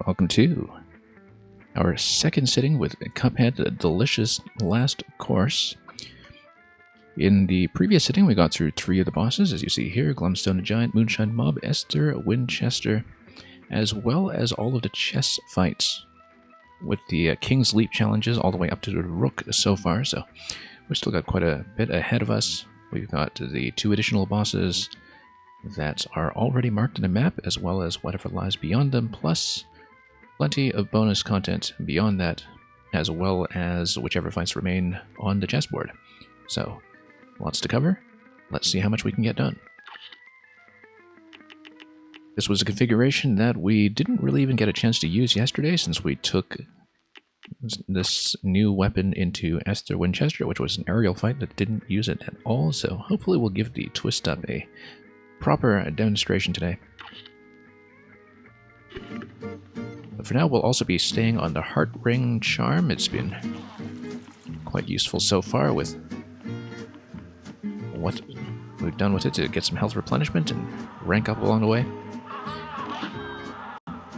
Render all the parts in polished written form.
welcome to our second sitting with Cuphead, a delicious last course. In the previous sitting, we got through 3 of the bosses, as you see here: Glumstone the Giant, Moonshine Mob, Esther, Winchester, as well as all of the chess fights, with the King's Leap challenges all the way up to the Rook so far, so we've still got quite a bit ahead of us. We've got the 2 additional bosses that are already marked on the map, as well as whatever lies beyond them, plus plenty of bonus content beyond that, as well as whichever fights remain on the chessboard. So, lots to cover. Let's see how much we can get done. This was a configuration that we didn't really even get a chance to use yesterday, since we took this new weapon into Esther Winchester, which was an aerial fight that didn't use it at all, so hopefully we'll give the twist up a proper demonstration today. But for now, we'll also be staying on the Heart Ring charm. It's been quite useful so far with what we've done with it to get some health replenishment and rank up along the way.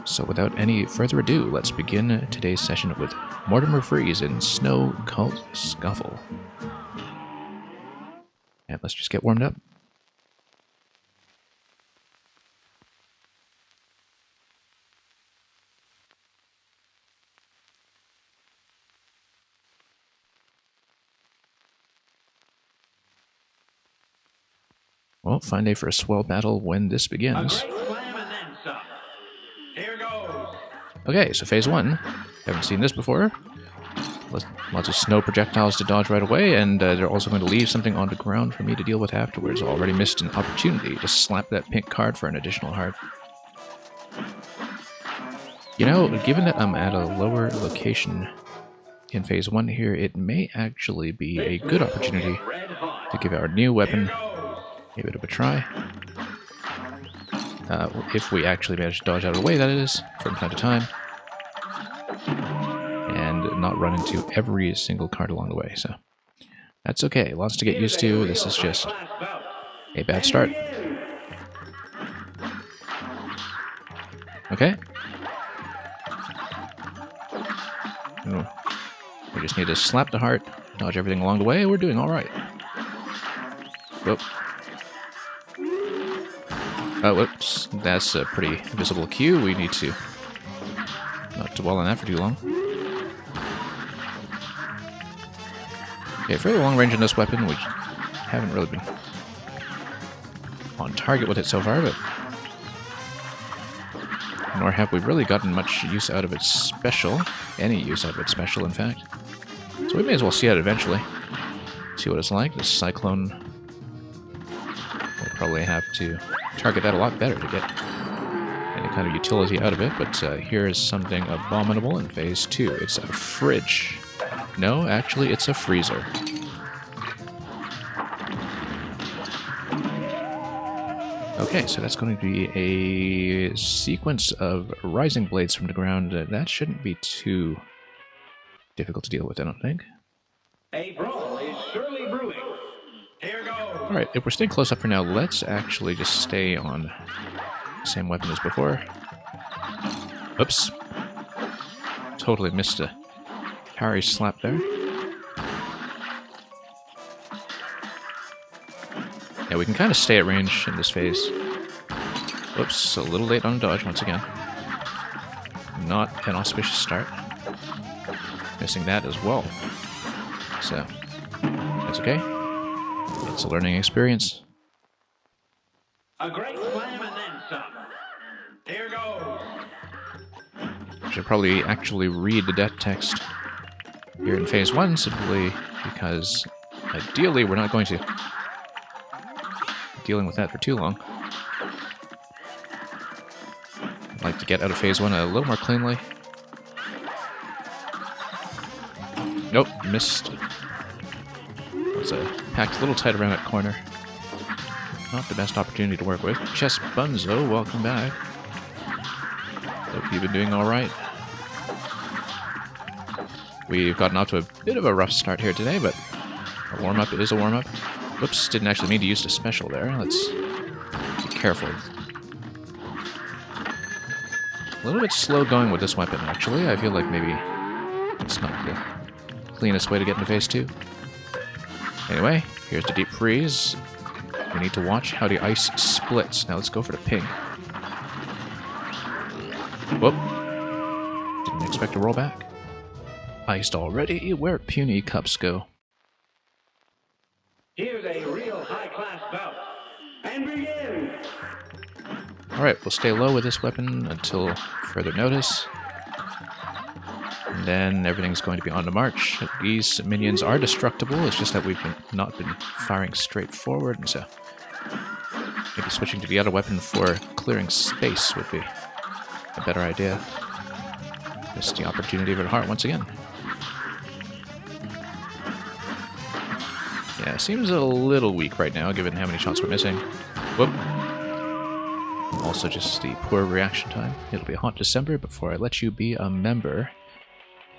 So without any further ado, let's begin today's session with Mortimer Freeze in Snow Cult Scuffle. And let's just get warmed up. Well, fine day for a swell battle when this begins. Okay, so phase 1. Haven't seen this before. Lots of snow projectiles to dodge right away, and they're also going to leave something on the ground for me to deal with afterwards. Already missed an opportunity to slap that pink card for an additional heart. You know, given that I'm at a lower location in phase 1 here, it may actually be a good opportunity to give our new weapon a bit of a try. If we actually manage to dodge out of the way, that is, from time to time. And not run into every single card along the way, so that's okay. Lots to get used to. This is just a bad start. Okay. We just need to slap the heart, dodge everything along the way, we're doing alright. Whoop. Oh, whoops. That's a pretty visible cue. We need to not dwell on that for too long. Okay, fairly long range on this weapon. We haven't really been on target with it so far, but nor have we really gotten much use out of its special. Any use out of its special, in fact. So we may as well see it eventually. See what it's like. This Cyclone, we'll probably have to target that a lot better to get any kind of utility out of it, but here is something abominable in phase 2. It's a fridge. No, actually, it's a freezer. Okay, so that's going to be a sequence of rising blades from the ground. That shouldn't be too difficult to deal with, I don't think. A brawl is surely brewing. Here goes. Alright, if we're staying close up for now, let's actually just stay on the same weapon as before. Oops. Totally missed a parry slap there. Yeah, we can kind of stay at range in this phase. Whoops, a little late on dodge once again. Not an auspicious start. Missing that as well. So, that's okay. It's a learning experience. A great slam and then some. Here goes. Should probably actually read the death text here in phase 1, simply because ideally we're not going to be dealing with that for too long. I'd like to get out of phase 1 a little more cleanly. Nope, missed. Was packed a little tight around that corner. Not the best opportunity to work with. Chess Bunzo, welcome back. Hope you've been doing alright. We've gotten off to a bit of a rough start here today, but a warm-up is a warm-up. Whoops, didn't actually mean to use the special there. Let's be careful. A little bit slow going with this weapon, actually. I feel like maybe it's not the cleanest way to get into phase 2. Anyway, here's the deep freeze. We need to watch how the ice splits. Now let's go for the pink. Whoop. Didn't expect to roll back. Iced already. Where'd puny cups go? Here's a real high-class bout. And begin! Alright, we'll stay low with this weapon until further notice. And then everything's going to be on the march. These minions are destructible, it's just that we've not been firing straight forward, and so maybe switching to the other weapon for clearing space would be a better idea. Missed the opportunity of the heart once again. Yeah, seems a little weak right now, given how many shots we're missing. Whoop. Also just the poor reaction time. It'll be a hot December before I let you be a member.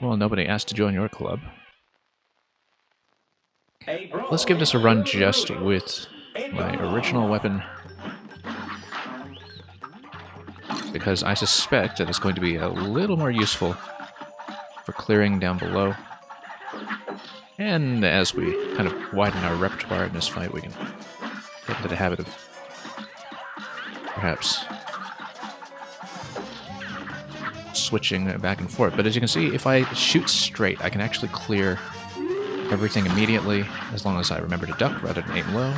Well, nobody asked to join your club. Let's give this a run just with my original weapon, because I suspect that it's going to be a little more useful for clearing down below. And as we kind of widen our repertoire in this fight, we can get into the habit of perhaps switching back and forth. But as you can see, if I shoot straight, I can actually clear everything immediately, as long as I remember to duck rather than aim low.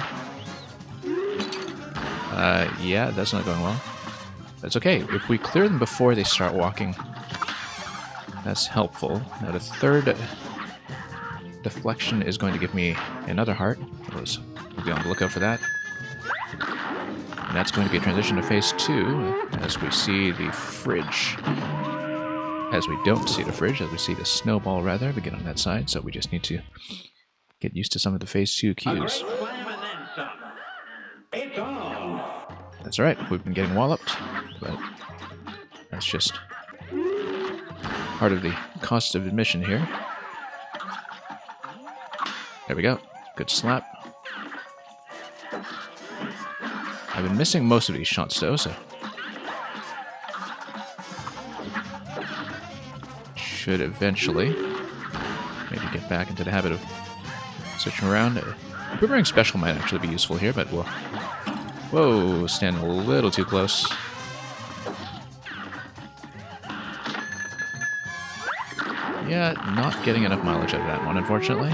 Yeah, that's not going well. That's okay. If we clear them before they start walking, that's helpful. Now the third deflection is going to give me another heart. We'll be on the lookout for that. And that's going to be a transition to phase 2, as we see the fridge. As we don't see the fridge, as we see the snowball rather, begin on that side, so we just need to get used to some of the phase 2 cues. It's on. That's right, we've been getting walloped, but that's just part of the cost of admission here. There we go. Good slap. I've been missing most of these shots though, so should eventually maybe get back into the habit of switching around. Boomerang special might actually be useful here, but we'll... Whoa, stand a little too close. Yeah, not getting enough mileage out of that one, unfortunately.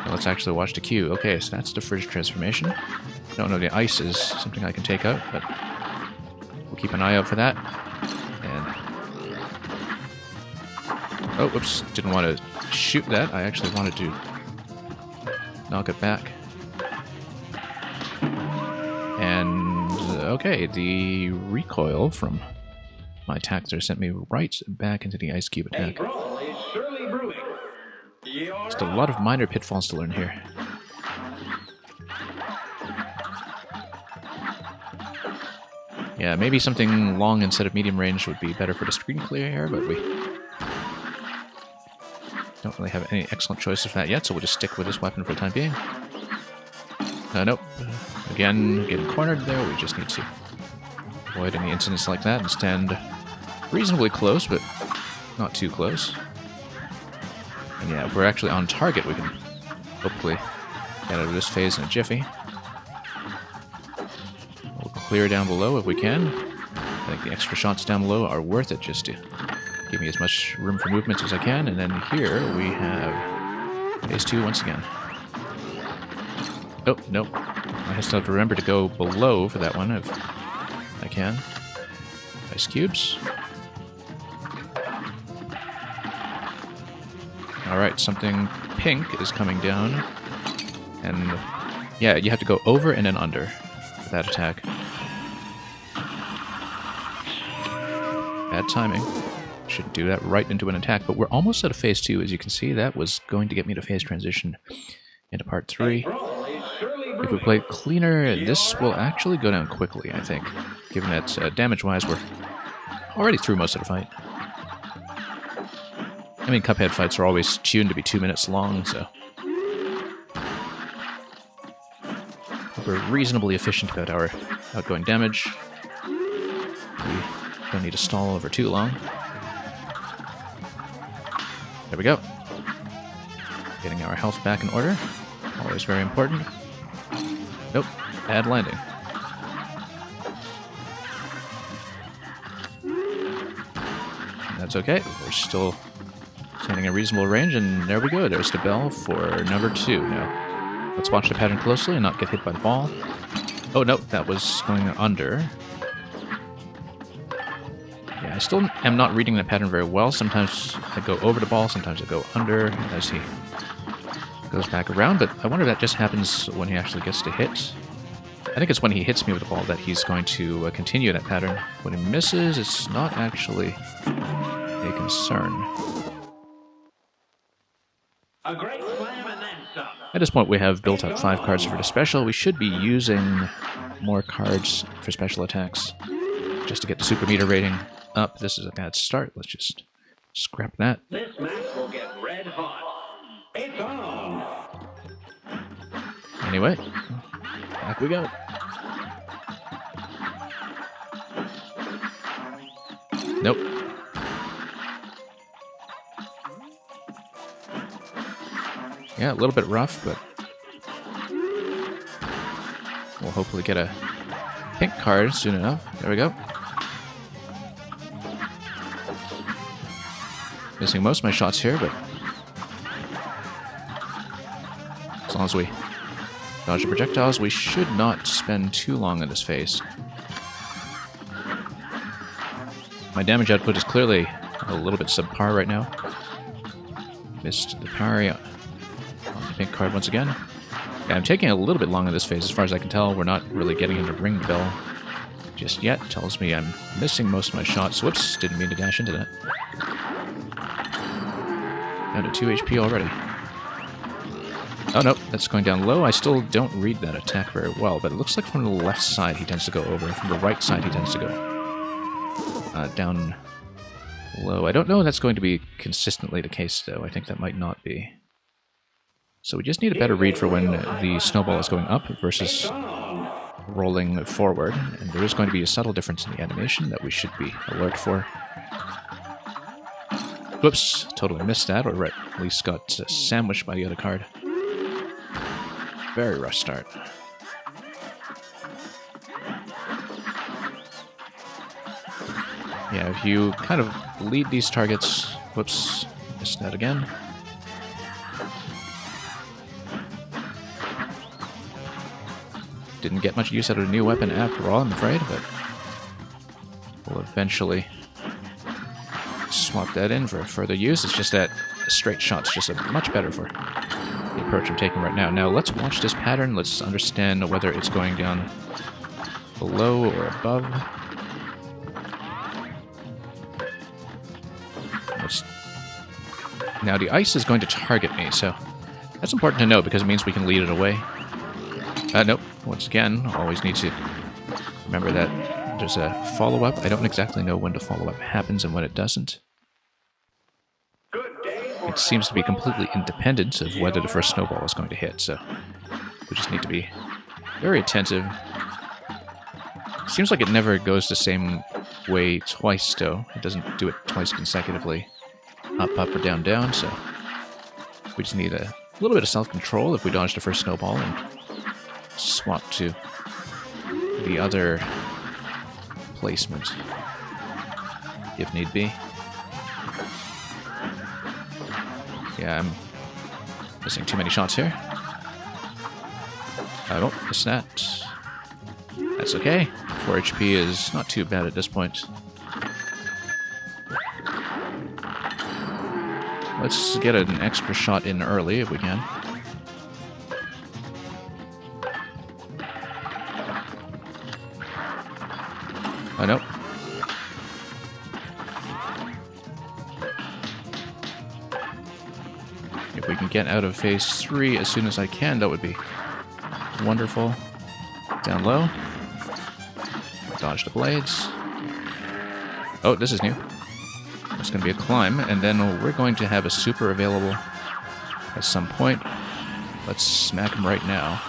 Now let's actually watch the cue. Okay, so that's the fridge transformation. Don't know the ice is something I can take out, but we'll keep an eye out for that. And oh, whoops, didn't want to shoot that. I actually wanted to knock it back. And okay, the recoil from my attack there sent me right back into the ice cube attack. Just a lot of minor pitfalls to learn here. Yeah, maybe something long instead of medium range would be better for the screen clear here, but we don't really have any excellent choices for that yet, so we'll just stick with this weapon for the time being. Nope. Again, getting cornered there. We just need to avoid any incidents like that and stand reasonably close, but not too close. And yeah, we're actually on target. We can hopefully get out of this phase in a jiffy. We'll clear down below if we can. I think the extra shots down below are worth it just to give me as much room for movement as I can. And then here we have phase 2 once again. Oh, nope. I still have to remember to go below for that one if I can. Ice cubes. Alright, something pink is coming down. And yeah, you have to go over and then under with that attack. Bad timing. Should do that right into an attack, but we're almost out of phase 2. As you can see, that was going to get me to phase transition into part 3. If we play it cleaner, this will actually go down quickly, I think. Given that damage-wise, we're already through most of the fight. I mean, Cuphead fights are always tuned to be 2 minutes long, so we're reasonably efficient about our outgoing damage. We Don't need to stall over too long. There we go. Getting our health back in order. Always very important. Nope, bad landing. That's okay. We're still standing in reasonable range, and there we go. There's the bell for number 2. Now, let's watch the pattern closely and not get hit by the ball. Oh, no, that was going under. Yeah, I still am not reading the pattern very well. Sometimes I go over the ball, sometimes I go under as he goes back around, but I wonder if that just happens when he actually gets to hit. I think it's when he hits me with the ball that he's going to continue that pattern. When he misses, it's not actually a concern. A great slam and then some. At this point, we have built up 5 cards for the special. We should be using more cards for special attacks just to get the super meter rating up. This is a bad start. Let's just scrap that. This match will get red hot. It's on. Anyway, back we go. Nope. Yeah, a little bit rough, but we'll hopefully get a pink card soon enough. There we go. Missing most of my shots here, but as long as we dodge the projectiles, we should not spend too long in this phase. My damage output is clearly a little bit subpar right now. Missed the parry on the pink card once again. Yeah, I'm taking a little bit long in this phase. As far as I can tell, we're not really getting him to ring the bell just yet. Tells me I'm missing most of my shots. Whoops, didn't mean to dash into that. Down to 2 HP already. Oh no, that's going down low. I still don't read that attack very well, but it looks like from the left side he tends to go over. From the right side he tends to go down low. I don't know if that's going to be consistently the case, though. I think that might not be. So we just need a better read for when the snowball is going up versus rolling forward. And there is going to be a subtle difference in the animation that we should be alert for. Whoops, totally missed that, or at least got sandwiched by the other card. Very rough start. Yeah, if you kind of lead these targets... Whoops, missed that again. Didn't get much use out of the new weapon after all, I'm afraid, but we'll eventually swap that in for further use. It's just that a straight shot's just much better for the approach I'm taking right now. Now, let's watch this pattern. Let's understand whether it's going down below or above. Now, the ice is going to target me, so that's important to know because it means we can lead it away. Nope. Once again, always need to remember that there's a follow-up. I don't exactly know when the follow-up happens and when it doesn't. It seems to be completely independent of whether the first snowball is going to hit, so we just need to be very attentive. Seems like it never goes the same way twice, though. It doesn't do it twice consecutively. Up, up, or down, down, so we just need a little bit of self-control if we dodge the first snowball and swap to the other placement, if need be. Yeah, I'm missing too many shots here. I won't miss that. That's okay. 4 HP is not too bad at this point. Let's get an extra shot in early if we can. Oh, no. If we can get out of phase 3 as soon as I can, that would be wonderful. Down low. Dodge the blades. Oh, this is new. It's going to be a climb, and then we're going to have a super available at some point. Let's smack him right now.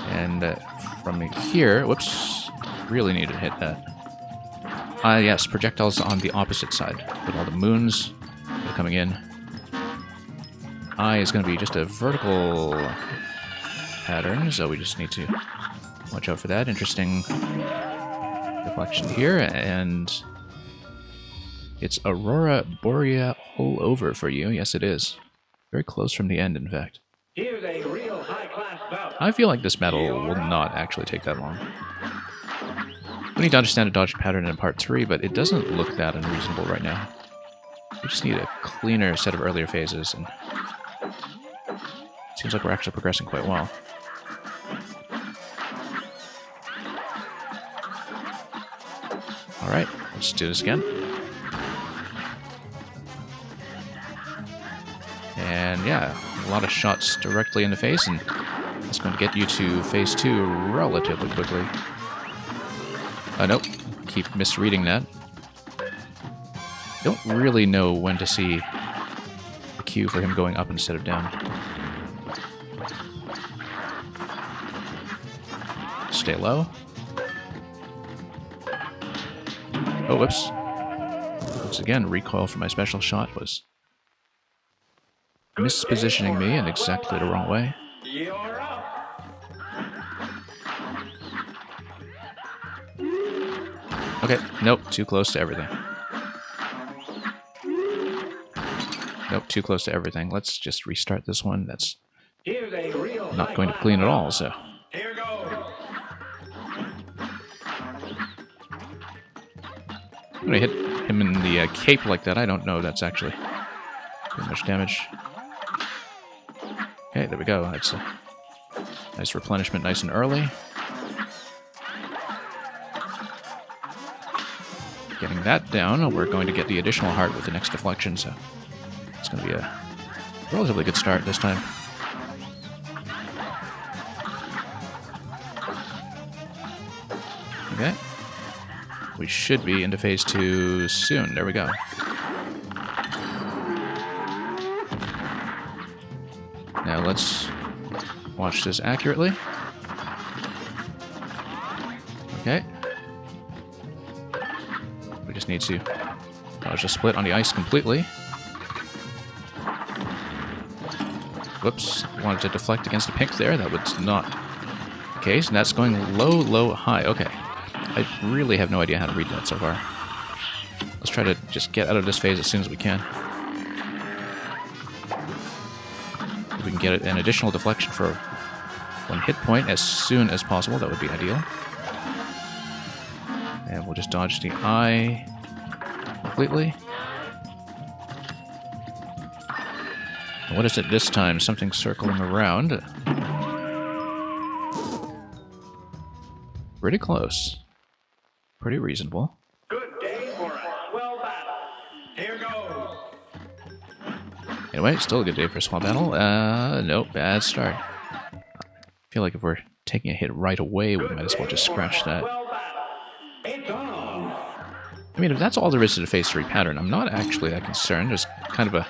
And from here, whoops, really need to hit that. Yes, projectiles on the opposite side. With all the moons that are coming in. I is going to be just a vertical pattern, so we just need to watch out for that. Interesting deflection here, and it's Aurora Boreal all over for you. Yes, it is. Very close from the end, in fact. Here's a real high-class bout. I feel like this battle will not actually take that long. We need to understand a dodge pattern in part 3, but it doesn't look that unreasonable right now. We just need a cleaner set of earlier phases, and it seems like we're actually progressing quite well. Alright, let's do this again. And yeah, a lot of shots directly in the face, and it's going to get you to phase 2 relatively quickly. Nope, keep misreading that. Don't really know when to see the cue for him going up instead of down. Stay low. Oh, whoops. Once again, recoil for my special shot was mispositioning me in exactly the wrong way. You're up. Okay, nope, too close to everything. Nope, too close to everything. Let's just restart this one. That's Here's a real not going to be clean at all, so... Here goes. When I hit him in the cape like that, I don't know that's actually doing much damage. Okay, there we go. That's a nice replenishment, nice and early. Getting that down, we're going to get the additional heart with the next deflection, so it's going to be a relatively good start this time. Okay. We should be into phase 2 soon. There we go. Now let's watch this accurately. Okay. We just need to dodge a split on the ice completely. Whoops. Wanted to deflect against the pink there. That was not the case. And that's going low, low, high. Okay. I really have no idea how to read that so far. Let's try to just get out of this phase as soon as we can. If we can get an additional deflection for 1 hit point as soon as possible, that would be ideal. And we'll just dodge the eye completely. And what is it this time? Something circling around. Pretty close. Pretty reasonable. Good day for a swell battle. Here goes. Anyway, still a good day for a small battle. Nope, bad start. I feel like if we're taking a hit right away, we might as well just scratch that. It's on. I mean, if that's all there is to the phase 3 pattern, I'm not actually that concerned. There's kind of a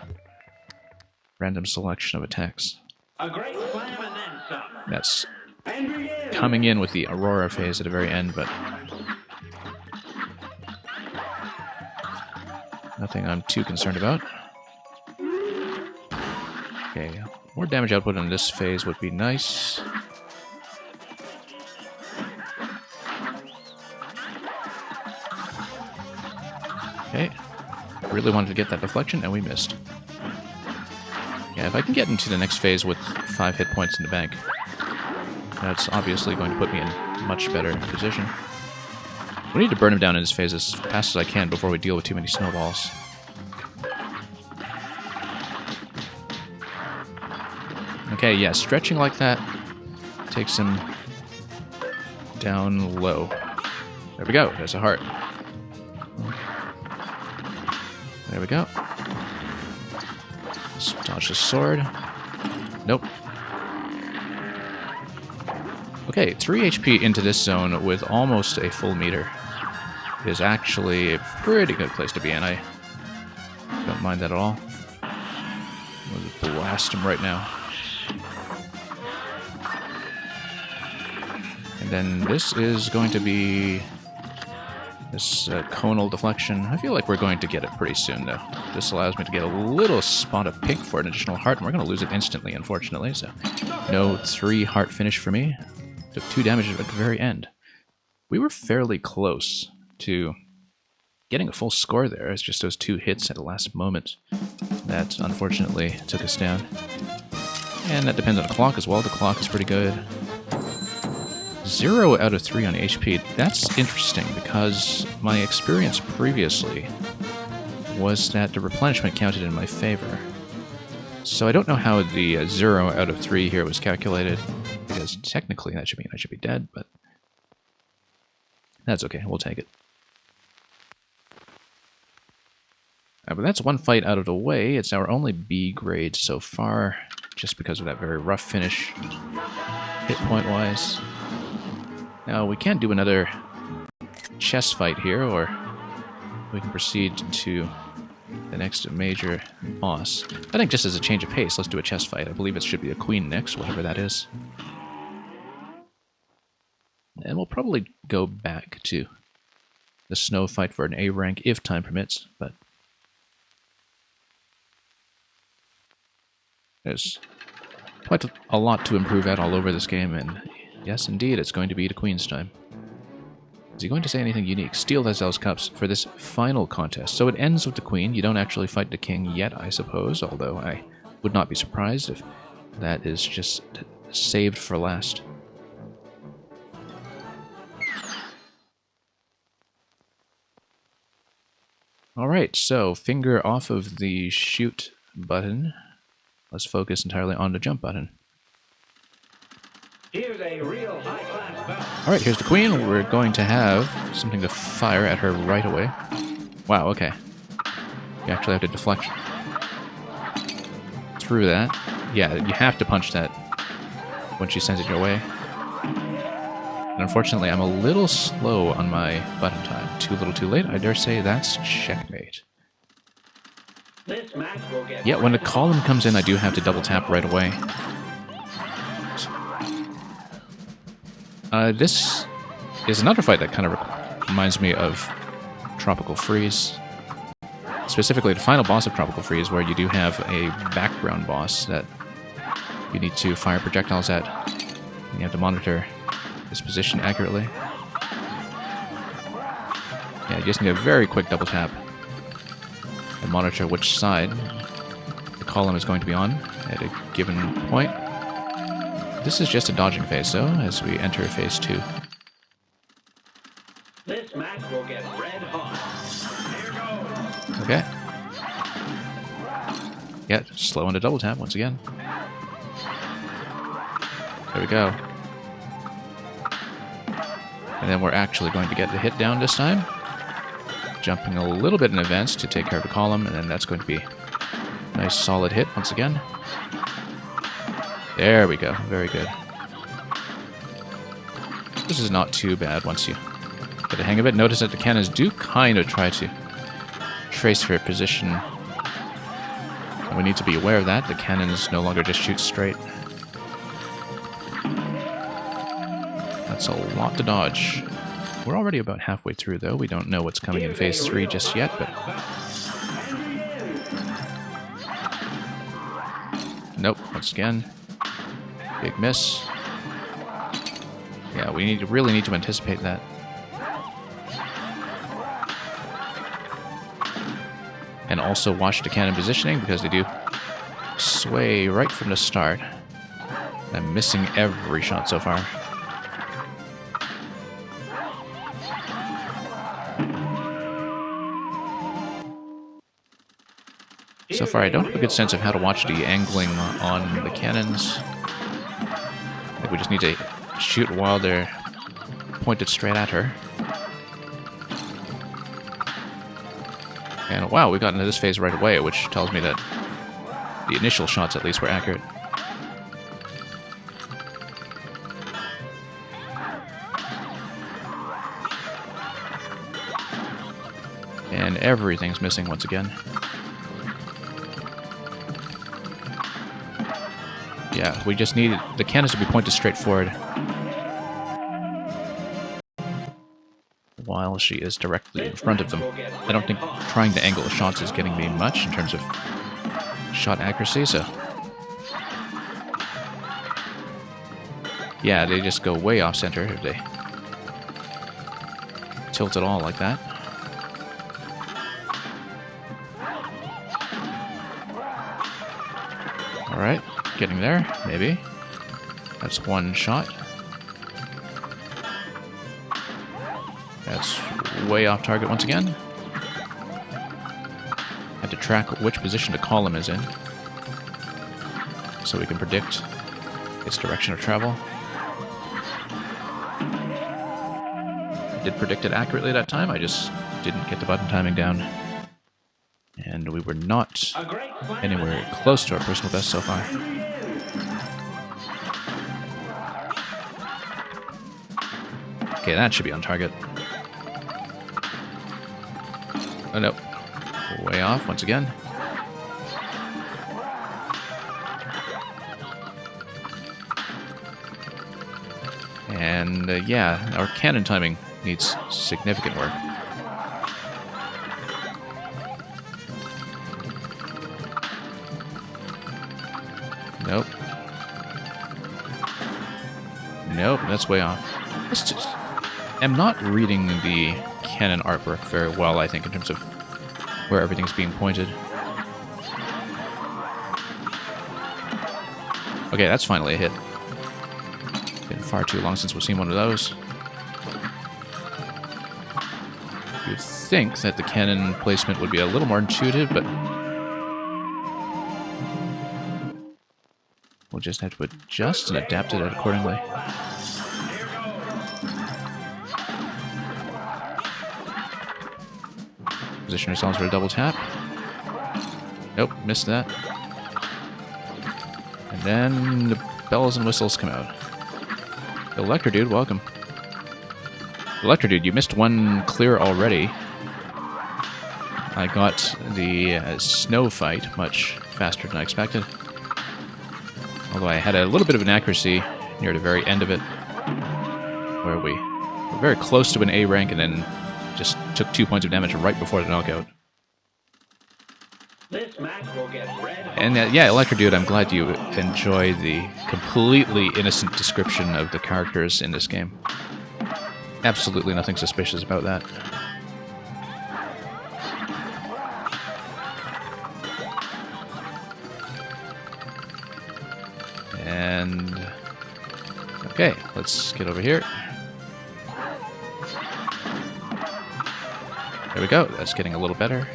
random selection of attacks. A great slam and then some. That's And begin. coming in with the Aurora phase at the very end, but nothing I'm too concerned about. Okay, more damage output on this phase would be nice. Okay, really wanted to get that deflection, and we missed. Yeah, if I can get into the next phase with 5 hit points in the bank, that's obviously going to put me in a much better position. We need to burn him down in this phase as fast as I can before we deal with too many snowballs. Okay, yeah, stretching like that takes him down low. There we go, there's a heart. There we go. Let's dodge the sword. Nope. Okay, 3 HP into this zone with almost a full meter is actually a pretty good place to be in. I don't mind that at all. I'm gonna blast him right now. And then this is going to be This conal deflection. I feel like we're going to get it pretty soon, though. This allows me to get a little spot of pink for an additional heart, and we're going to lose it instantly, unfortunately. So, no 3 heart finish for me. Took 2 damage at the very end. We were fairly close to getting a full score there. It's just those 2 hits at the last moment that unfortunately took us down. And that depends on the clock as well. The clock is pretty good. 0 out of 3 on HP. That's interesting because my experience previously was that the replenishment counted in my favor. So I don't know how the 0 out of 3 here was calculated, because technically that should mean I should be dead, but that's okay. We'll take it. But that's 1 fight out of the way. It's our only B grade so far, just because of that very rough finish, hit point-wise. Now, we can do another chess fight here, or we can proceed to the next major boss. I think just as a change of pace, let's do a chess fight. I believe it should be a queen next, whatever that is. And we'll probably go back to the snow fight for an A rank, if time permits, but there's quite a lot to improve at all over this game, and yes, indeed, it's going to be the Queen's time. Is he going to say anything unique? Steal those cups for this final contest. So it ends with the Queen. You don't actually fight the King yet, I suppose, although I would not be surprised if that is just saved for last. Alright, so finger off of the shoot button. Let's focus entirely on the jump button. Here's a real high-class battle. Alright, here's the Queen. We're going to have something to fire at her right away. Wow, okay. You actually have to deflect through that. Yeah, you have to punch that when she sends it your way. And unfortunately, I'm a little slow on my button time. Too little too late. I dare say that's checkmate. This match will get Yeah, when the column comes in, I do have to double tap right away. This is another fight that kind of reminds me of Tropical Freeze. Specifically, the final boss of Tropical Freeze, where you do have a background boss that you need to fire projectiles at. And you have to monitor his position accurately. Yeah, you just need a very quick double tap and monitor which side the column is going to be on at a given point. This is just a dodging phase, though, as we enter phase 2. This match will get red hot. Here goes. Okay. Yeah, slow on the double tap once again. There we go. And then we're actually going to get the hit down this time. Jumping a little bit in advance to take care of the column, and then that's going to be a nice solid hit once again. There we go. Very good. This is not too bad once you get the hang of it. Notice that the cannons do kind of try to trace her position. And we need to be aware of that. The cannons no longer just shoot straight. That's a lot to dodge. We're already about halfway through, though. We don't know what's coming in phase 3 just yet, but... Nope, once again. Big miss. Yeah, we really need to anticipate that. And also watch the cannon positioning, because they do sway right from the start. I'm missing every shot so far. So far, I don't have a good sense of how to watch the angling on the cannons. I think we just need to shoot while they're pointed straight at her. And wow, we got into this phase right away, which tells me that the initial shots at least were accurate. And everything's missing once again. Yeah, we just need the cannons to be pointed straight forward. while she is directly in front of them. I don't think trying to angle shots is getting me much in terms of shot accuracy, so... Yeah, they just go way off center if they tilt it all like that. Alright, getting there, maybe. That's one shot. That's way off target once again. Had to track which position the column is in, so we can predict its direction of travel. I did predict it accurately that time, I just didn't get the button timing down. And we were not anywhere close to our personal best so far. Okay, that should be on target. Oh no. Way off once again. And yeah, our cannon timing needs significant work. Nope. Nope, that's way off. I'm not reading the cannon artwork very well, I think, in terms of where everything's being pointed. Okay, that's finally a hit. Been far too long since we've seen one of those. You'd think that the cannon placement would be a little more intuitive, but we'll just have to adjust and adapt it accordingly. Position ourselves for a double tap. Nope, missed that. And then the bells and whistles come out. Electro Dude, welcome. Electro Dude, you missed one clear already. I got the snow fight much faster than I expected. Although I had a little bit of inaccuracy near the very end of it, where we were very close to an A rank and then just took 2 points of damage right before the knockout. This match will get red. And yeah, Electro Dude, I'm glad you enjoy the completely innocent description of the characters in this game. Absolutely nothing suspicious about that. And okay, let's get over here. There we go, that's getting a little better.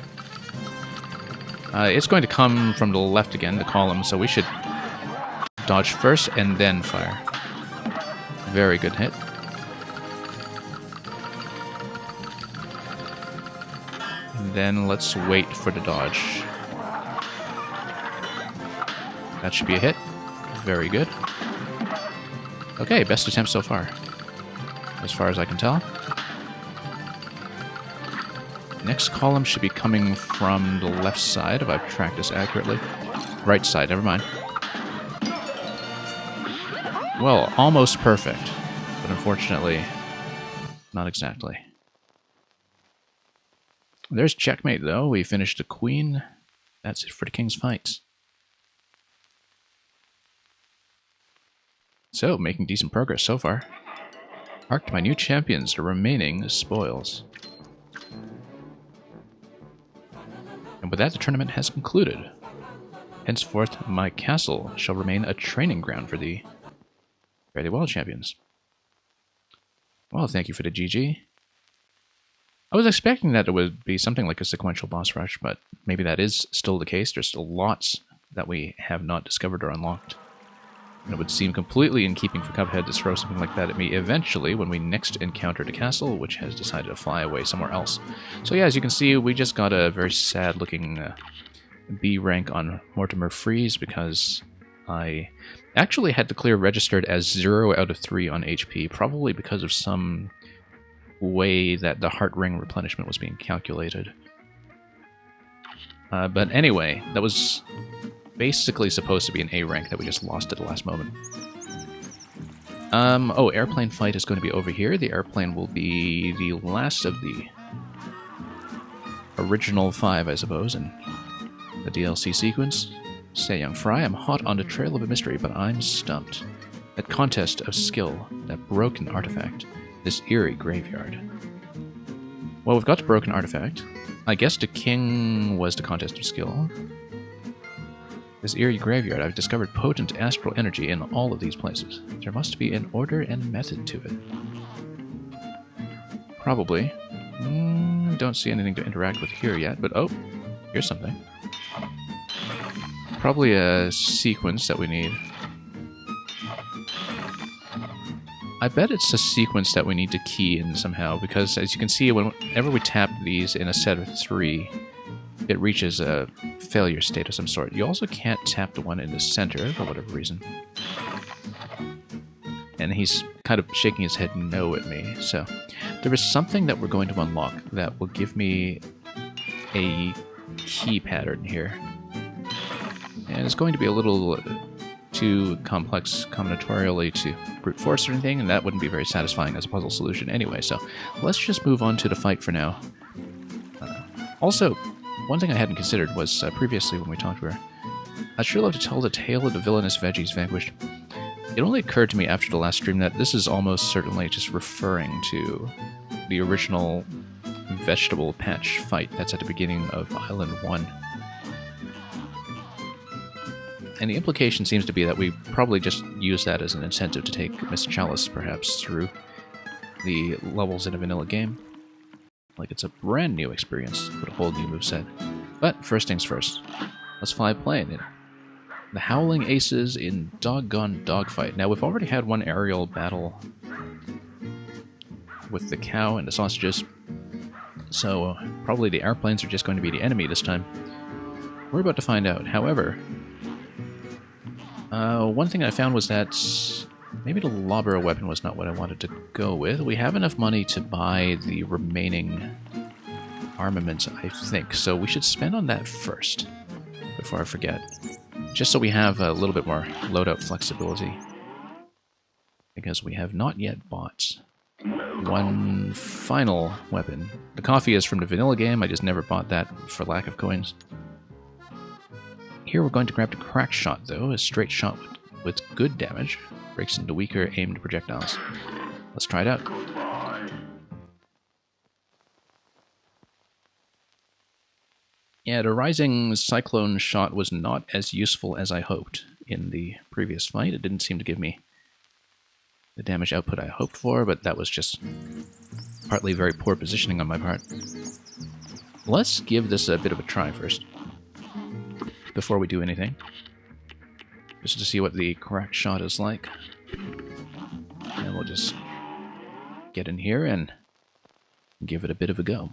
It's going to come from the left again, the column, so we should dodge first and then fire. Very good hit. And then let's wait for the dodge. That should be a hit. Very good. Okay, best attempt so far as I can tell. Next column should be coming from the left side, if I've tracked this accurately. Right side, never mind. Well, almost perfect, but unfortunately, not exactly. There's checkmate, though. We finished the queen. That's it for the king's fights. So, making decent progress so far. Marked by new champions, the remaining spoils. And with that, the tournament has concluded. Henceforth, my castle shall remain a training ground for the fairly well champions. Well, thank you for the GG. I was expecting that it would be something like a sequential boss rush, but maybe that is still the case. There's still lots that we have not discovered or unlocked. And it would seem completely in keeping for Cuphead to throw something like that at me eventually when we next encounter the castle, which has decided to fly away somewhere else. So yeah, as you can see, we just got a very sad-looking B rank on Mortimer Freeze because I actually had the clear registered as 0 out of 3 on HP, probably because of some way that the heart ring replenishment was being calculated. But anyway, that was basically supposed to be an A rank that we just lost at the last moment. Oh, airplane fight is going to be over here. The airplane will be the last of the original 5, I suppose, and the DLC sequence. Say, young fry, I'm hot on the trail of a mystery, but I'm stumped. That contest of skill, that broken artifact, this eerie graveyard. Well, we've got the broken artifact. I guess the king was the contest of skill. This eerie graveyard, I've discovered potent astral energy in all of these places. There must be an order and method to it. Probably. Don't see anything to interact with here yet, but oh, here's something. Probably a sequence that we need. I bet it's a sequence that we need to key in somehow, because as you can see, whenever we tap these in a set of 3, it reaches a failure state of some sort. You also can't tap the one in the center for whatever reason. And he's kind of shaking his head no at me, so there is something that we're going to unlock that will give me a key pattern here. And it's going to be a little too complex combinatorially to brute force or anything, and that wouldn't be very satisfying as a puzzle solution anyway, so let's just move on to the fight for now. Also, one thing I hadn't considered was previously when we talked to her, I'd sure love to tell the tale of the villainous veggies vanquished. It only occurred to me after the last stream that this is almost certainly just referring to the original vegetable patch fight that's at the beginning of Island 1. And the implication seems to be that we probably just use that as an incentive to take Miss Chalice, perhaps, through the levels in a vanilla game. Like it's a brand new experience with a whole new moveset. But first things first, let's fly a plane. The Howling Aces in Doggone Dogfight. Now, we've already had one aerial battle with the cow and the sausages, so probably the airplanes are just going to be the enemy this time. We're about to find out. However, one thing I found was that maybe the Lobber weapon was not what I wanted to go with. We have enough money to buy the remaining armaments, I think, so we should spend on that first, before I forget. Just so we have a little bit more loadout flexibility. Because we have not yet bought one final weapon. The coffee is from the vanilla game, I just never bought that for lack of coins. Here we're going to grab the crack shot, though, a straight shot with good damage. Breaks into weaker aimed projectiles. Let's try it out. Yeah, the rising cyclone shot was not as useful as I hoped in the previous fight. It didn't seem to give me the damage output I hoped for, but that was just partly very poor positioning on my part. Let's give this a bit of a try first, before we do anything. Just to see what the crack shot is like. And we'll just get in here and give it a bit of a go.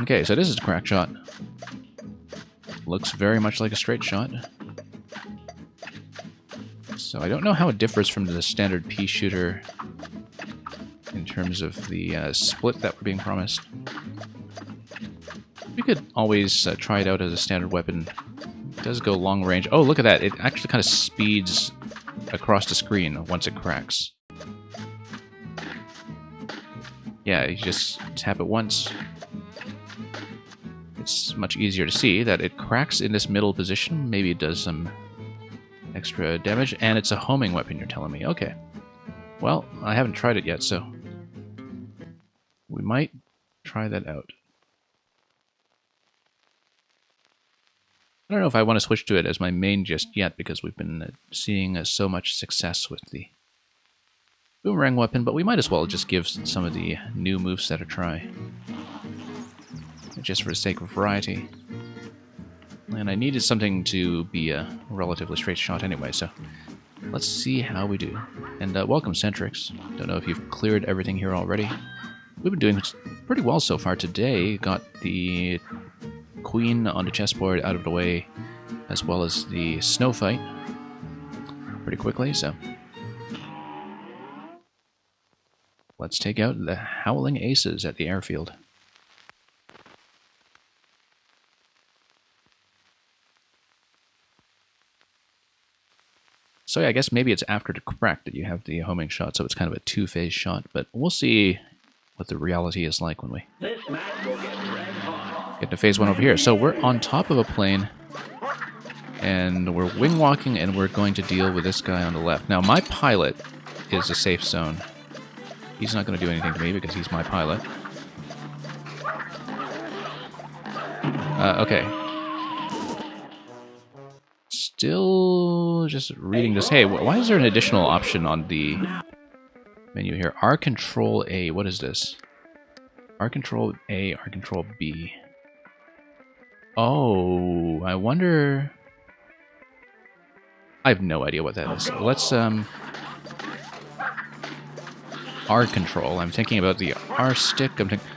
Okay, so this is a crack shot. Looks very much like a straight shot. So I don't know how it differs from the standard pea shooter in terms of the split that we're being promised. We could always try it out as a standard weapon. It does go long range. Oh, look at that. It actually kind of speeds across the screen once it cracks. Yeah, you just tap it once. It's much easier to see that it cracks in this middle position. Maybe it does some extra damage. And it's a homing weapon, you're telling me. Okay. Well, I haven't tried it yet, so we might try that out. I don't know if I want to switch to it as my main just yet, because we've been seeing so much success with the boomerang weapon, but we might as well just give some of the new moveset a try. Just for the sake of variety. And I needed something to be a relatively straight shot anyway, so let's see how we do. And welcome, Centrix. Don't know if you've cleared everything here already. We've been doing pretty well so far today. Got the queen on the chessboard out of the way, as well as the snow fight pretty quickly, so let's take out the Howling Aces at the airfield. So yeah, I guess maybe it's after the crack that you have the homing shot, so it's kind of a two-phase shot, but we'll see what the reality is like when we This match will get red hot. get to phase 1 over here. So we're on top of a plane, and we're wing walking, and we're going to deal with this guy on the left. Now, my pilot is a safe zone. He's not going to do anything to me because he's my pilot. Okay. Still just reading this. Hey, why is there an additional option on the menu here? R Control A. What is this? R Control A, R Control B. Oh, I wonder... I have no idea what that is. Let's, R Control. I'm thinking about the R stick. I'm thinking...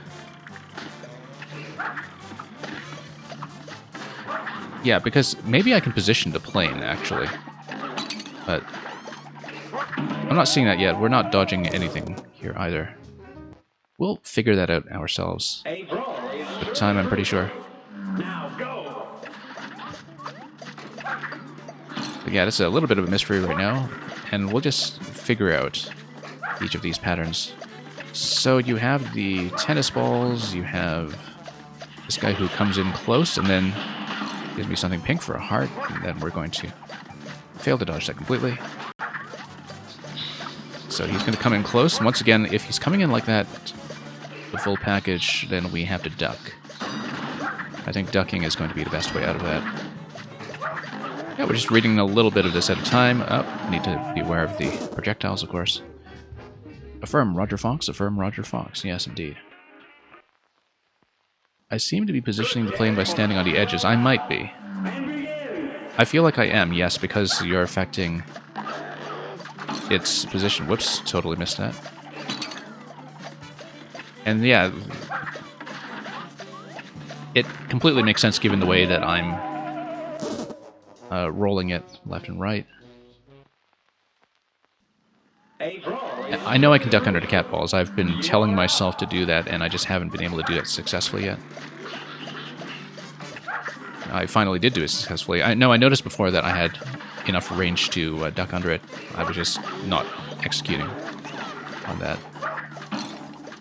Yeah, because maybe I can position the plane, actually. But I'm not seeing that yet. We're not dodging anything here either. We'll figure that out ourselves. At the time, I'm pretty sure. Now go. But yeah, this is a little bit of a mystery right now. And we'll just figure out each of these patterns. So you have the tennis balls, you have this guy who comes in close and then gives me something pink for a heart, and then we're going to fail to dodge that completely. So he's going to come in close. And once again, if he's coming in like that, the full package, then we have to duck. I think ducking is going to be the best way out of that. Yeah, we're just reading a little bit of this at a time. Oh, need to be aware of the projectiles, of course. Affirm, Roger Fox. Affirm, Roger Fox. Yes, indeed. I seem to be positioning the plane by standing on the edges. I might be. I feel like I am, yes, because you're affecting its position. Whoops, totally missed that. And yeah, it completely makes sense given the way that I'm rolling it left and right. I know I can duck under the cat balls. I've been telling myself to do that, and I just haven't been able to do that successfully yet. I finally did do it successfully. I noticed before that I had enough range to duck under it. I was just not executing on that.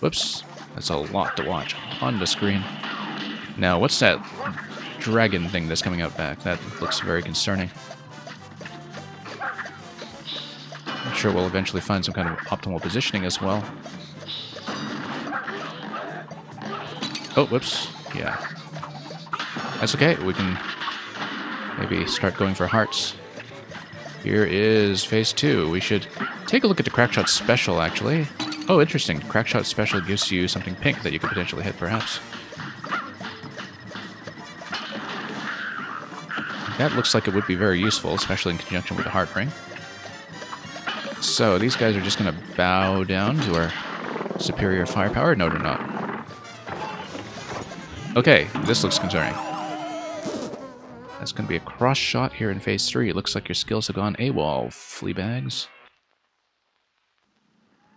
Whoops. That's a lot to watch on the screen. Now, what's that dragon thing that's coming out back? That looks very concerning. I'm sure we'll eventually find some kind of optimal positioning as well. Oh, whoops. Yeah. That's okay. We can maybe start going for hearts. Here is phase 2. We should take a look at the Crackshot Special, actually. Oh, interesting. Crackshot Special gives you something pink that you could potentially hit, perhaps. That looks like it would be very useful, especially in conjunction with the heart ring. So, these guys are just going to bow down to our superior firepower. No, they're not. Okay, this looks concerning. That's going to be a cross shot here in phase 3. It looks like your skills have gone AWOL, Fleabags.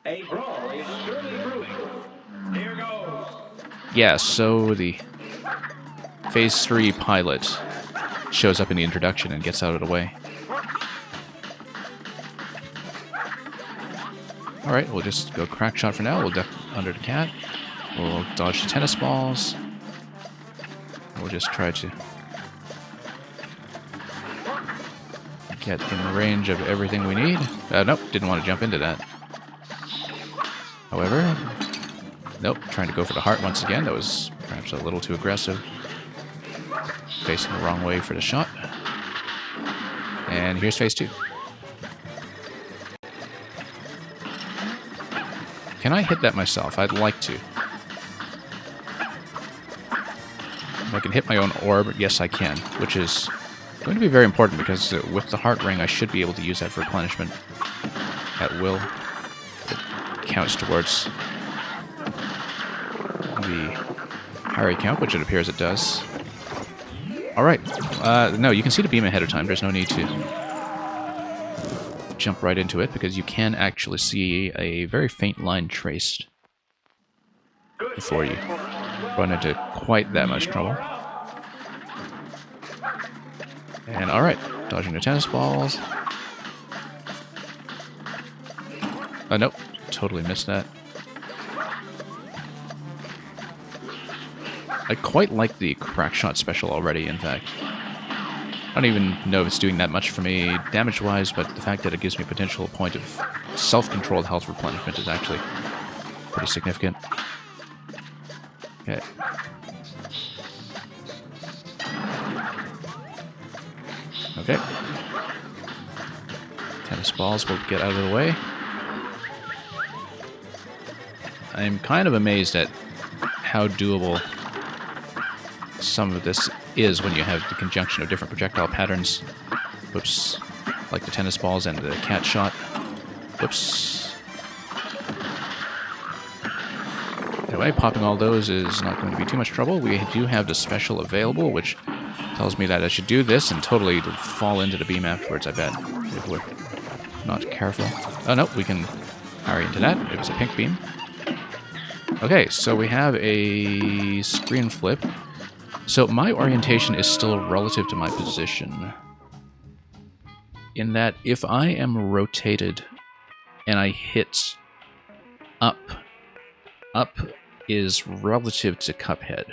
A brawl is surely brewing. Here goes. Yeah, so the phase 3 pilot shows up in the introduction and gets out of the way. Alright, we'll just go crack shot for now. We'll duck under the cat. We'll dodge the tennis balls. We'll just try to get in range of everything we need. Nope, didn't want to jump into that. However, nope, trying to go for the heart once again. That was perhaps a little too aggressive. Facing the wrong way for the shot. And here's phase 2. Can I hit that myself? I'd like to. I can hit my own orb. Yes, I can, which is going to be very important because with the heart ring, I should be able to use that for replenishment at will. It counts towards the parry count, which it appears it does. Alright. No, you can see the beam ahead of time. There's no need to jump right into it because you can actually see a very faint line traced before you run into quite that much trouble. And alright, dodging the tennis balls. Oh, nope. Totally missed that. I quite like the crack shot special already, in fact. I don't even know if it's doing that much for me damage-wise, but the fact that it gives me a potential point of self-controlled health replenishment is actually pretty significant. Okay. Okay. Tennis balls will get out of the way. I'm kind of amazed at how doable some of this is when you have the conjunction of different projectile patterns. Whoops. Like the tennis balls and the cat shot. Whoops. Anyway, popping all those is not going to be too much trouble. We do have the special available, which tells me that I should do this and totally fall into the beam afterwards, I bet, if we're not careful. Oh, no, we can parry into that. It was a pink beam. Okay, so we have a screen flip. So my orientation is still relative to my position, in that if I am rotated and I hit up, up is relative to Cuphead.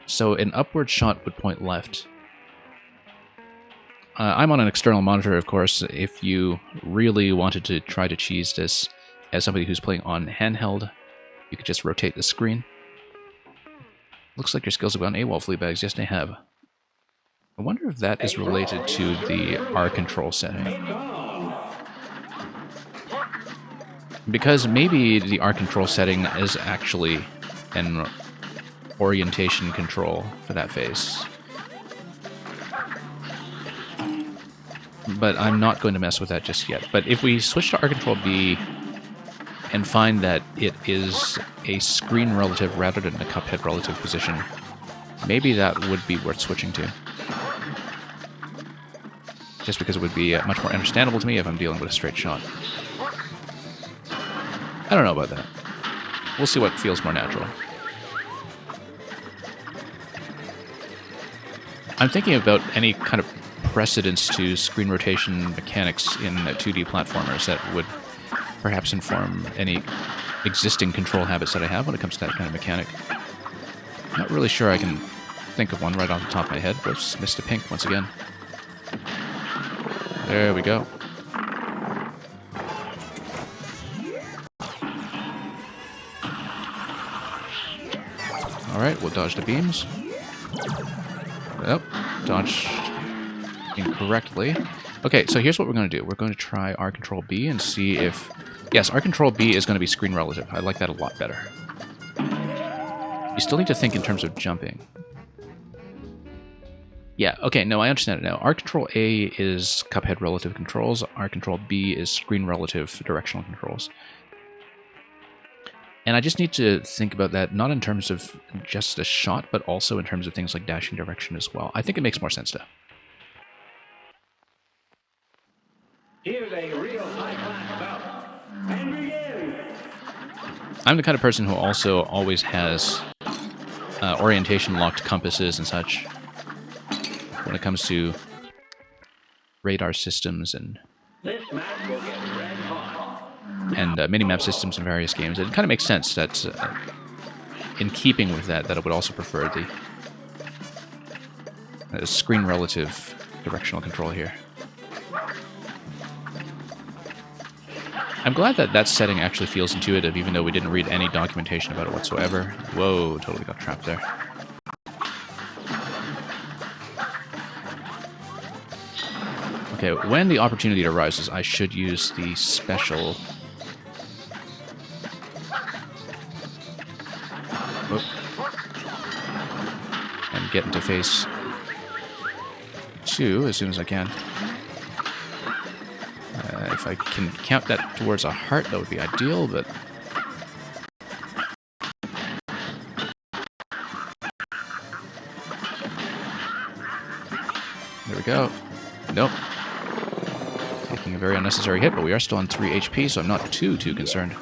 So an upward shot would point left. I'm on an external monitor, of course. If you really wanted to try to cheese this as somebody who's playing on handheld, you could just rotate the screen. Looks like your skills have gone AWOL, Fleabags. Yes, they have. I wonder if that is related to the R control setting. Because maybe the R control setting is actually an orientation control for that face. But I'm not going to mess with that just yet. But if we switch to R control B and find that it is a screen relative rather than a Cuphead relative position, maybe that would be worth switching to. Just because it would be much more understandable to me if I'm dealing with a straight shot. I don't know about that. We'll see what feels more natural. I'm thinking about any kind of precedence to screen rotation mechanics in 2D platformers that would perhaps inform any existing control habits that I have when it comes to that kind of mechanic. Not really sure I can think of one right off the top of my head. Whoops, missed a pink once again. There we go. Alright, we'll dodge the beams. Oh, dodged incorrectly. Okay, so here's what we're going to do. We're going to try R Control B and see if... Yes, R Control B is going to be screen relative. I like that a lot better. You still need to think in terms of jumping. Yeah, okay, no, I understand it now. R Control A is Cuphead relative controls. R Control B is screen relative directional controls. And I just need to think about that, not in terms of just a shot, but also in terms of things like dashing direction as well. I think it makes more sense to. Here's a real high-class bout. And begin! I'm the kind of person who also always has orientation-locked compasses and such when it comes to radar systems and This match will get red hot. and mini-map systems in various games. It kind of makes sense that, in keeping with that, I would also prefer the screen relative directional control here. I'm glad that that setting actually feels intuitive, even though we didn't read any documentation about it whatsoever. Whoa, totally got trapped there. Okay, when the opportunity arises, I should use the special... Whoop. And get into phase 2 as soon as I can. If I can count that towards a heart, that would be ideal, but... There we go. Nope. Taking a very unnecessary hit, but we are still on 3 HP, so I'm not too concerned.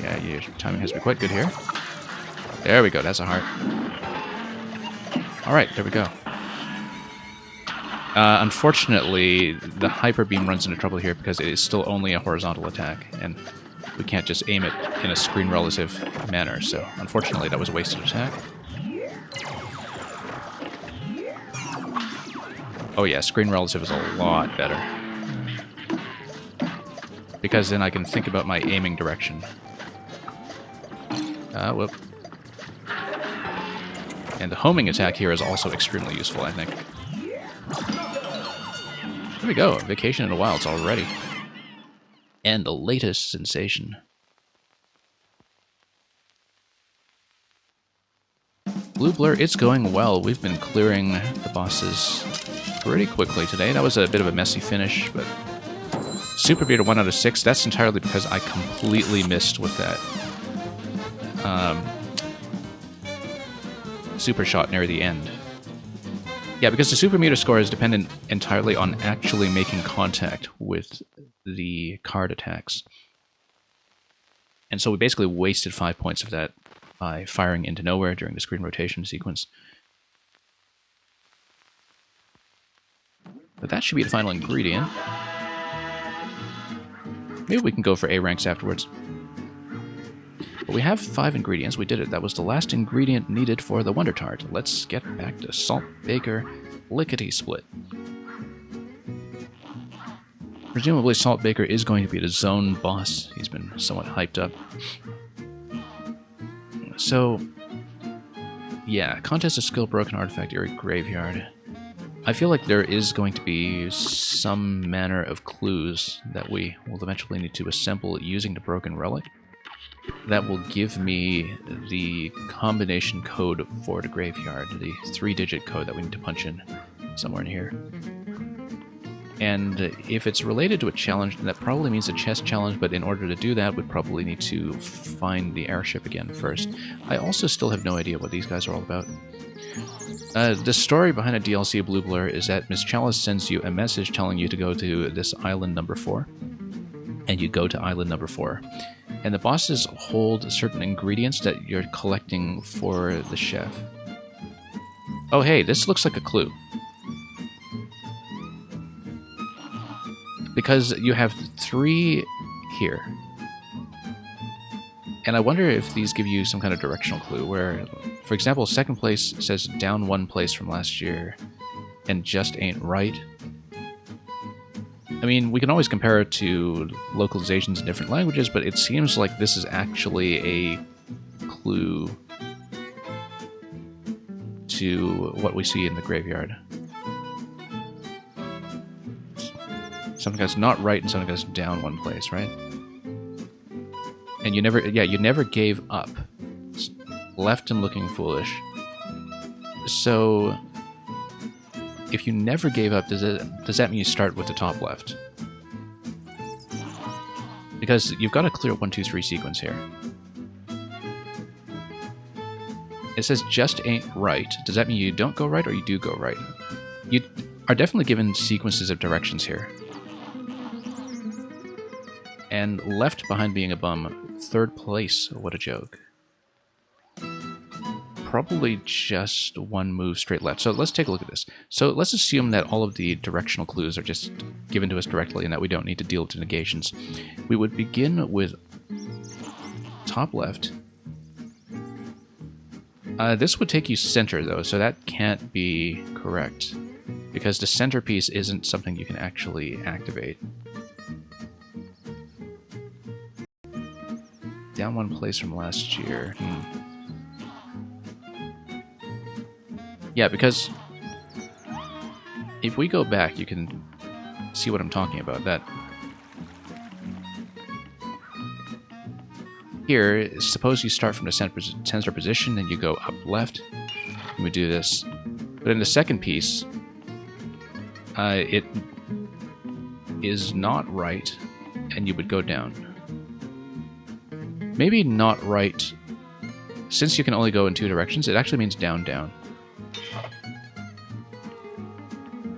Yeah, your timing has been quite good here. There we go, that's a heart. Alright, there we go. Unfortunately, the Hyper Beam runs into trouble here because it is still only a horizontal attack, and we can't just aim it in a screen relative manner, so unfortunately that was a wasted attack. Oh yeah, screen relative is a lot better. Because then I can think about my aiming direction. Whoop. And the homing attack here is also extremely useful, I think. There we go, Vacation in the Wilds already. And the latest sensation. Blue Blur, it's going well. We've been clearing the bosses pretty quickly today. That was a bit of a messy finish, but Super Beater 1 out of 6, that's entirely because I completely missed with that super shot near the end. Yeah, because the Super Meter score is dependent entirely on actually making contact with the card attacks. And so we basically wasted 5 points of that by firing into nowhere during the screen rotation sequence. But that should be the final ingredient. Maybe we can go for A ranks afterwards. But we have 5 ingredients. We did it. That was the last ingredient needed for the Wonder Tart. Let's get back to Salt Baker Lickety Split. Presumably Salt Baker is going to be the zone boss. He's been somewhat hyped up. So, yeah, Contest of Skill, Broken Artifact, Eerie Graveyard. I feel like there is going to be some manner of clues that we will eventually need to assemble using the Broken Relic that will give me the combination code for the graveyard, the 3-digit code that we need to punch in somewhere in here. And if it's related to a challenge, then that probably means a chest challenge, but in order to do that, we'd probably need to find the airship again first. I also still have no idea what these guys are all about. The story behind a DLC of Blue Blur is that Miss Chalice sends you a message telling you to go to this island number 4. And you go to island number 4. And the bosses hold certain ingredients that you're collecting for the chef. Oh hey, this looks like a clue. Because you have 3 here. And I wonder if these give you some kind of directional clue, where, for example, second place says down 1 place from last year, and just ain't right. I mean, we can always compare it to localizations in different languages, but it seems like this is actually a clue to what we see in the graveyard. Something that's not right and something that's down 1 place, right? And you never gave up. It's left and looking foolish. So, if you never gave up, does that mean you start with the top left? Because you've got a clear 1, 2, 3 sequence here. It says just ain't right. Does that mean you don't go right or you do go right? You are definitely given sequences of directions here. And left behind being a bum, 3rd place, what a joke. Probably just 1 move straight left. So let's take a look at this. So let's assume that all of the directional clues are just given to us directly and that we don't need to deal with the negations. We would begin with top left. This would take you center though, so that can't be correct. Because the centerpiece isn't something you can actually activate. Down 1 place from last year. Yeah, because if we go back, you can see what I'm talking about. That here, suppose you start from the center position and you go up left, and we do this. But in the second piece, it is not right, and you would go down. Maybe not right. Since you can only go in 2 directions, it actually means down, down.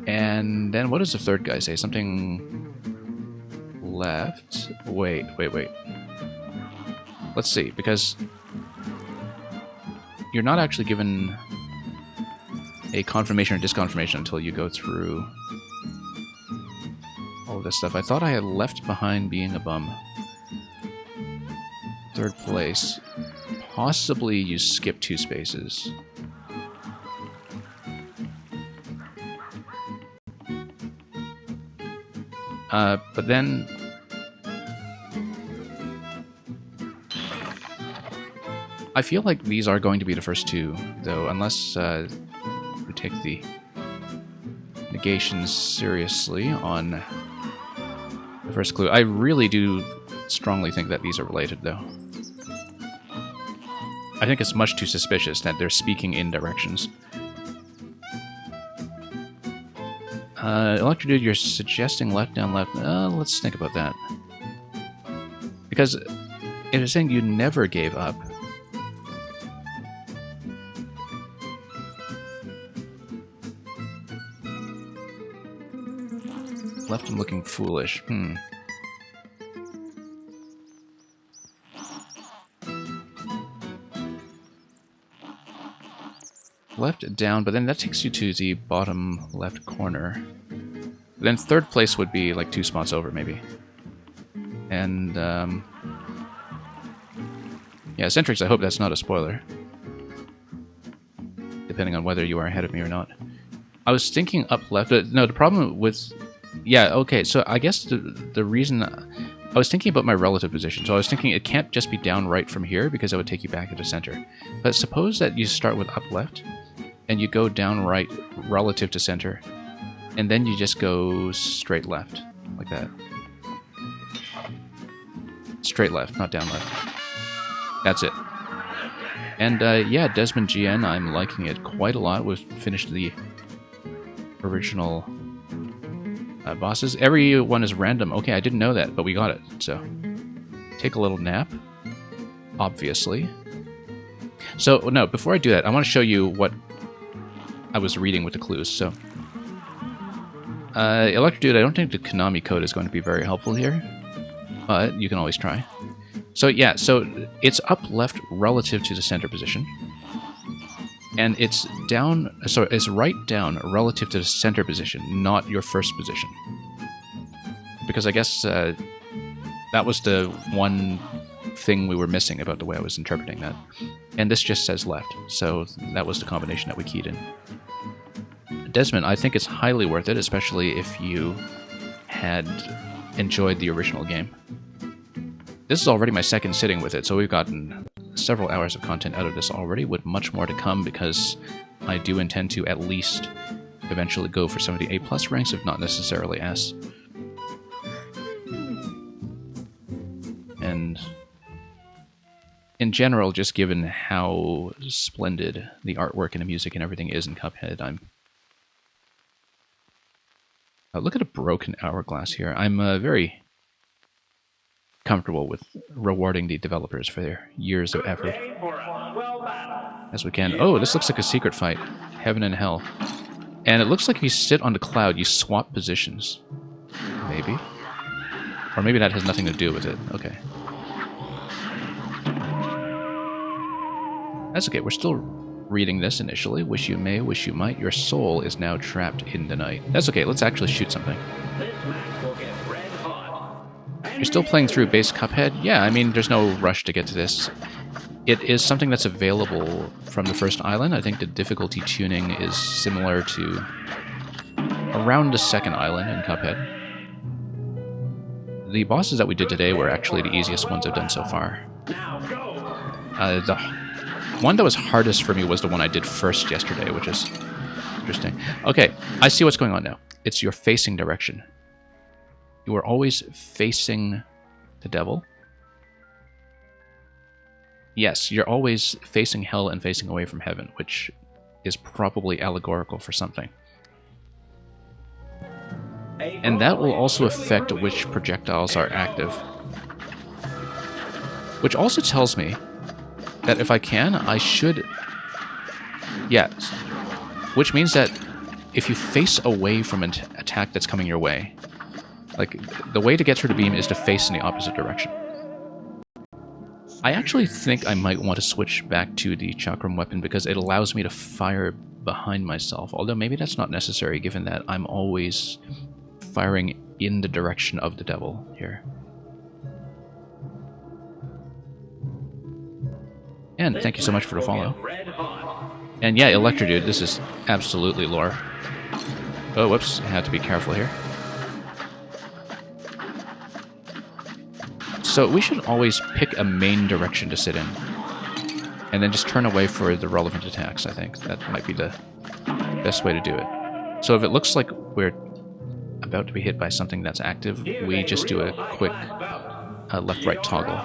And then what does the 3rd guy say? Something left? Wait. Let's see, because you're not actually given a confirmation or disconfirmation until you go through all of this stuff. I thought I had left behind being a bum. Third place. Possibly you skip 2 spaces. But then... I feel like these are going to be the first 2, though, unless we take the negations seriously on the first clue. I really do strongly think that these are related, though. I think it's much too suspicious that they're speaking in directions. Electrodude, you're suggesting left, down, left. Let's think about that. Because if it's saying you never gave up, left and looking foolish. Left, down, but then that takes you to the bottom left corner. Then third place would be like 2 spots over, maybe. And, yeah, Centrix, I hope that's not a spoiler. Depending on whether you are ahead of me or not. I was thinking up left, but no, the problem with... Yeah, okay, so I guess the reason... I was thinking about my relative position, so I was thinking it can't just be down right from here because that would take you back to the center. But suppose that you start with up left, and you go down right relative to center, and then you just go straight left, like that. Straight left, not down left. That's it. And yeah, Desmond GN, I'm liking it quite a lot. We've finished the original bosses. Everyone is random. Okay, I didn't know that, but we got it. So, take a little nap, obviously. So, no, before I do that, I want to show you what I was reading with the clues. So, Electrodude, I don't think the Konami code is going to be very helpful here, but you can always try. So, yeah, so it's up left relative to the center position. And it's down, sorry, it's right down relative to the center position, not your first position. Because I guess that was the one thing we were missing about the way I was interpreting that. And this just says left, so that was the combination that we keyed in. Desmond, I think it's highly worth it, especially if you had enjoyed the original game. This is already my second sitting with it, so we've gotten several hours of content out of this already, with much more to come, because I do intend to at least eventually go for some of the A+ ranks, if not necessarily S. And in general, just given how splendid the artwork and the music and everything is in Cuphead, I'm... look at a broken hourglass here. I'm very comfortable with rewarding the developers for their years of effort. As we can. Oh, this looks like a secret fight. Heaven and hell. And it looks like if you sit on the cloud, you swap positions. Maybe. Or maybe that has nothing to do with it. Okay. That's okay. We're still reading this initially. Wish you may, wish you might. Your soul is now trapped in the night. That's okay. Let's actually shoot something. You're still playing through base Cuphead? Yeah, I mean, there's no rush to get to this. It is something that's available from the first island. I think the difficulty tuning is similar to around the second island in Cuphead. The bosses that we did today were actually the easiest ones I've done so far. The one that was hardest for me was the one I did first yesterday, which is interesting. Okay, I see what's going on now. It's your facing direction. You are always facing the devil. Yes, you're always facing hell and facing away from heaven, which is probably allegorical for something. And that will also affect which projectiles are active. Which also tells me that if I can, I should... Yeah. Which means that if you face away from an attack that's coming your way, like, the way to get through the beam is to face in the opposite direction. I actually think I might want to switch back to the chakram weapon because it allows me to fire behind myself, although maybe that's not necessary given that I'm always firing in the direction of the devil here. And thank you so much for the follow. And yeah, Electro Dude, this is absolutely lore. Oh, whoops, I have to be careful here. So we should always pick a main direction to sit in. And then just turn away for the relevant attacks, I think. That might be the best way to do it. So if it looks like we're about to be hit by something that's active, we just do a quick left-right toggle.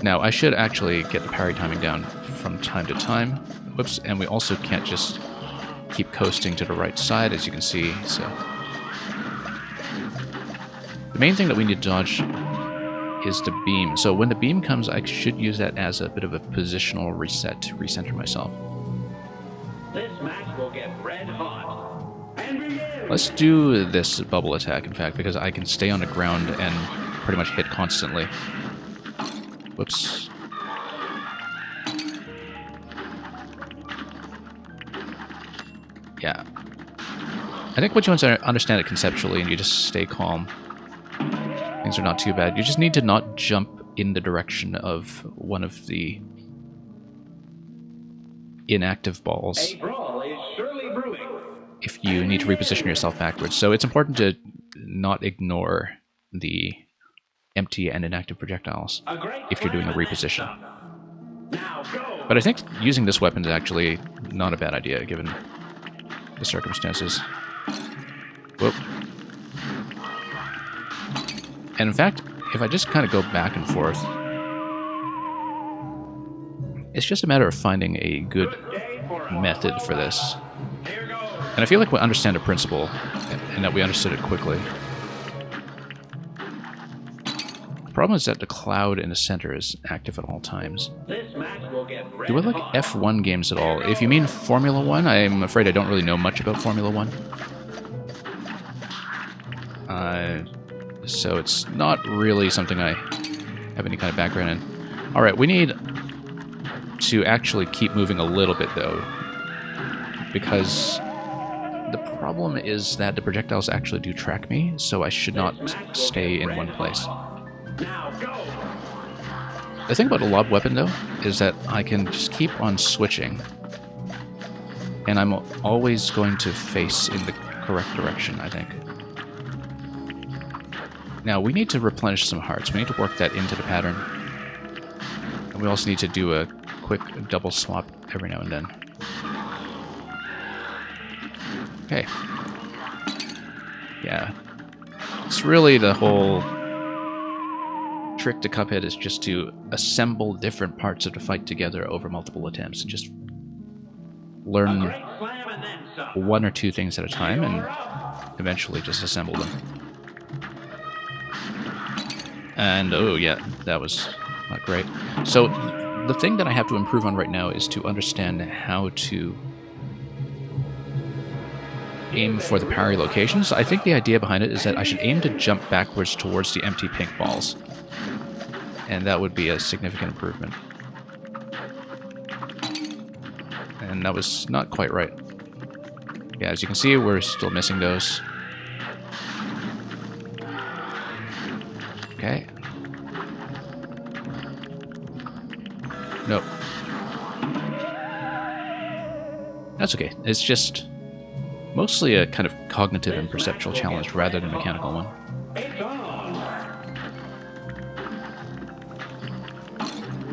Now, I should actually get the parry timing down from time to time. Whoops, and we also can't just keep coasting to the right side, as you can see, so... The main thing that we need to dodge is the beam. So when the beam comes, I should use that as a bit of a positional reset to recenter myself. This match will get red hot. And begin. Let's do this bubble attack, in fact, because I can stay on the ground and pretty much hit constantly. Whoops. Yeah. I think once you understand it conceptually and you just stay calm, things are not too bad. You just need to not jump in the direction of one of the inactive balls A brawl is surely brewing. if you need to reposition yourself backwards. So it's important to not ignore the empty and inactive projectiles if you're doing a reposition. Now go. But I think using this weapon is actually not a bad idea given the circumstances. Whoop. And in fact, if I just kind of go back and forth, it's just a matter of finding a good method for this. And I feel like we understand the principle, and that we understood it quickly. The problem is that the cloud in the center is active at all times. Do I like F1 games at all? If you mean Formula 1, I'm afraid I don't really know much about Formula 1. So it's not really something I have any kind of background in. Alright, we need to actually keep moving a little bit, though. Because the problem is that the projectiles actually do track me, so I should not stay in one place. The thing about a lob weapon, though, is that I can just keep on switching. And I'm always going to face in the correct direction, I think. Now, we need to replenish some hearts. We need to work that into the pattern. And we also need to do a quick double swap every now and then. Okay. Yeah. It's really the whole trick to Cuphead is just to assemble different parts of the fight together over multiple attempts and just learn one or two things at a time and eventually just assemble them. And, oh yeah, that was not great. So, the thing that I have to improve on right now is to understand how to aim for the parry locations. I think the idea behind it is that I should aim to jump backwards towards the empty pink balls. And that would be a significant improvement. And that was not quite right. Yeah, as you can see, we're still missing those. Okay. Nope. That's okay. It's just mostly a kind of cognitive and perceptual challenge rather than a mechanical one.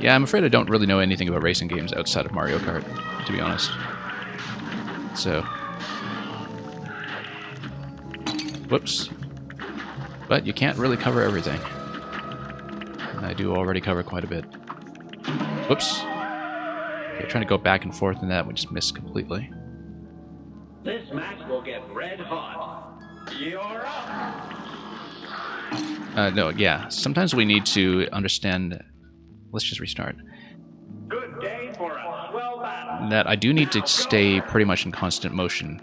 Yeah, I'm afraid I don't really know anything about racing games outside of Mario Kart, to be honest. So... Whoops. But you can't really cover everything. I do already cover quite a bit. Whoops. Okay, trying to go back and forth in that, we just missed completely. This match will get red hot. You're up. No, yeah. Sometimes we need to understand... Let's just restart. Good day for a swell battle. That I do need to stay pretty much in constant motion.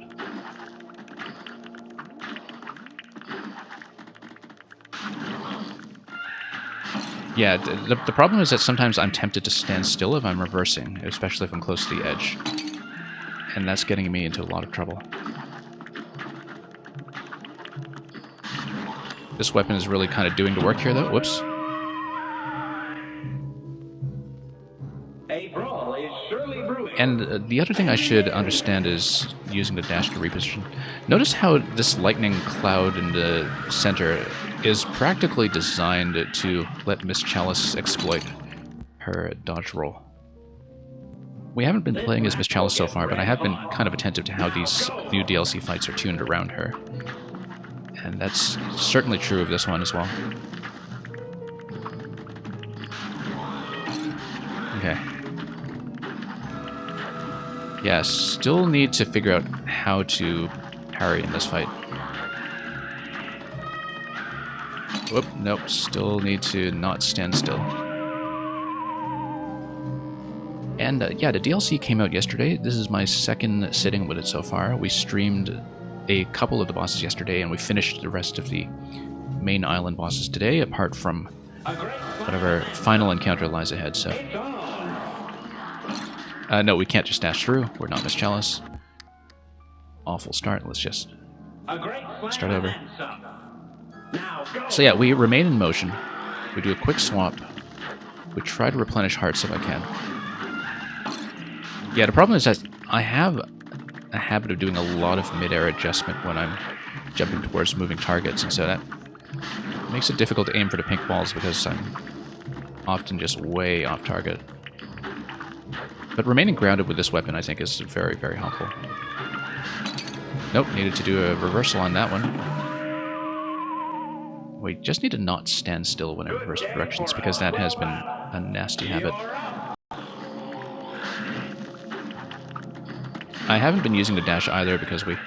Yeah, the problem is that sometimes I'm tempted to stand still if I'm reversing, especially if I'm close to the edge. and that's getting me into a lot of trouble. This weapon is really kind of doing the work here, though. Whoops. A brawl is surely brewing. And the other thing I should understand is using the dash to reposition. Notice how this lightning cloud in the center is practically designed to let Miss Chalice exploit her dodge roll. We haven't been playing as Miss Chalice so far, but I have been kind of attentive to how these new DLC fights are tuned around her. And that's certainly true of this one as well. Okay. Yeah, still need to figure out how to parry in this fight. Whoop, nope, still need to not stand still. And yeah, the DLC came out yesterday. This is my second sitting with it so far. We streamed a couple of the bosses yesterday, and we finished the rest of the main island bosses today, apart from whatever final encounter lies ahead, so... no, we can't just dash through. We're not Miss Chalice. Awful start. Let's just start over. So yeah, we remain in motion. We do a quick swap. We try to replenish hearts if I can. Yeah, the problem is that I have a habit of doing a lot of mid-air adjustment when I'm jumping towards moving targets, and so that makes it difficult to aim for the pink balls because I'm often just way off target. But remaining grounded with this weapon, I think, is very, very helpful. Nope, needed to do a reversal on that one. We just need to not stand still when I reverse directions, because that has been a nasty habit. I haven't been using the dash either, because we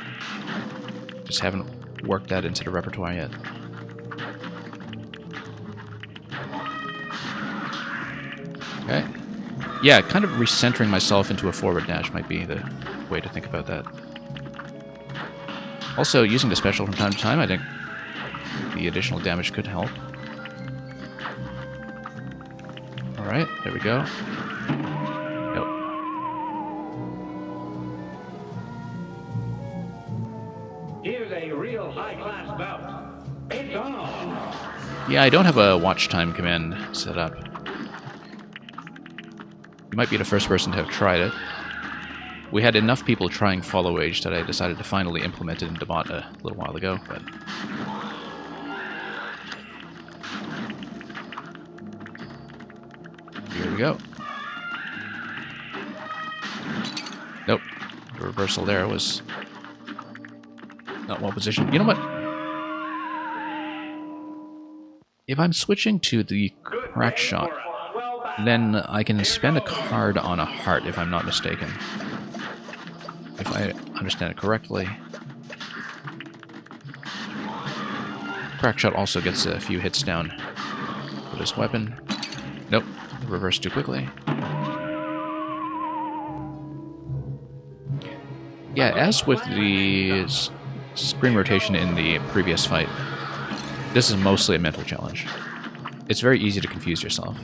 just haven't worked that into the repertoire yet. Okay. Yeah, kind of recentering myself into a forward dash might be the way to think about that. Also, using the special from time to time, I think the additional damage could help. Alright, there we go. Nope. Here's a real high-class bout. It's on. Yeah, I don't have a watch time command set up. You might be the first person to have tried it. We had enough people trying Follow Age that I decided to finally implement it in the bot a little while ago, but... Here we go. Nope. The reversal there was not well positioned. You know what? If I'm switching to the crack shot, then I can spend a card on a heart, if I'm not mistaken. If I understand it correctly. Crackshot also gets a few hits down with this weapon. Nope, reversed too quickly. Yeah, as with the screen rotation in the previous fight, this is mostly a mental challenge. It's very easy to confuse yourself,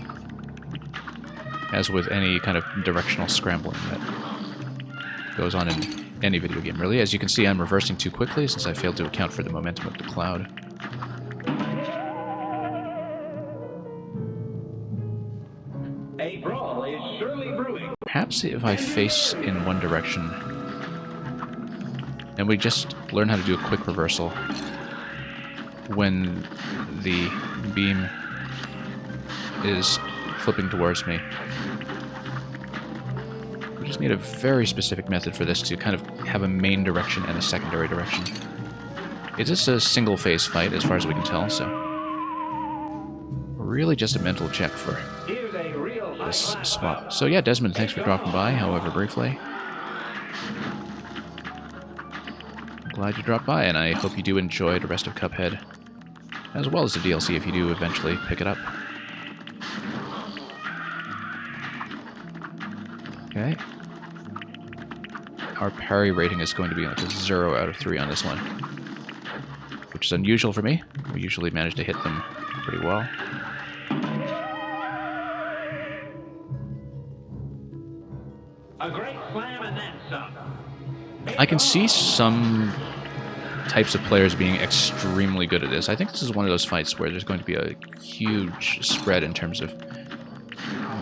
as with any kind of directional scrambling that goes on in any video game, really. As you can see, I'm reversing too quickly since I failed to account for the momentum of the cloud. A brawl is surely brewing. Perhaps if I face in one direction, and we just learn how to do a quick reversal when the beam is flipping towards me. We just need a very specific method for this to kind of have a main direction and a secondary direction. It is a single phase fight as far as we can tell, so really just a mental check for this swap. So yeah, Desmond, thanks for dropping by, however briefly. Glad you dropped by, and I hope you do enjoy the rest of Cuphead, as well as the DLC if you do eventually pick it up. Okay. Our parry rating is going to be like a 0 out of 3 on this one, which is unusual for me. We usually manage to hit them pretty well. A great slam and then some. I can see some types of players being extremely good at this. I think this is one of those fights where there's going to be a huge spread in terms of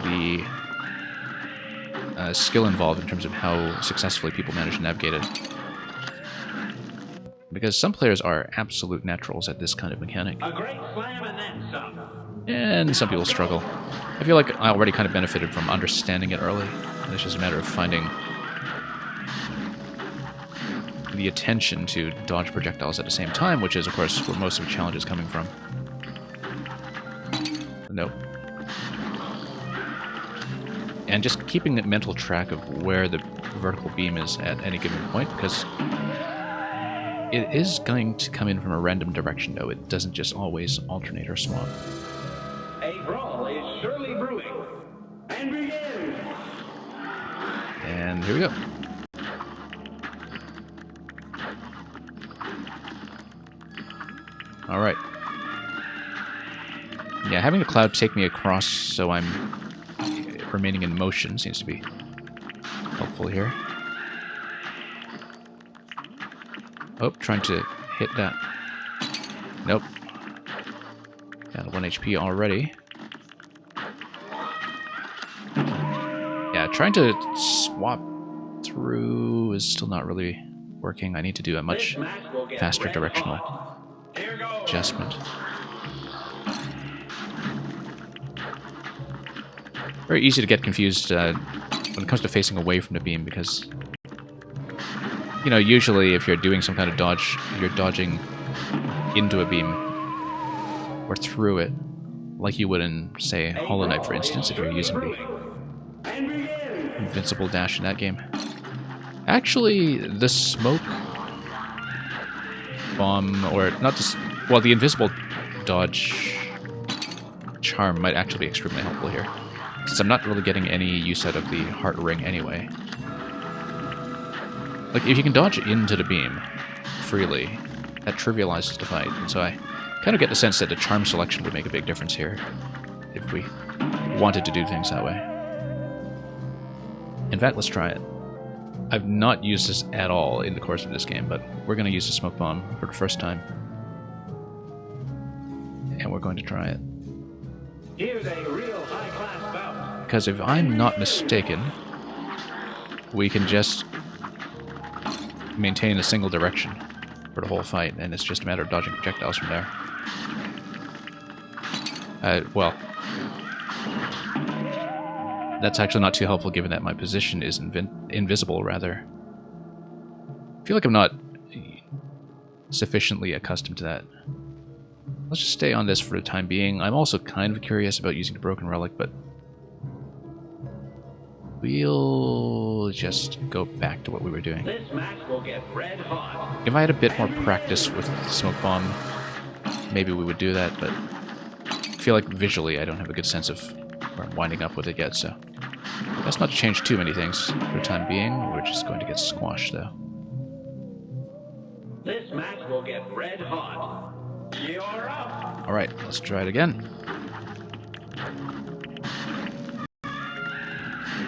the skill involved in terms of how successfully people manage to navigate it. Because some players are absolute naturals at this kind of mechanic. A great slam and then some. And some people struggle. I feel like I already kind of benefited from understanding it early. And it's just a matter of finding the attention to dodge projectiles at the same time, which is, of course, where most of the challenge is coming from. Nope. And just keeping the mental track of where the vertical beam is at any given point, because it is going to come in from a random direction, though. It doesn't just always alternate or swap. A brawl is surely brewing. And begin! And here we go. Alright. Yeah, having the cloud take me across so I'm remaining in motion seems to be helpful here. Oh, trying to hit that. Nope. Down to 1 HP already. Yeah, trying to swap through is still not really working. I need to do a much faster directional adjustment. Very easy to get confused when it comes to facing away from the beam, because, you know, usually if you're doing some kind of dodge, you're dodging into a beam or through it, like you would in, say, Hollow Knight, for instance, if you're using the invincible dash in that game. Actually, the smoke bomb, or not the... Well, the invisible dodge charm might actually be extremely helpful here, since I'm not really getting any use out of the heart ring anyway. Like, if you can dodge into the beam freely, that trivializes the fight, and so I kind of get the sense that the charm selection would make a big difference here, if we wanted to do things that way. In fact, let's try it. I've not used this at all in the course of this game, but we're going to use the smoke bomb for the first time. And we're going to try it. Here's a real high-class bout. Because if I'm not mistaken, we can just maintain a single direction for the whole fight, and it's just a matter of dodging projectiles from there. Well, that's actually not too helpful given that my position is invisible, rather. I feel like I'm not sufficiently accustomed to that. Let's just stay on this for the time being. I'm also kind of curious about using the Broken Relic, but we'll just go back to what we were doing. This match will get red hot. If I had a bit more practice with the Smoke Bomb, maybe we would do that, but I feel like visually I don't have a good sense of where I'm winding up with it yet, so let's not change too many things for the time being. We're just going to get squashed, though. This match will get red hot. You're up. Alright, let's try it again.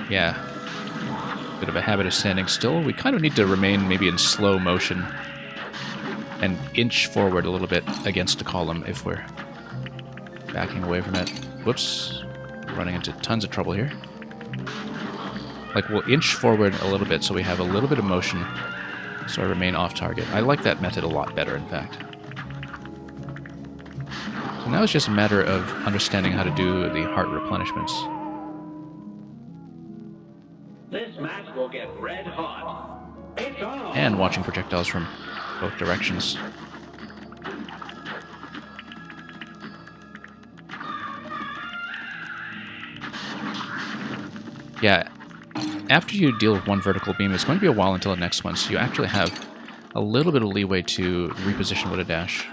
Yeah. Bit of a habit of standing still. We kind of need to remain maybe in slow motion and inch forward a little bit against the column if we're backing away from it. Whoops. Running into tons of trouble here. Like, we'll inch forward a little bit so we have a little bit of motion so I remain off target. I like that method a lot better, in fact. So now it's just a matter of understanding how to do the heart replenishments. This match will get red hot. It's on. And watching projectiles from both directions. Yeah, after you deal with one vertical beam, it's going to be a while until the next one, so you actually have a little bit of leeway to reposition with a dash.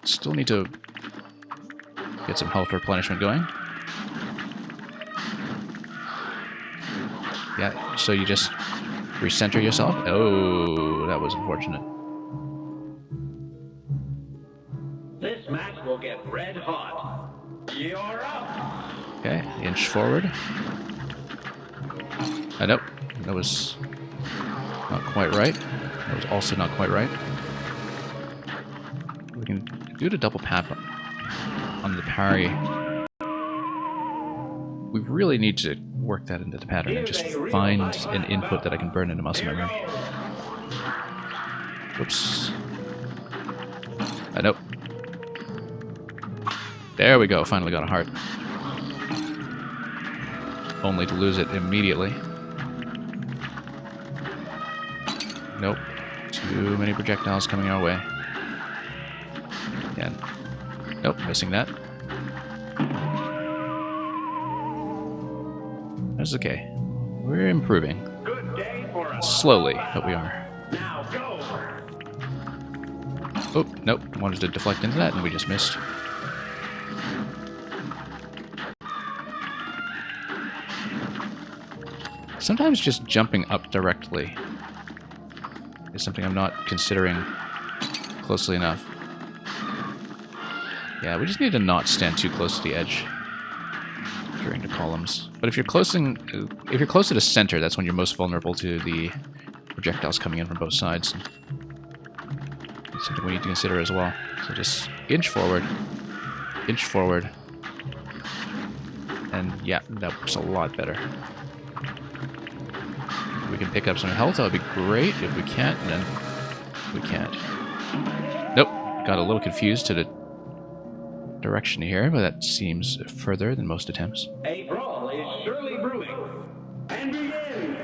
Still need to get some health replenishment going. Yeah, so you just recenter yourself. Oh, that was unfortunate. This match will get red hot. You're up. Okay, inch forward. Nope, that was not quite right. That was also not quite right. We can do the double pap on the parry. We really need to work that into the pattern and just find an input that I can burn into muscle memory. Whoops. Nope. There we go, finally got a heart. Only to lose it immediately. Nope. Too many projectiles coming our way. Again. Nope, missing that. That's okay. We're improving. Good day for us. Slowly, but we are. Now go. Oh, nope. Wanted to deflect into that, and we just missed. Sometimes just jumping up directly is something I'm not considering closely enough. Yeah, we just need to not stand too close to the edge during the columns. But if you're close to the center, that's when you're most vulnerable to the projectiles coming in from both sides. It's something we need to consider as well. So just inch forward, and yeah, that works a lot better. If we can pick up some health, that would be great. If we can't, then we can't. Nope, got a little confused to the direction here, but that seems further than most attempts. A brawl is surely brewing. And begin.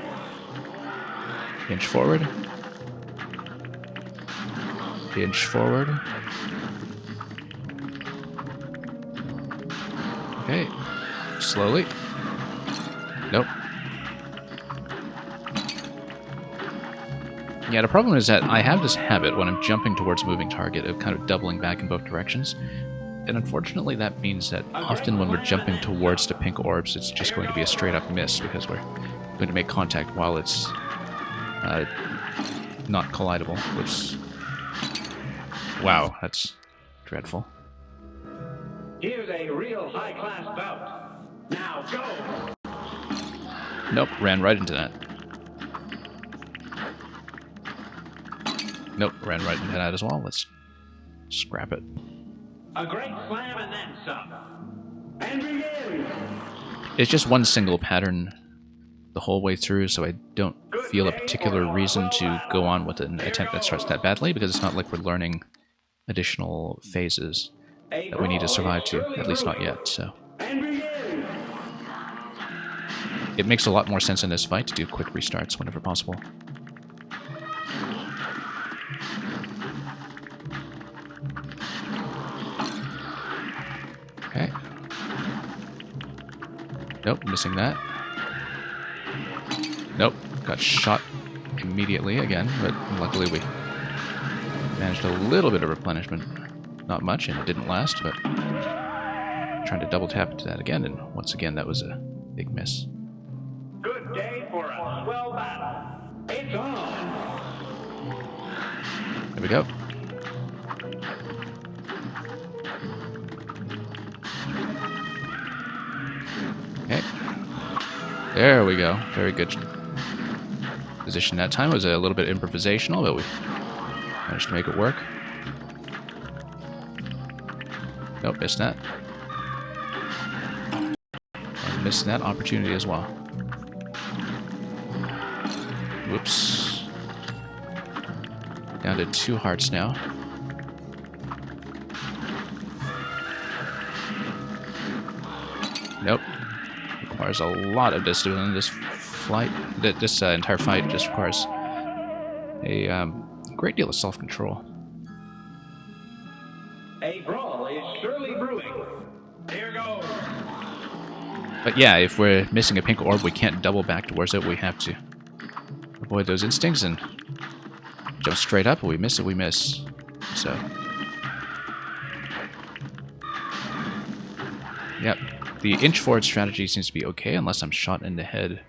Inch forward. Inch forward. Okay. Slowly. Nope. Yeah, the problem is that I have this habit when I'm jumping towards a moving target of kind of doubling back in both directions. And unfortunately that means that often when we're jumping towards the pink orbs, it's just going to be a straight up miss because we're going to make contact while it's not collidable. Whoops. Wow, that's dreadful. Here's a real high-class bout. Now go. Nope, ran right into that. Nope, ran right into that as well. Let's scrap it. A great slam and then some. And begin. It's just one single pattern the whole way through, so I don't feel a particular reason to go on with an attempt that starts that badly, because it's not like we're learning additional phases that we need to survive to, at least not yet, so. It makes a lot more sense in this fight to do quick restarts whenever possible. Okay. Nope, missing that. Nope, got shot immediately again, but luckily we managed a little bit of replenishment. Not much, and it didn't last, but trying to double tap into that again, and once again that was a big miss. Good day for a swell battle. It's on. There we go. Okay. There we go. Very good position that time. It was a little bit improvisational, but we managed to make it work. Nope, missed that. And missed that opportunity as well. Whoops. Down to 2 hearts now. Nope. Requires a lot of discipline. This flight, this entire fight just requires a great deal of self-control. A brawl is surely brewing. Here goes. But yeah, if we're missing a pink orb, we can't double back towards it. We have to avoid those instincts and jump straight up. If we miss it, we miss. So, yep. The inch forward strategy seems to be okay, unless I'm shot in the head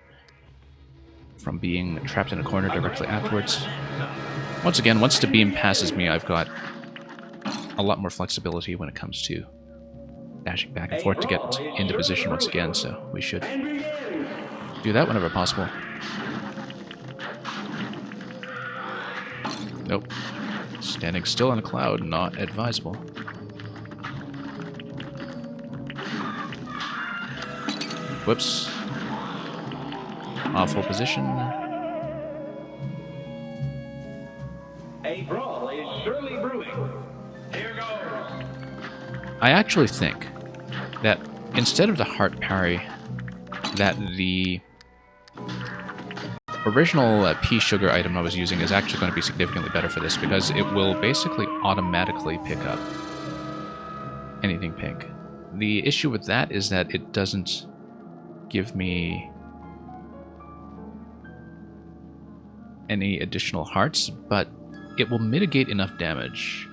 from being trapped in a corner directly afterwards. Once again, once the beam passes me, I've got a lot more flexibility when it comes to dashing back and forth to get into position once again, so we should do that whenever possible. Nope. Standing still in a cloud, not advisable. Whoops. Awful position. A brawl is surely brewing. Here goes. I actually think that instead of the heart parry, that the original pea sugar item I was using is actually going to be significantly better for this, because it will basically automatically pick up anything pink. The issue with that is that it doesn't give me any additional hearts, but it will mitigate enough damage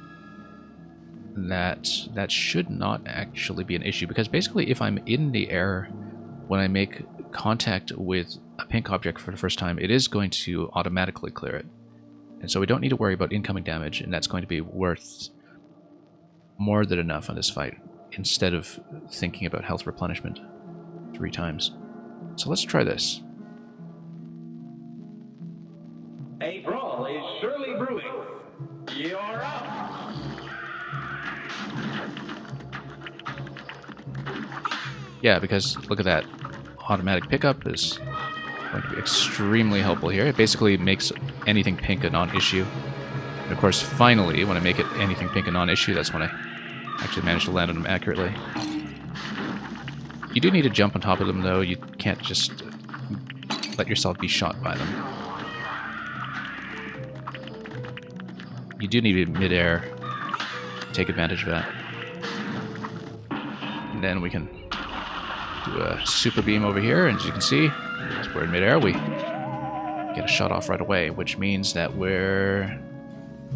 that should not actually be an issue, because basically if I'm in the air when I make contact with a pink object for the first time, it is going to automatically clear it. And so we don't need to worry about incoming damage, and that's going to be worth more than enough on this fight, instead of thinking about health replenishment 3 times. So let's try this. A brawl is surely brewing. You're up. Yeah, because look at that. Automatic pickup is going to be extremely helpful here. It basically makes anything pink a non-issue. And of course, finally, when I make it anything pink a non-issue, that's when I actually manage to land on them accurately. You do need to jump on top of them, though. You can't just let yourself be shot by them. You do need to be mid-air. Take advantage of that. And then we can do a super beam over here, and as you can see, as we're in mid-air, we get a shot off right away, which means that we're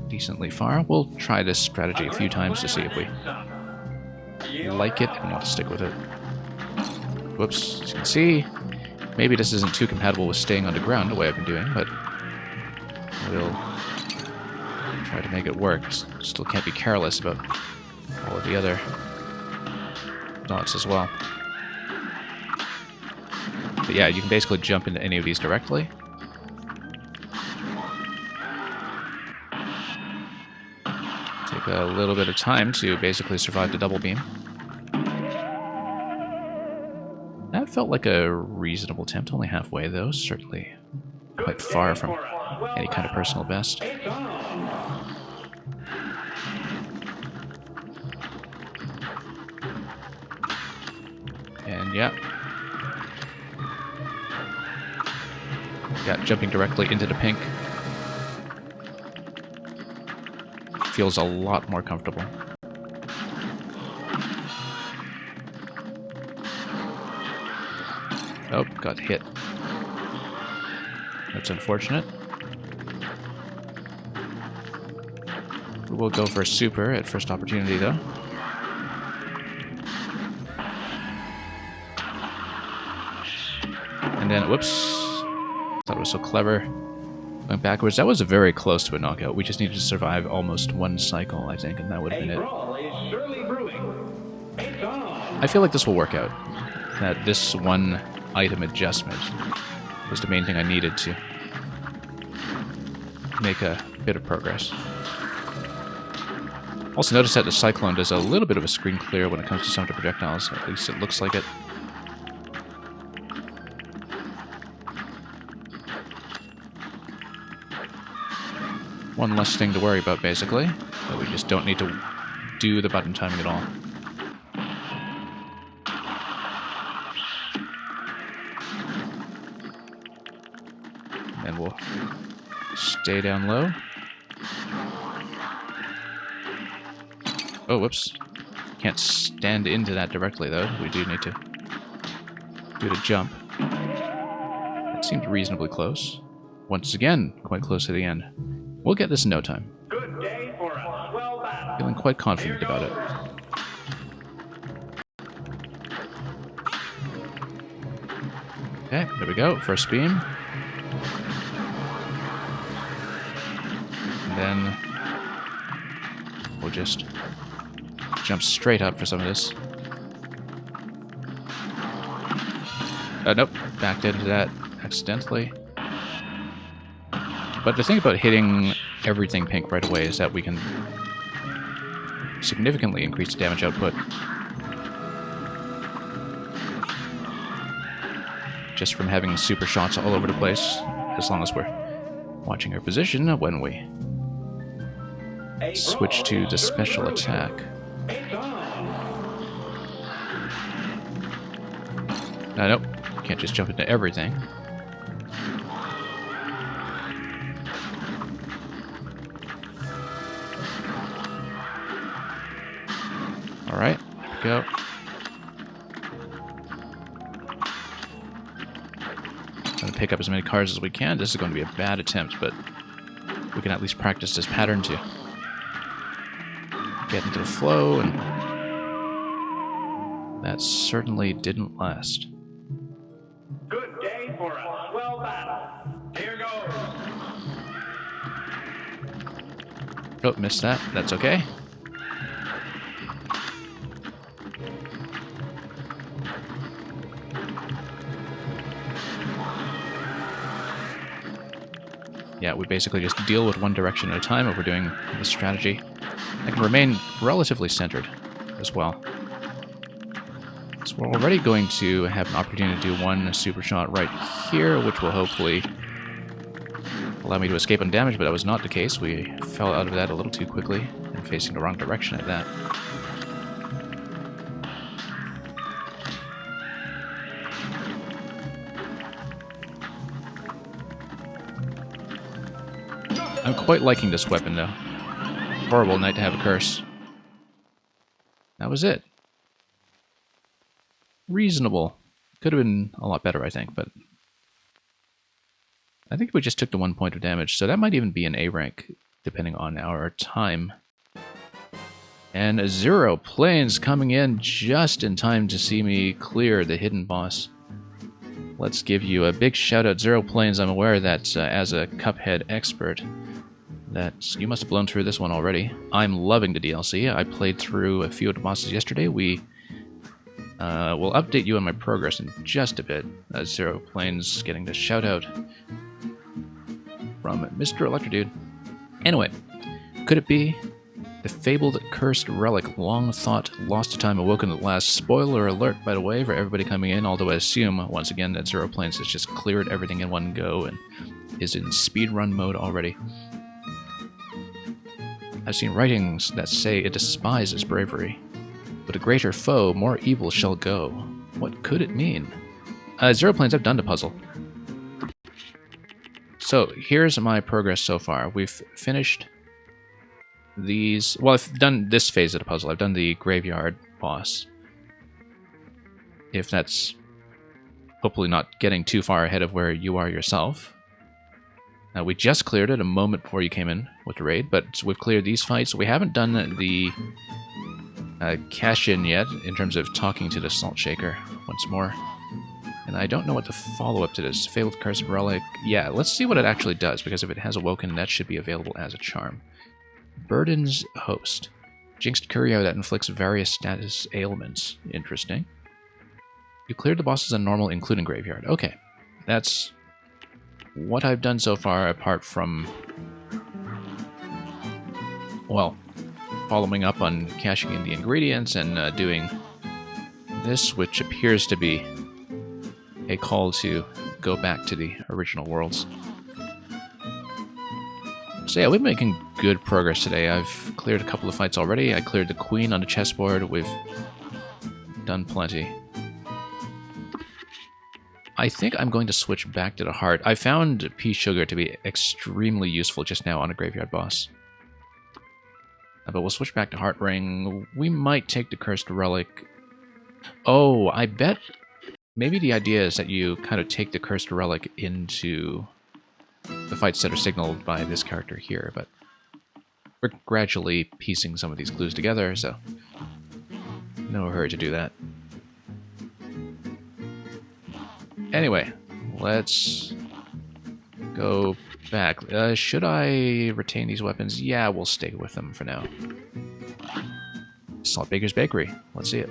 decently far. We'll try this strategy a few times to see if we like it and want to stick with it. Whoops, as you can see, maybe this isn't too compatible with staying underground the way I've been doing, but we'll try to make it work. Still can't be careless about all of the other dots as well. But yeah, you can basically jump into any of these directly. Take a little bit of time to basically survive the double beam. That felt like a reasonable attempt, only halfway though, certainly quite far from any kind of personal best. And yeah. Yeah, jumping directly into the pink feels a lot more comfortable. Oh, got hit. That's unfortunate. We'll go for a super at first opportunity, though. And then, whoops. Thought it was so clever. Going backwards. That was very close to a knockout. We just needed to survive almost one cycle, I think, and that would have been it. I feel like this will work out. That this one item adjustment was the main thing I needed to make a bit of progress. Also notice that the Cyclone does a little bit of a screen clear when it comes to some of the projectiles. At least it looks like it. One less thing to worry about, basically. But we just don't need to do the button timing at all. And we'll stay down low. Oh, whoops. Can't stand into that directly, though. We do need to do the jump. It seemed reasonably close. Once again, quite close to the end. We'll get this in no time. Good day for a swell battle. Feeling quite confident about it. Okay, there we go. First beam. And then we'll just jump straight up for some of this. Nope. Backed into that accidentally. But the thing about hitting everything pink right away is that we can significantly increase the damage output just from having super shots all over the place, as long as we're watching our position when we switch to the special attack. Nope, can't just jump into everything. Alright, there we go. Trying to pick up as many cards as we can. This is going to be a bad attempt, but we can at least practice this pattern to get into the flow, and that certainly didn't last. Good day for a swell battle. Here goes. Oh, missed that. That's okay. Yeah, we basically just deal with one direction at a time if we're doing this strategy. I can remain relatively centered as well. So we're already going to have an opportunity to do one super shot right here, which will hopefully allow me to escape undamaged, but that was not the case. We fell out of that a little too quickly and facing the wrong direction at that. I'm quite liking this weapon, though. Horrible night to have a curse. That was it. Reasonable. Could have been a lot better, I think, but I think we just took the 1 point of damage, so that might even be an A rank, depending on our time. And Zero Planes coming in just in time to see me clear the hidden boss. Let's give you a big shout out, Zero Planes. I'm aware that as a Cuphead expert, that you must have blown through this one already. I'm loving the DLC. I played through a few of the bosses yesterday. We will update you on my progress in just a bit. Zero Planes getting the shout out from Mr. Electrodude. Anyway, could it be the fabled cursed relic, long thought, lost to time, awoken at last? Spoiler alert, by the way, for everybody coming in, although I assume, once again, that Zero Planes has just cleared everything in one go and is in speedrun mode already. I've seen writings that say it despises bravery, but a greater foe, more evil shall go. What could it mean? Zero Planes, I've done the puzzle. So, here's my progress so far. We've finished these... Well, I've done this phase of the puzzle. I've done the graveyard boss. If that's hopefully not getting too far ahead of where you are yourself. We just cleared it a moment before you came in with the raid, but we've cleared these fights. We haven't done the cash-in yet, in terms of talking to the Salt Shaker once more. And I don't know what the follow-up to this. Fabled Cursed Relic. Yeah, let's see what it actually does, because if it has awoken, that should be available as a charm. Burden's Host. Jinxed Curio that inflicts various status ailments. Interesting. You cleared the bosses on normal, including graveyard. Okay. That's what I've done so far, apart from, well, following up on cashing in the ingredients and doing this, which appears to be a call to go back to the original worlds. So yeah, we're making good progress today. I've cleared a couple of fights already. I cleared the queen on the chessboard. We've done plenty. I think I'm going to switch back to the heart. I found pea sugar to be extremely useful just now on a graveyard boss. But we'll switch back to heart ring. We might take the cursed relic. Oh, I bet maybe the idea is that you kind of take the cursed relic into the fights that are signaled by this character here, but we're gradually piecing some of these clues together, so no hurry to do that. Anyway, let's go back. Should I retain these weapons? Yeah, we'll stay with them for now. Salt Baker's Bakery. Let's see it.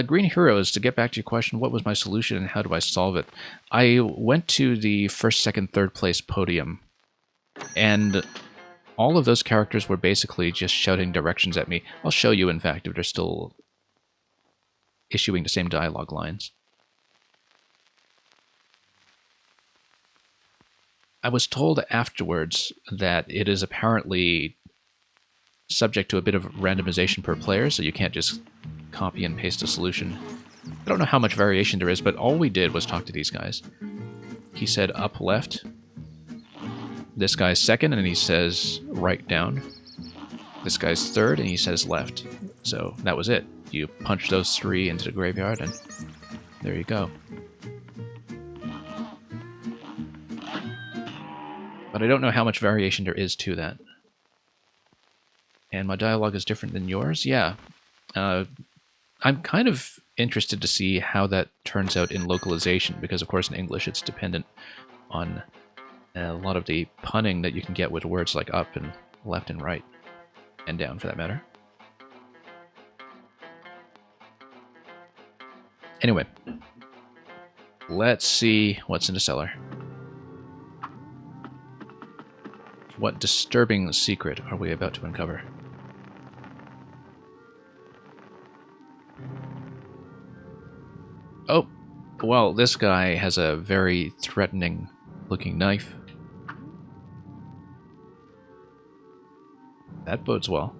Green Heroes, to get back to your question, what was my solution and how do I solve it? I went to the first, second, third place podium, and all of those characters were basically just shouting directions at me. I'll show you, in fact, if they're still issuing the same dialogue lines. I was told afterwards that it is apparently subject to a bit of randomization per player, so you can't just copy and paste a solution. I don't know how much variation there is, but all we did was talk to these guys. He said up left. This guy's second, and he says right down. This guy's third, and he says left. So that was it. You punch those three into the graveyard, and there you go. But I don't know how much variation there is to that. And my dialogue is different than yours? Yeah. I'm kind of interested to see how that turns out in localization, because of course in English it's dependent on a lot of the punning that you can get with words like up and left and right, and down for that matter. Anyway, let's see what's in the cellar. What disturbing secret are we about to uncover? Oh, well, this guy has a very threatening looking knife. That bodes well.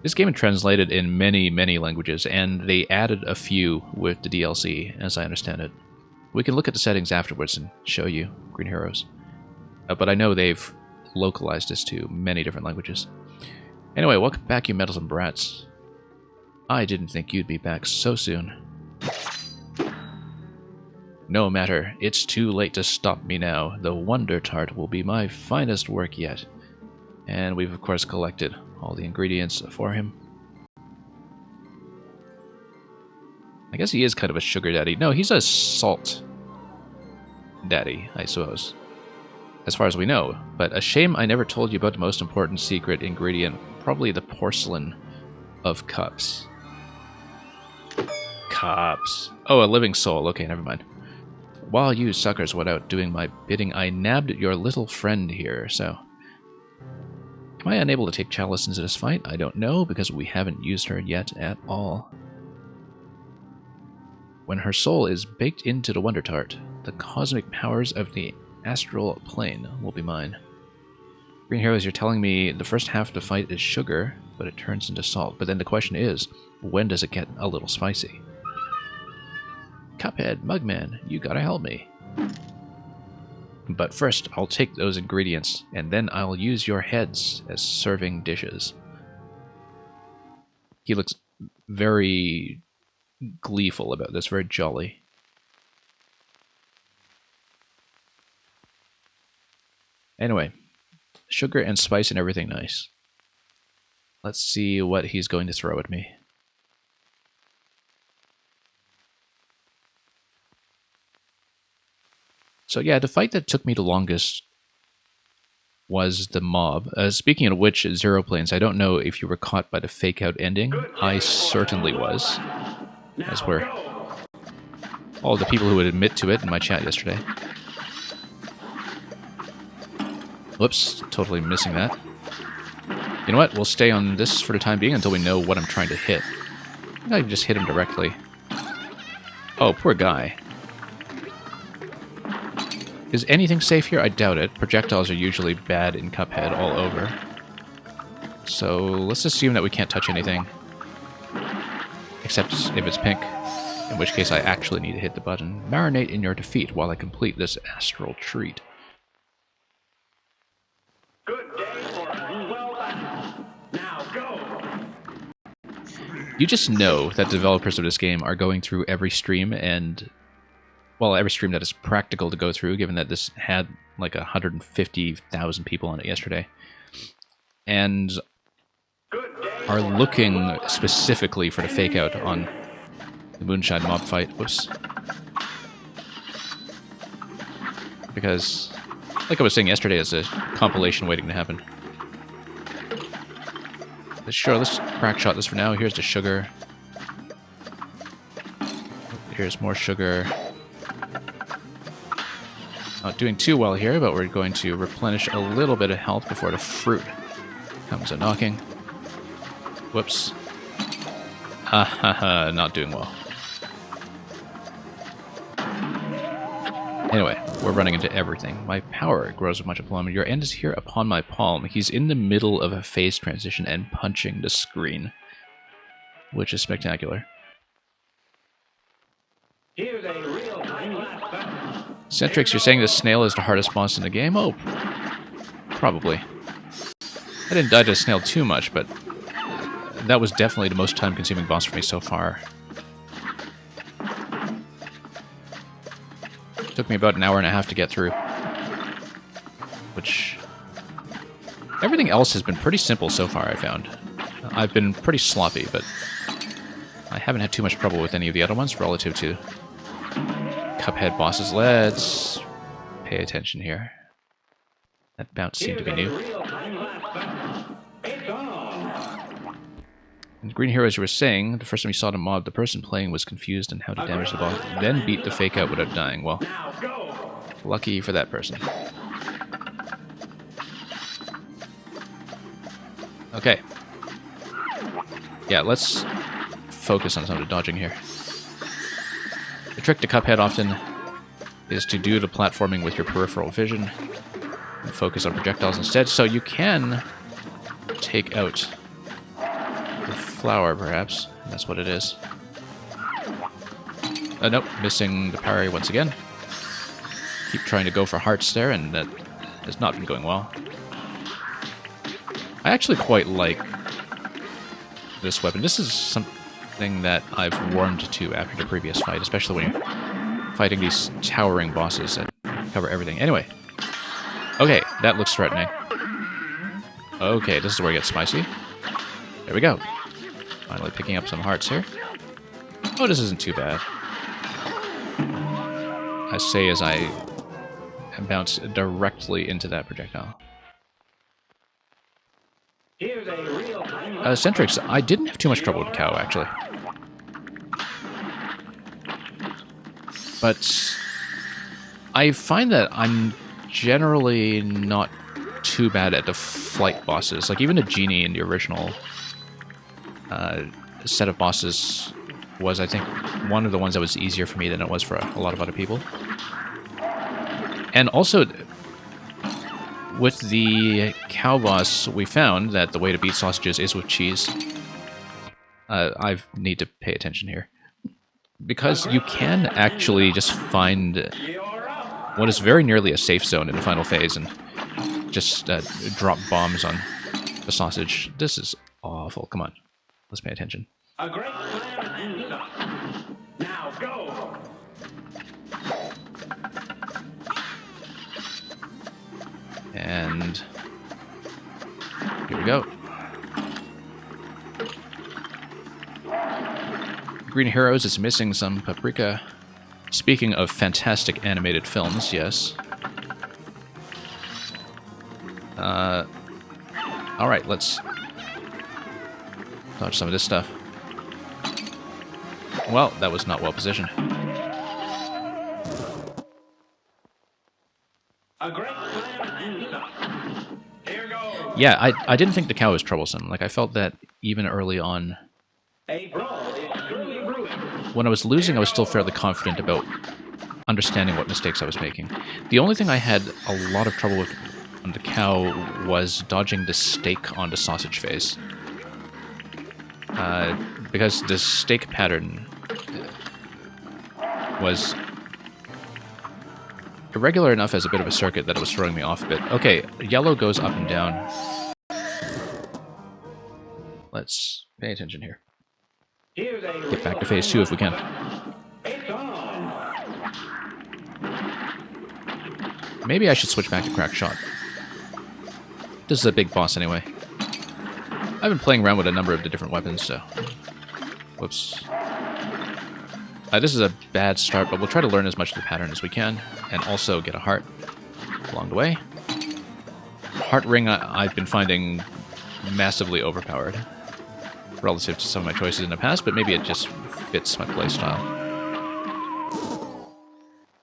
This game is translated in many, many languages, and they added a few with the DLC, as I understand it. We can look at the settings afterwards and show you Green Heroes. But I know they've localized this to many different languages. Anyway, welcome back, you meddlesome brats. I didn't think you'd be back so soon. No matter, it's too late to stop me now. The Wonder Tart will be my finest work yet. And we've of course collected all the ingredients for him. I guess he is kind of a sugar daddy. No, he's a salt daddy, I suppose. As far as we know. But a shame I never told you about the most important secret ingredient. Probably the porcelain of cups. Cups. Oh, a living soul. Okay, never mind. While you suckers went out doing my bidding, I nabbed your little friend here, so... Am I unable to take Chalice into this fight? I don't know, because we haven't used her yet at all. When her soul is baked into the Wonder Tart, the cosmic powers of the astral plane will be mine. Green Heroes, you're telling me the first half of the fight is sugar, but it turns into salt. But then the question is, when does it get a little spicy? Cuphead, Mugman, you gotta help me. But first, I'll take those ingredients, and then I'll use your heads as serving dishes. He looks very gleeful about this, very jolly. Anyway, sugar and spice and everything nice. Let's see what he's going to throw at me. So yeah, the fight that took me the longest was the mob. Speaking of which, Zero Planes, I don't know if you were caught by the fake-out ending. I certainly was, as were all the people who would admit to it in my chat yesterday. Whoops, totally missing that. You know what, we'll stay on this for the time being until we know what I'm trying to hit. I think I can just hit him directly. Oh, poor guy. Is anything safe here? I doubt it. Projectiles are usually bad in Cuphead all over. So let's assume that we can't touch anything. Except if it's pink. In which case I actually need to hit the button. Marinate in your defeat while I complete this astral treat. Good day for well done. Now go. You just know that developers of this game are going through every stream and... well, every stream that is practical to go through, given that this had like 150,000 people on it yesterday. And are looking specifically for the fake out on the Moonshine mob fight. Whoops. Because, like I was saying yesterday, it's a compilation waiting to happen. Sure, let's crack shot this for now. Here's the sugar. Here's more sugar. Not doing too well here, but we're going to replenish a little bit of health before the fruit comes a knocking. Whoops. Not doing well. Anyway, we're running into everything. My power grows with much aplomb. Your end is here upon my palm. He's in the middle of a phase transition and punching the screen, which is spectacular. Here's a real-time last battle. Centrix, you're saying the snail is the hardest boss in the game? Oh, probably. I didn't die to the snail too much, but that was definitely the most time-consuming boss for me so far. Took me about an hour and a half to get through. Which... everything else has been pretty simple so far, I found. I've been pretty sloppy, but I haven't had too much trouble with any of the other ones relative to Cuphead bosses. Let's pay attention here. That bounce seemed to be new. And Green Hero, as you were saying, the first time you saw the mob, the person playing was confused on how to damage the boss, then beat the fake out without dying. Well, lucky for that person. Okay. Yeah, let's focus on some of the dodging here. The trick to Cuphead often is to do the platforming with your peripheral vision and focus on projectiles instead, so you can take out the flower, perhaps. That's what it is. Nope, missing the parry once again. Keep trying to go for hearts there, and that has not been going well. I actually quite like this weapon. This is something that I've warmed to after the previous fight, especially when you're fighting these towering bosses that cover everything. Anyway. Okay, that looks threatening. Okay, this is where it gets spicy. There we go. Finally picking up some hearts here. Oh, this isn't too bad. I say as I bounce directly into that projectile. Centrix, I didn't have too much trouble with the cow, actually. But I find that I'm generally not too bad at the flight bosses. Like, even the genie in the original set of bosses was, I think, one of the ones that was easier for me than it was for a lot of other people. And also, with the cow boss, we found that the way to beat sausages is with cheese. I need to pay attention here. Because you can actually just find what is very nearly a safe zone in the final phase and just drop bombs on the sausage. This is awful. Come on. Let's pay attention. A great slam and stop. Now go. And here we go. Green Heroes is missing some paprika. Speaking of fantastic animated films, yes. Alright, let's dodge some of this stuff. Well, that was not well positioned. A great slam and stop. Here goes. Yeah, I didn't think the cow was troublesome. Like, I felt that even early on. A brawl is surely brewing. When I was losing, I was still fairly confident about understanding what mistakes I was making. The only thing I had a lot of trouble with on the cow was dodging the steak on the sausage phase. Because the steak pattern was irregular enough as a bit of a circuit that it was throwing me off a bit. Okay, yellow goes up and down. Let's pay attention here. Get back to phase 2 if we can. Maybe I should switch back to Crack Shot. This is a big boss anyway. I've been playing around with a number of the different weapons, so... Whoops. This is a bad start, but we'll try to learn as much of the pattern as we can, and also get a heart along the way. Heart Ring I've been finding massively overpowered relative to some of my choices in the past, but maybe it just fits my playstyle.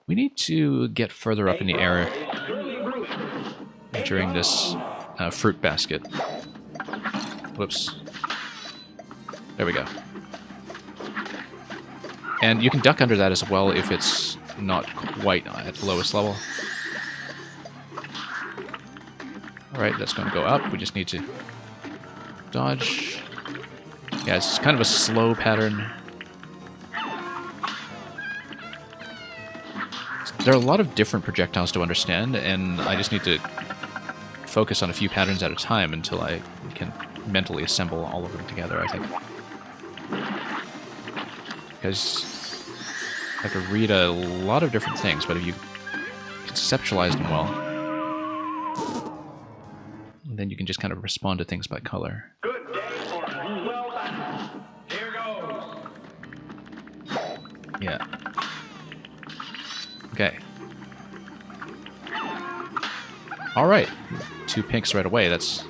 We need to get further up in the air during this fruit basket. Whoops. There we go. And you can duck under that as well if it's not quite at the lowest level. Alright, that's going to go up. We just need to dodge. Yeah, it's kind of a slow pattern. There are a lot of different projectiles to understand, and I just need to focus on a few patterns at a time until I can mentally assemble all of them together, I think. Because I have to read a lot of different things, but if you conceptualize them well, then you can just kind of respond to things by color. Good day for well done. Here goes. Yeah. Okay. Alright. 2 pinks right away. That's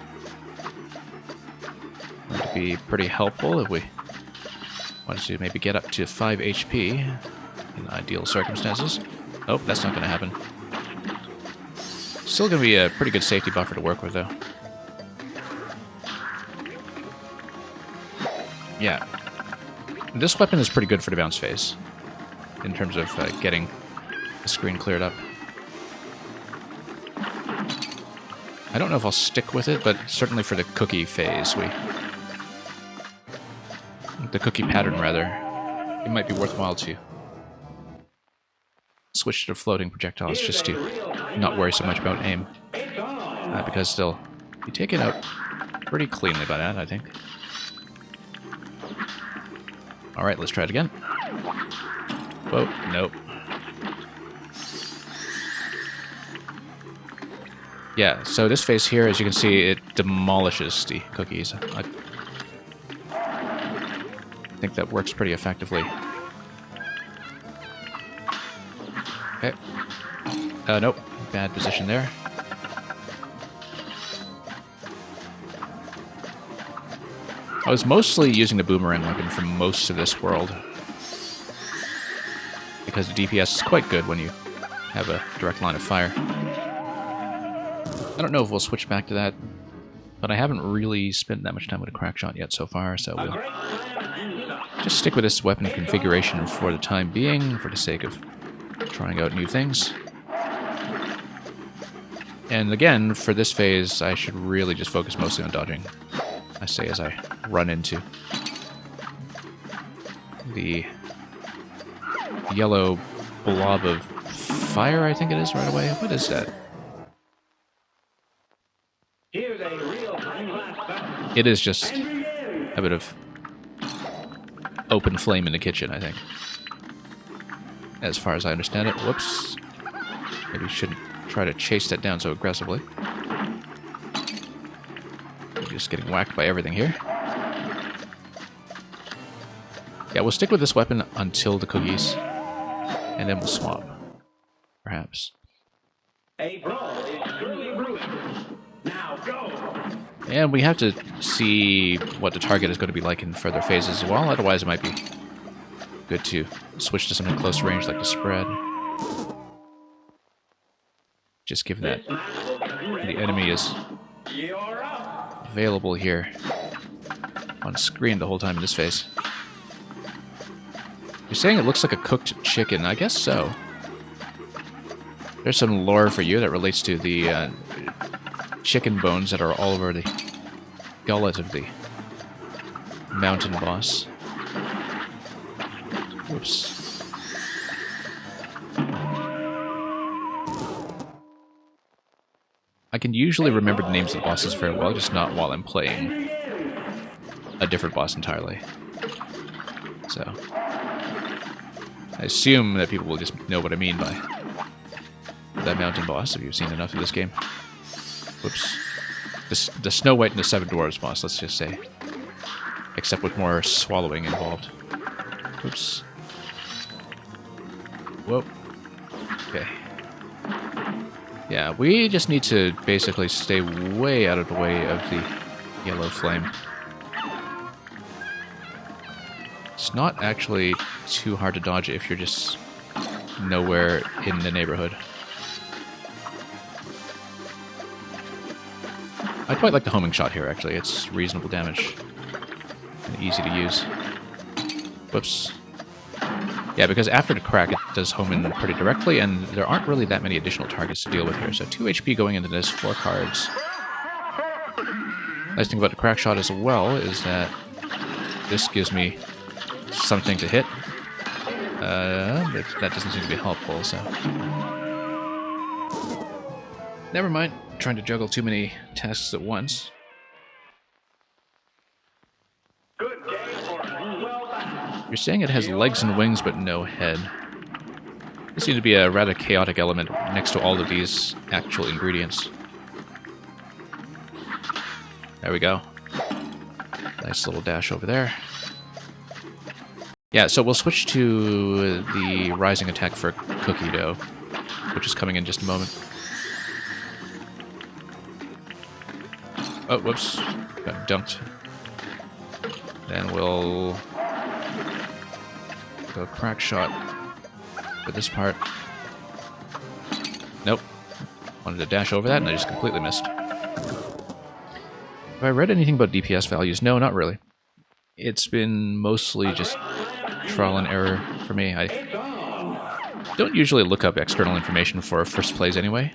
going to be pretty helpful if we want to maybe get up to 5 HP in ideal circumstances. Oh, that's not going to happen. Still going to be a pretty good safety buffer to work with, though. Yeah. This weapon is pretty good for the bounce phase in terms of getting the screen cleared up. I don't know if I'll stick with it, but certainly for the cookie phase, the cookie pattern rather, it might be worthwhile to switch to floating projectiles just to not worry so much about aim, because they'll be taken out pretty cleanly by that, I think. Alright, let's try it again. Whoa, nope. Yeah, so this phase here, as you can see, it demolishes the cookies. I think that works pretty effectively. Okay. Nope. Bad position there. I was mostly using the boomerang weapon for most of this world, because the DPS is quite good when you have a direct line of fire. I don't know if we'll switch back to that, but I haven't really spent that much time with a crack shot yet so far, so we'll just stick with this weapon configuration for the time being, for the sake of trying out new things. And again, for this phase, I should really just focus mostly on dodging, I say as I run into the yellow blob of fire, I think it is, right away. What is that? It is just a bit of open flame in the kitchen, I think. As far as I understand it. Whoops. Maybe shouldn't try to chase that down so aggressively. I'm just getting whacked by everything here. Yeah, we'll stick with this weapon until the cookies, and then we'll swap. Perhaps. A brawl is surely brewing. Now go! And we have to see what the target is going to be like in further phases as well, otherwise it might be good to switch to something close range like the spread. Just given that the enemy is available here on screen the whole time in this phase. You're saying it looks like a cooked chicken. I guess so. There's some lore for you that relates to the chicken bones that are all over the gullet of the mountain boss. Whoops. I can usually remember the names of the bosses very well, just not while I'm playing a different boss entirely. So I assume that people will just know what I mean by that mountain boss if you've seen enough of this game. Whoops. The Snow White and the Seven Dwarves boss, let's just say. Except with more swallowing involved. Oops. Whoa. Okay. Yeah, we just need to basically stay way out of the way of the yellow flame. It's not actually too hard to dodge if you're just nowhere in the neighborhood. I quite like the homing shot here, actually. It's reasonable damage and easy to use. Whoops. Yeah, because after the crack, it does home in pretty directly, and there aren't really that many additional targets to deal with here. So 2 HP going into this, 4 cards. Nice thing about the crack shot as well is that this gives me something to hit. But that doesn't seem to be helpful, so... Never mind. Trying to juggle too many tasks at once. Good game for well done. You're saying it has legs and wings, but no head. This seems to be a rather chaotic element next to all of these actual ingredients. There we go. Nice little dash over there. Yeah, so we'll switch to the rising attack for Cookie Dough, which is coming in just a moment. Oh, whoops. Got dumped. Then we'll go crack shot for this part. Nope. Wanted to dash over that, and I just completely missed. Have I read anything about DPS values? No, not really. It's been mostly just trial and error for me. I don't usually look up external information for first plays anyway.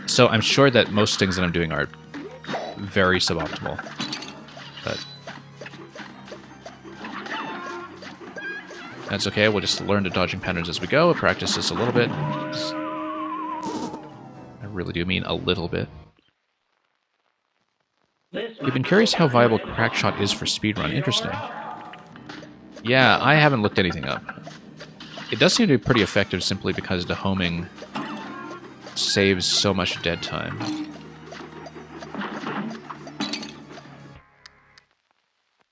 So I'm sure that most things that I'm doing are very suboptimal. But that's okay, we'll just learn the dodging patterns as we go, practice this a little bit. I really do mean a little bit. You've been curious how viable Crackshot is for speedrun. Interesting. Yeah, I haven't looked anything up. It does seem to be pretty effective simply because the homing saves so much dead time.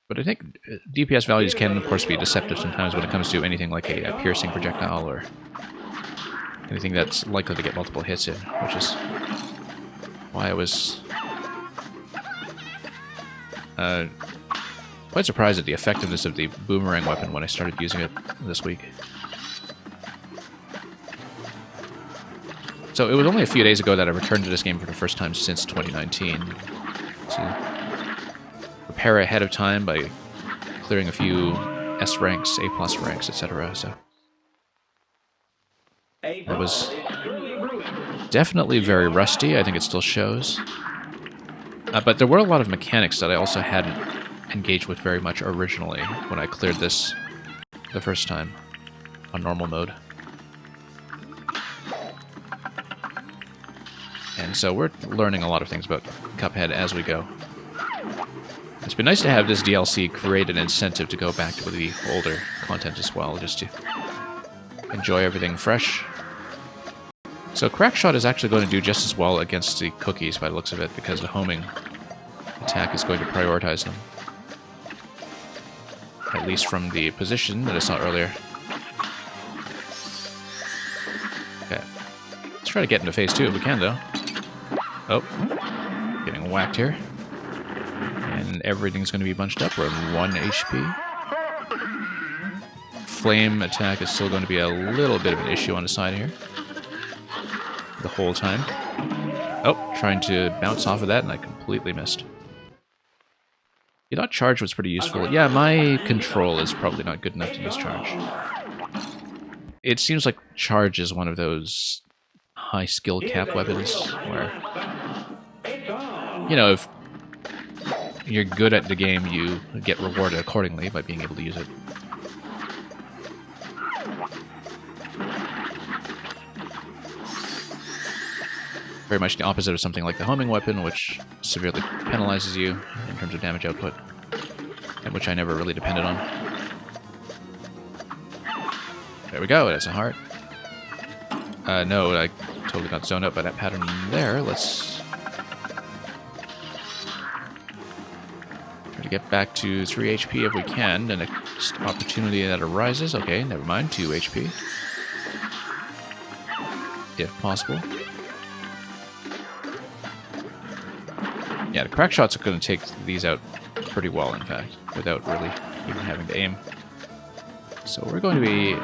But I think DPS values can, of course, be deceptive sometimes when it comes to anything like a piercing projectile or anything that's likely to get multiple hits in, which is why I was quite surprised at the effectiveness of the boomerang weapon when I started using it this week. So it was only a few days ago that I returned to this game for the first time since 2019 to prepare ahead of time by clearing a few S ranks, A+ ranks, etc. So I was definitely very rusty. I think it still shows. But there were a lot of mechanics that I also hadn't engaged with very much originally when I cleared this the first time on normal mode. And so we're learning a lot of things about Cuphead as we go. It's been nice to have this DLC create an incentive to go back to the older content as well, just to enjoy everything fresh. So Crackshot is actually going to do just as well against the cookies by the looks of it, because the homing attack is going to prioritize them. At least from the position that I saw earlier. Okay. Let's try to get into phase 2 if we can, though. Oh. Getting whacked here. And everything's going to be bunched up. We're at 1 HP. Flame attack is still going to be a little bit of an issue on the side here. The whole time. Oh, trying to bounce off of that, and I completely missed. You thought charge was pretty useful. Yeah, my control is probably not good enough to use charge. It seems like charge is one of those high skill cap weapons where, you know, if you're good at the game, you get rewarded accordingly by being able to use it. Very much the opposite of something like the homing weapon, which severely penalizes you in terms of damage output, and which I never really depended on. There we go, that's a heart. No, I totally got zoned out by that pattern there. Let's try to get back to 3 HP if we can. The next opportunity that arises. Okay, never mind, 2 HP. If possible. Yeah, the crack shots are going to take these out pretty well, in fact, without really even having to aim. So we're going to be,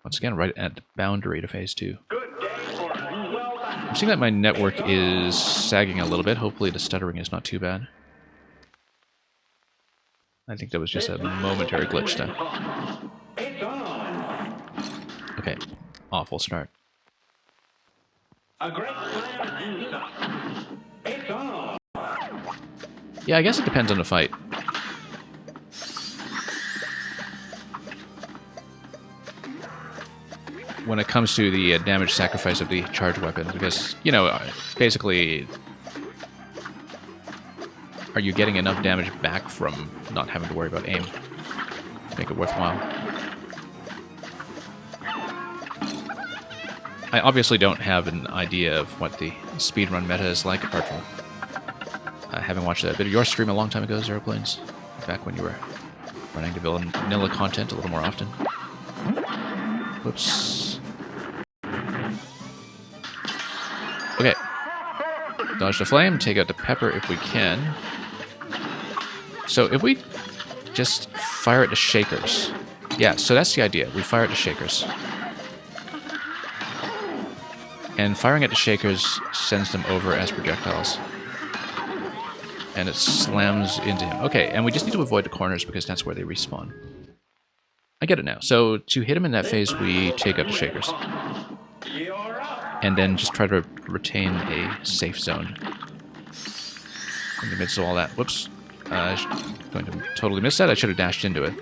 once again, right at the boundary to phase 2. Good day for well done. I'm seeing that my network is sagging a little bit. Hopefully the stuttering is not too bad. I think that was just a momentary glitch though. It's on. Okay, awful start. A great slam and then some. It's on. Yeah, I guess it depends on the fight. When it comes to the damage sacrifice of the charged weapon, because, you know, basically, are you getting enough damage back from not having to worry about aim to make it worthwhile? I obviously don't have an idea of what the speedrun meta is like, apart from having watched a bit of your stream a long time ago, Zero Planes, back when you were running the vanilla content a little more often. Whoops. Okay. Dodge the flame, take out the pepper if we can. So if we just fire at the shakers. Yeah, so that's the idea. We fire at the shakers. And firing at the shakers sends them over as projectiles. And it slams into him. Okay, and we just need to avoid the corners because that's where they respawn. I get it now. So to hit him in that phase, we take out the shakers. And then just try to retain a safe zone in the midst of all that. Whoops. Going to totally miss that. I should have dashed into it.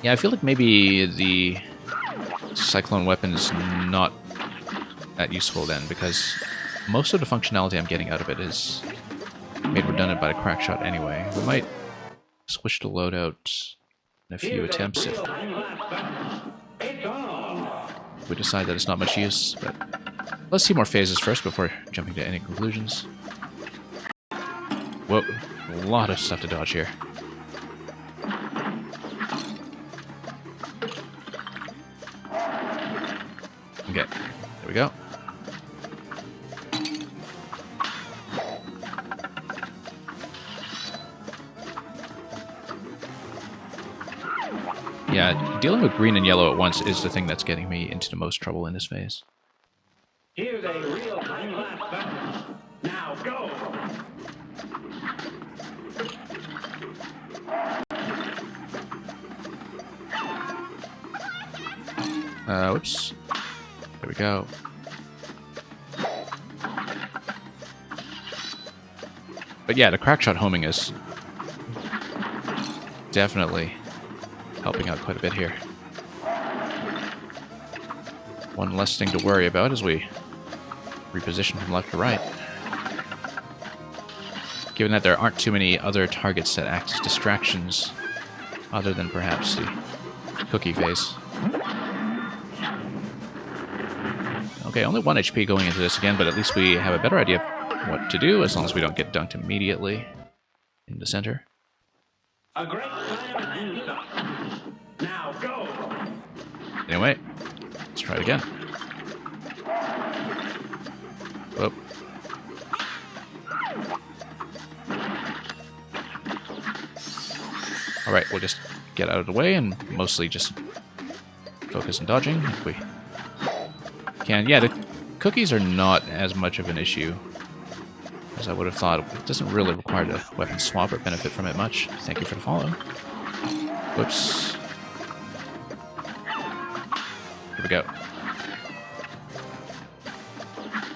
Yeah, I feel like maybe the Cyclone weapon is not that useful then, because most of the functionality I'm getting out of it is made redundant by the crack shot anyway. We might switch to loadout in a few attempts if we decide that it's not much use, but let's see more phases first before jumping to any conclusions. Whoa, a lot of stuff to dodge here. Okay, there we go. Yeah, dealing with green and yellow at once is the thing that's getting me into the most trouble in this phase. Here's a real time-lapse battle. Now go. Whoops. There we go. But yeah, the crackshot homing is definitely helping out quite a bit here. One less thing to worry about as we reposition from left to right. Given that there aren't too many other targets that act as distractions, other than perhaps the cookie phase. Okay, only 1 HP going into this again, but at least we have a better idea of what to do, as long as we don't get dunked immediately in the center. A great slam and some. Now go. Anyway, let's try it again. Whoop. Alright, we'll just get out of the way and mostly just focus on dodging if we can. Yeah, the cookies are not as much of an issue as I would have thought. It doesn't really require the weapon swap or benefit from it much. Thank you for the follow. Whoops. Here we go.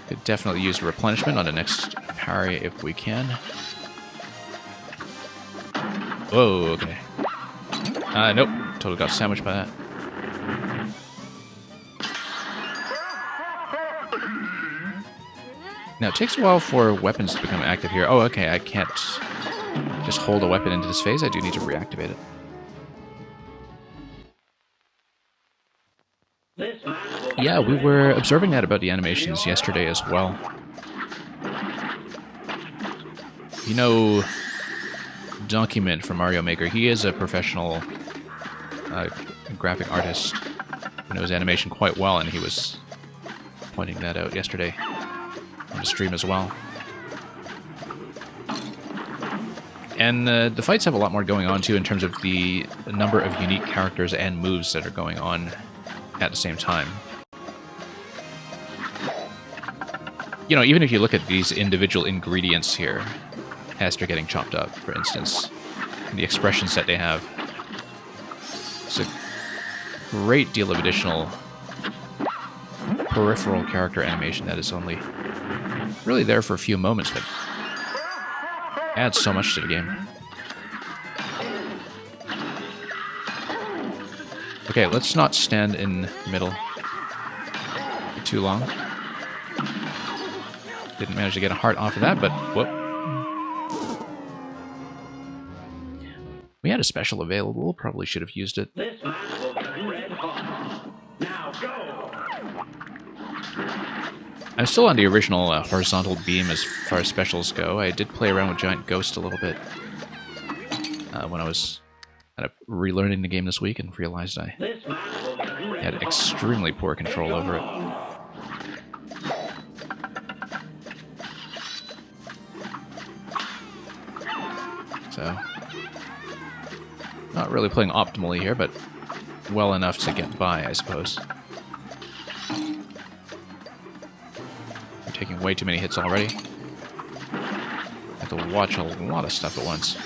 Could definitely use a replenishment on the next parry if we can. Whoa, okay. Nope. Totally got sandwiched by that. Now, it takes a while for weapons to become active here. Oh, okay, I can't just hold a weapon into this phase. I do need to reactivate it. Yeah, we were observing that about the animations yesterday as well. You know, Document from Mario Maker, he is a professional graphic artist who knows animation quite well, and he was pointing that out yesterday. on the stream as well. And the fights have a lot more going on, too, in terms of the number of unique characters and moves that are going on at the same time. You know, even if you look at these individual ingredients here, as they're getting chopped up, for instance, the expressions that they have, it's a great deal of additional peripheral character animation that is only really there for a few moments, but adds so much to the game. Okay, let's not stand in the middle for too long. Didn't manage to get a heart off of that, but whoop. We had a special available, probably should have used it. This match will be red hot. Now go! I'm still on the original horizontal beam as far as specials go. I did play around with Giant Ghost a little bit when I was kind of relearning the game this week and realized I had extremely poor control over it. So, not really playing optimally here, but well enough to get by, I suppose. I'm taking way too many hits already. I have to watch a lot of stuff at once.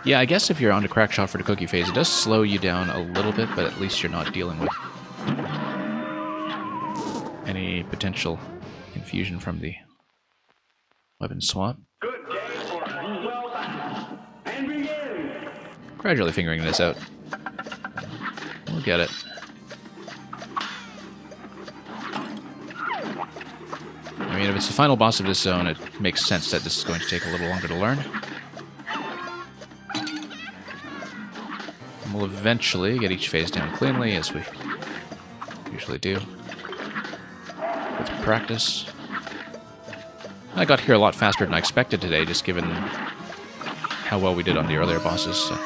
Yeah, I guess if you're on to crack shot for the cookie phase, it does slow you down a little bit, but at least you're not dealing with any potential confusion from the weapon swap. Good game for well done. And begin! Gradually figuring this out. We'll get it. I mean, if it's the final boss of this zone, it makes sense that this is going to take a little longer to learn. And we'll eventually get each phase down cleanly, as we usually do. With practice. I got here a lot faster than I expected today, just given how well we did on the earlier bosses. So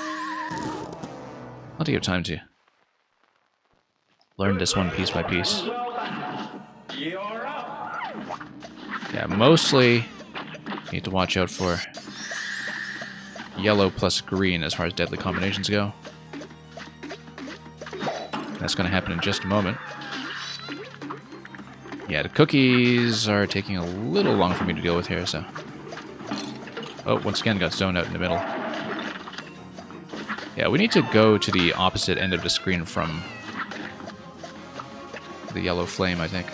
I'll take time to learn this one piece by piece. You're up! Yeah, mostly need to watch out for yellow plus green as far as deadly combinations go. That's going to happen in just a moment. Yeah, the cookies are taking a little long for me to deal with here, so... Oh, once again got zoned out in the middle. Yeah, we need to go to the opposite end of the screen from the yellow flame, I think.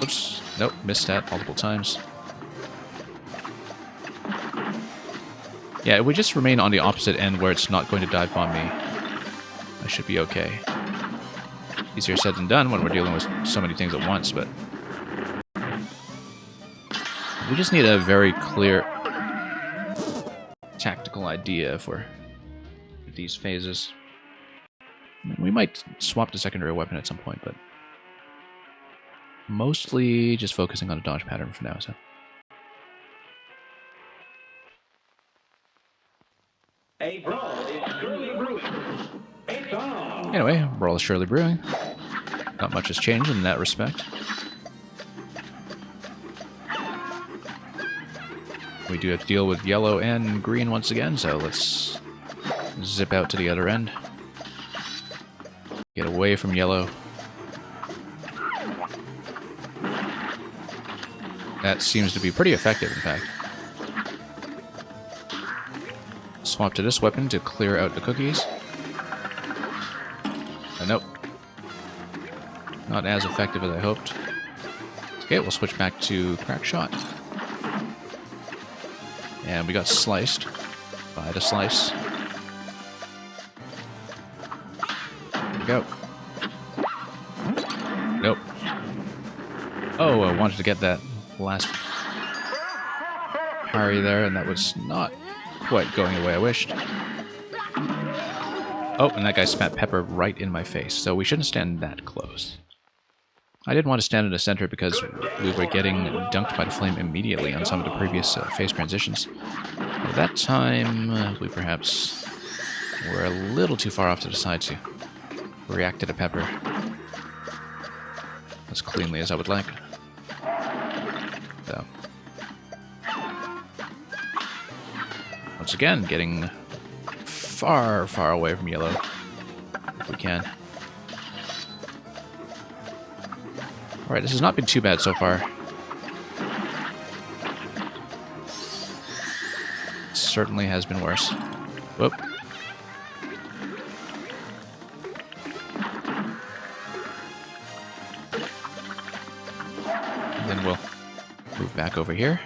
Oops. Nope, missed that multiple times. Yeah, if we just remain on the opposite end where it's not going to dive bomb me, I should be okay. Easier said than done when we're dealing with so many things at once, but... we just need a very clear tactical idea for these phases. We might swap to secondary weapon at some point, but... mostly just focusing on a dodge pattern for now, so... A brawl is surely brewing. It's on! Anyway, brawl is surely brewing. Not much has changed in that respect. We do have to deal with yellow and green once again, so let's zip out to the other end. Get away from yellow. That seems to be pretty effective, in fact. Swap to this weapon to clear out the cookies. Nope. Not as effective as I hoped. Okay, we'll switch back to crack shot. And we got sliced by the slice. There we go. Nope. Oh, I wanted to get that last parry there, and that was not quite going the way I wished. Oh, and that guy spat pepper right in my face, so we shouldn't stand that close. I didn't want to stand in the center because we were getting dunked by the flame immediately on some of the previous phase transitions. At that time, we perhaps We're a little too far off to the side to react to the pepper as cleanly as I would like. So, once again, getting far, far away from yellow, if we can. Alright, this has not been too bad so far. It certainly has been worse. Whoop. And then we'll move back over here.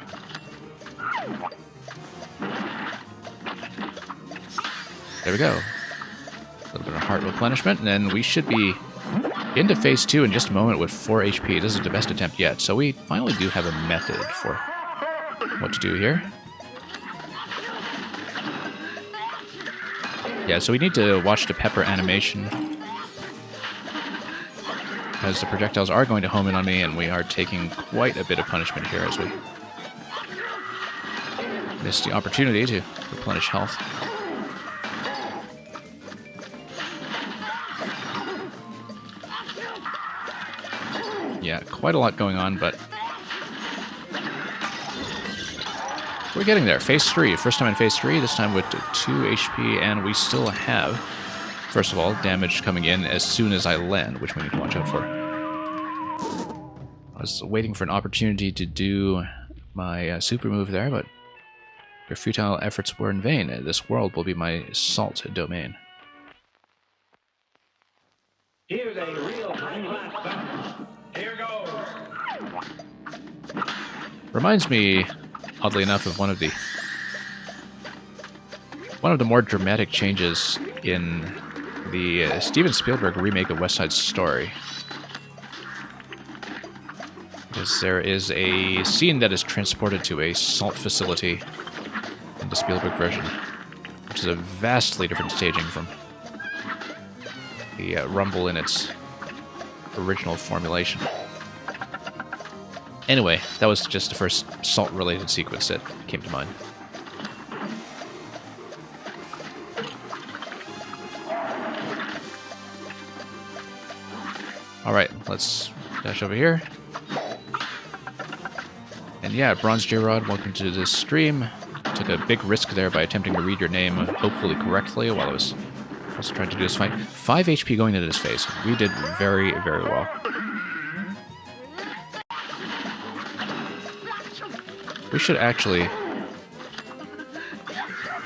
There we go. A little bit of heart replenishment, and then we should be into phase 2 in just a moment with 4 HP. This is the best attempt yet, so we finally do have a method for what to do here. Yeah, so we need to watch the pepper animation, because the projectiles are going to home in on me, and we are taking quite a bit of punishment here as we miss the opportunity to replenish health. Yeah, quite a lot going on, but we're getting there. Phase 3. First time in phase 3, this time with 2 HP, and we still have, first of all, damage coming in as soon as I land, which we need to watch out for. I was waiting for an opportunity to do my super move there, but your futile efforts were in vain. This world will be my salt domain. Here's a real-time blast. Here goes. Reminds me, oddly enough, of one of the more dramatic changes in the Steven Spielberg remake of West Side Story. Because there is a scene that is transported to a salt facility in the Spielberg version, which is a vastly different staging from the Rumble in its original formulation. Anyway, that was just the first salt-related sequence that came to mind. Alright, let's dash over here. And yeah, Bronze J-Rod, welcome to this stream. Took a big risk there by attempting to read your name hopefully correctly while I was also trying to do this fight. 5 HP going into this phase. We did very, very well. We should actually...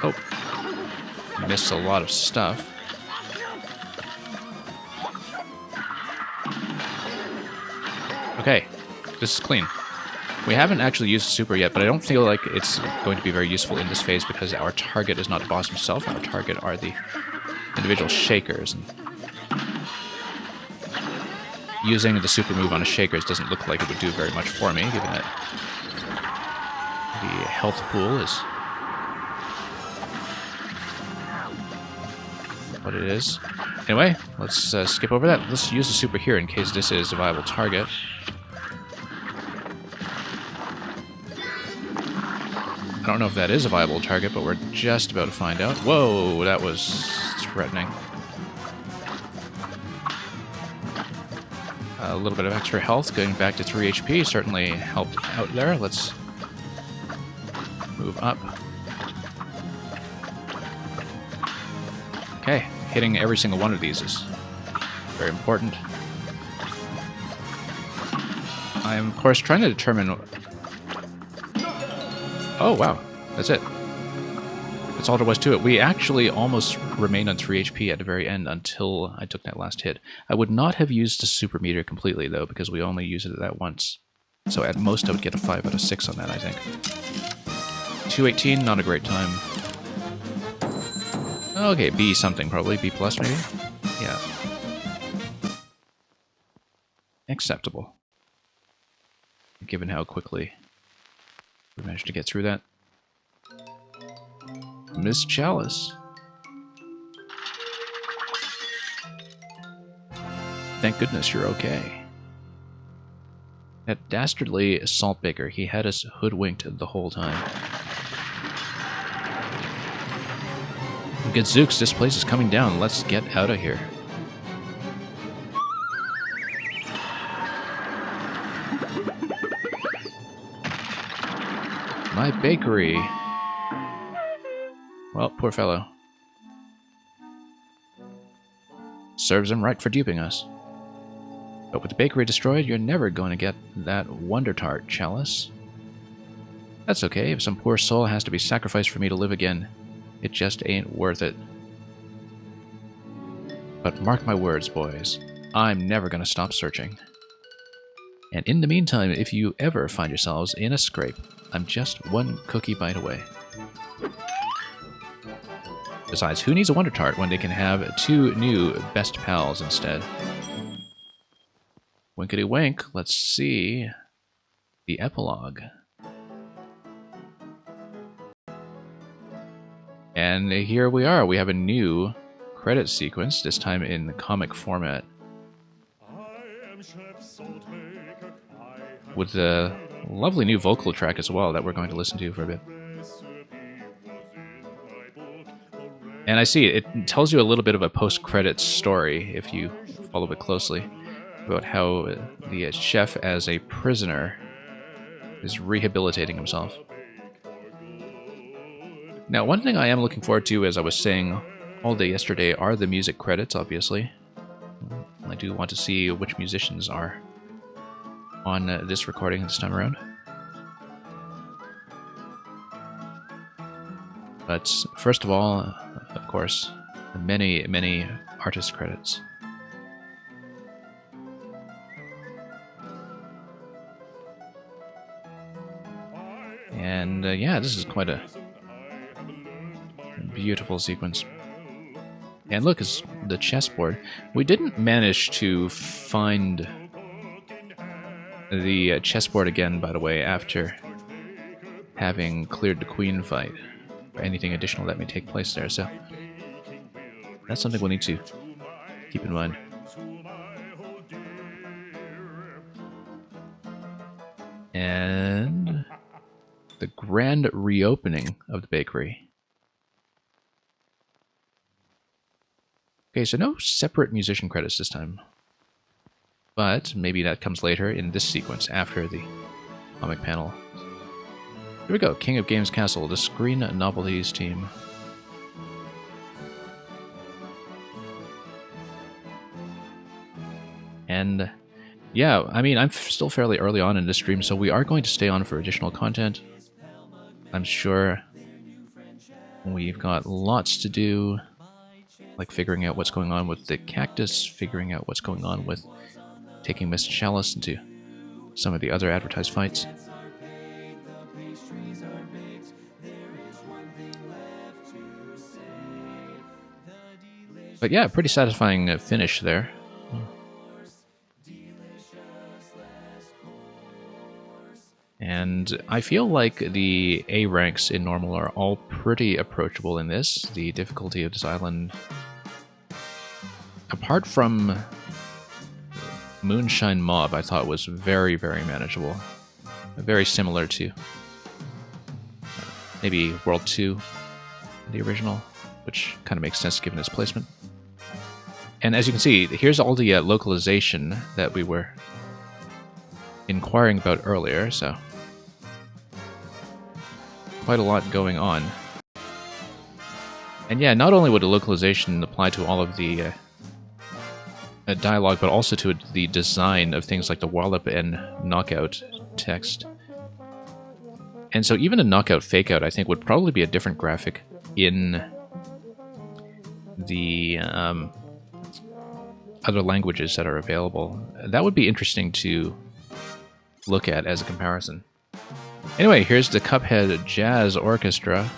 Oh. Missed a lot of stuff. Okay. This is clean. We haven't actually used super yet, but I don't feel like it's going to be very useful in this phase because our target is not the boss himself. Our target are the individual shakers. And using the super move on the shakers doesn't look like it would do very much for me, given that the health pool is what it is. Anyway, let's skip over that. Let's use the super here in case this is a viable target. I don't know if that is a viable target, but we're just about to find out. Whoa, that was threatening. A little bit of extra health, going back to 3 HP, certainly helped out there. Let's move up. Okay, hitting every single one of these is very important. I am, of course, trying to determine... Oh, wow. That's it. That's all there was to it. We actually almost remained on 3 HP at the very end until I took that last hit. I would not have used the super meter completely, though, because we only used it that once. So at most I would get a 5 out of 6 on that, I think. 218, not a great time. Okay, B something probably. B plus maybe? Yeah. Acceptable. Given how quickly we managed to get through that. Miss Chalice. Thank goodness you're okay. That dastardly Saltbaker, he had us hoodwinked the whole time. Gadzooks, this place is coming down. Let's get out of here. My bakery. Well, poor fellow. Serves him right for duping us. But with the bakery destroyed, you're never going to get that Wonder Tart, Chalice. That's okay, if some poor soul has to be sacrificed for me to live again. It just ain't worth it. But mark my words, boys. I'm never going to stop searching. And in the meantime, if you ever find yourselves in a scrape, I'm just one cookie bite away. Besides, who needs a Wonder Tart when they can have 2 new best pals instead? Winkety wink, let's see the epilogue. And here we are, we have a new credit sequence, this time in comic format. With a lovely new vocal track as well that we're going to listen to for a bit. And I see it tells you a little bit of a post-credits story, if you follow it closely, about how the chef as a prisoner is rehabilitating himself. Now, one thing I am looking forward to, as I was saying all day yesterday, are the music credits, obviously. I do want to see which musicians are on this recording this time around. But first of all, of course, many, many artist credits. And yeah, this is quite a beautiful sequence. And look, it's the chessboard. We didn't manage to find the chessboard again, by the way, after having cleared the queen fight, or anything additional that may take place there, so that's something we'll need to keep in mind. And the grand reopening of the bakery. Okay, so no separate musician credits this time. But maybe that comes later in this sequence, after the comic panel. Here we go, King of Games Castle, the Screen Novelties team. And yeah, I mean, I'm still fairly early on in this stream, so we are going to stay on for additional content. I'm sure we've got lots to do, like figuring out what's going on with the cactus, figuring out what's going on with taking Miss Chalice into some of the other advertised fights. But yeah, pretty satisfying finish there. And I feel like the A ranks in normal are all pretty approachable in this. The difficulty of this island, apart from Moonshine Mob, I thought was very, very manageable. Very similar to maybe World 2, the original, which kind of makes sense given its placement. And as you can see, here's all the localization that we were inquiring about earlier, so quite a lot going on. And yeah, not only would the localization apply to all of the dialogue, but also to the design of things like the wallop and knockout text. And so even a knockout fakeout, I think, would probably be a different graphic in the other languages that are available. That would be interesting to look at as a comparison. Anyway, here's the Cuphead Jazz Orchestra.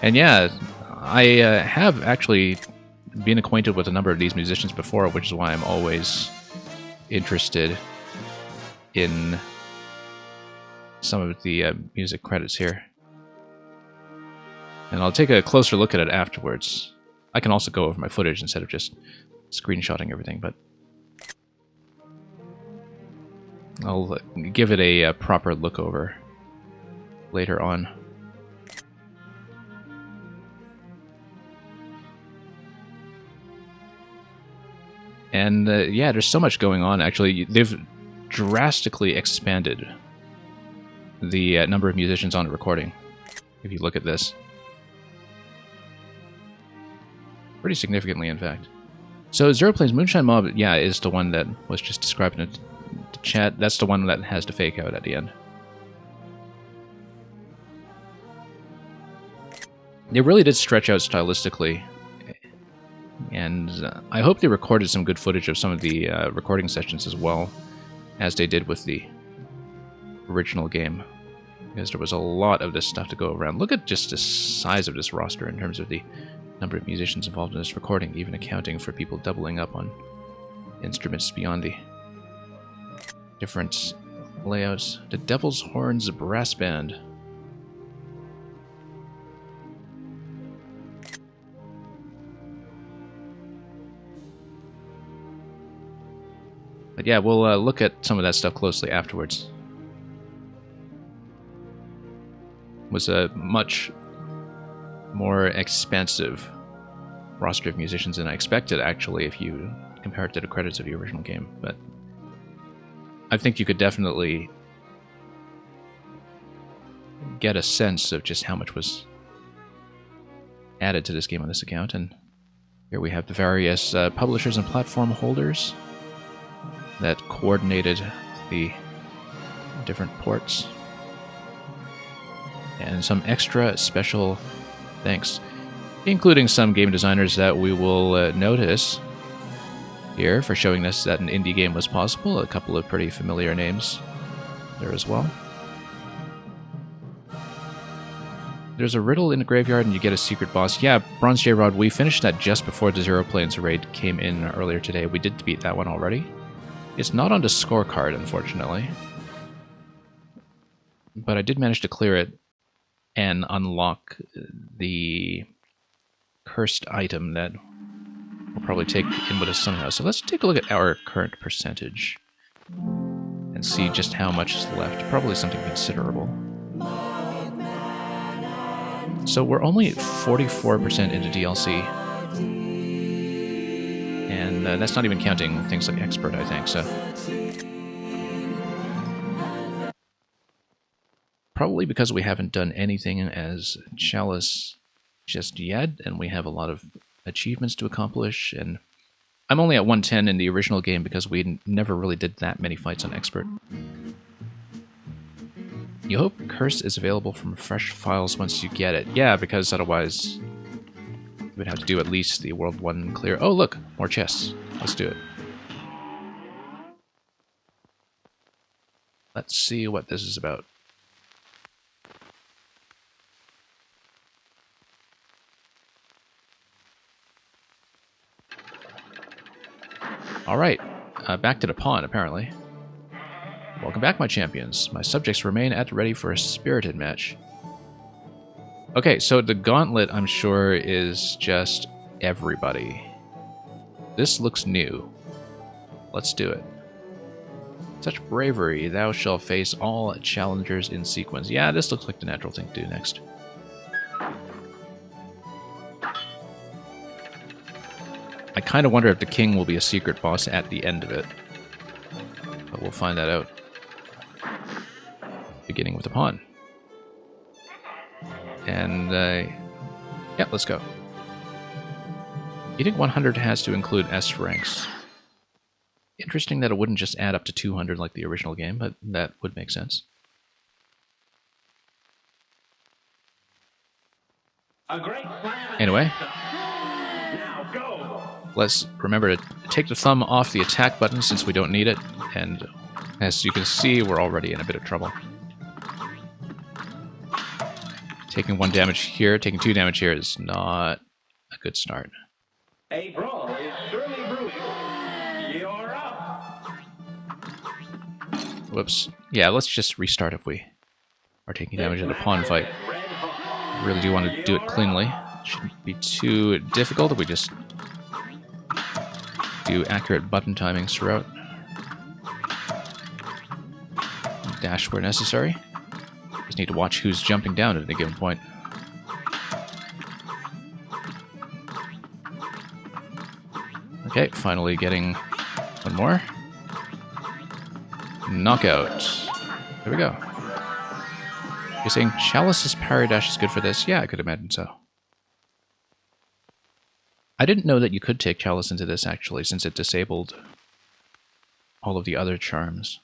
And yeah, I have actually been acquainted with a number of these musicians before, which is why I'm always interested in some of the music credits here. And I'll take a closer look at it afterwards. I can also go over my footage instead of just screenshotting everything, but I'll give it a proper look over later on. And yeah, there's so much going on. Actually, they've drastically expanded the number of musicians on a recording. If you look at this. Pretty significantly, in fact. So Zero Plane's Moonshine Mob, yeah, is the one that was just described in the chat. That's the one that has the fake out at the end. They really did stretch out stylistically. And I hope they recorded some good footage of some of the recording sessions as well, as they did with the original game. Because there was a lot of this stuff to go around. Look at just the size of this roster in terms of the number of musicians involved in this recording, even accounting for people doubling up on instruments beyond the different layouts. The Devil's Horns Brass Band. But yeah, we'll look at some of that stuff closely afterwards. It was a much more expansive roster of musicians than I expected, actually, if you compare it to the credits of the original game. But I think you could definitely get a sense of just how much was added to this game on this account. And here we have the various publishers and platform holders that coordinated the different ports. And some extra special thanks, including some game designers that we will notice here for showing us that an indie game was possible. A couple of pretty familiar names there as well. There's a riddle in the graveyard and you get a secret boss. Yeah, Bronze J Rod, we finished that just before the Zero Planes raid came in earlier today. We did beat that one already. It's not on the scorecard, unfortunately. But I did manage to clear it and unlock the cursed item that we'll probably take in with us somehow. So let's take a look at our current percentage and see just how much is left. Probably something considerable. So we're only at 44% into DLC. And that's not even counting things like Expert, I think, so... Probably because we haven't done anything as Chalice just yet, and we have a lot of achievements to accomplish, and I'm only at 110 in the original game because we never really did that many fights on Expert. You hope Curse is available from fresh files once you get it. Yeah, because otherwise you would have to do at least the World 1 clear. Oh look, more chests. Let's do it. Let's see what this is about. Alright, back to the pawn, apparently. Welcome back, my champions. My subjects remain at the ready for a spirited match. Okay, so the gauntlet, I'm sure, is just everybody. This looks new. Let's do it. Such bravery, thou shalt face all challengers in sequence. Yeah, this looks like the natural thing to do next. I kind of wonder if the king will be a secret boss at the end of it. But we'll find that out. Beginning with the pawn. And, yeah, let's go. You think 100 has to include S ranks. Interesting that it wouldn't just add up to 200 like the original game, but that would make sense. A great plan. Anyway. Now go. Let's remember to take the thumb off the attack button since we don't need it, and as you can see, we're already in a bit of trouble. Taking 1 damage here, taking 2 damage here is not a good start. A brawl is surely brewing. You're up. Whoops. Yeah, let's just restart if we are taking damage in a pawn fight. Really do want to do it cleanly. Shouldn't be too difficult if we just do accurate button timings throughout. Dash where necessary. Just need to watch who's jumping down at a given point. Okay, finally getting one more. Knockout. There we go. You're saying Chalice's parry dash is good for this? Yeah, I could imagine so. I didn't know that you could take Chalice into this, actually, since it disabled all of the other charms.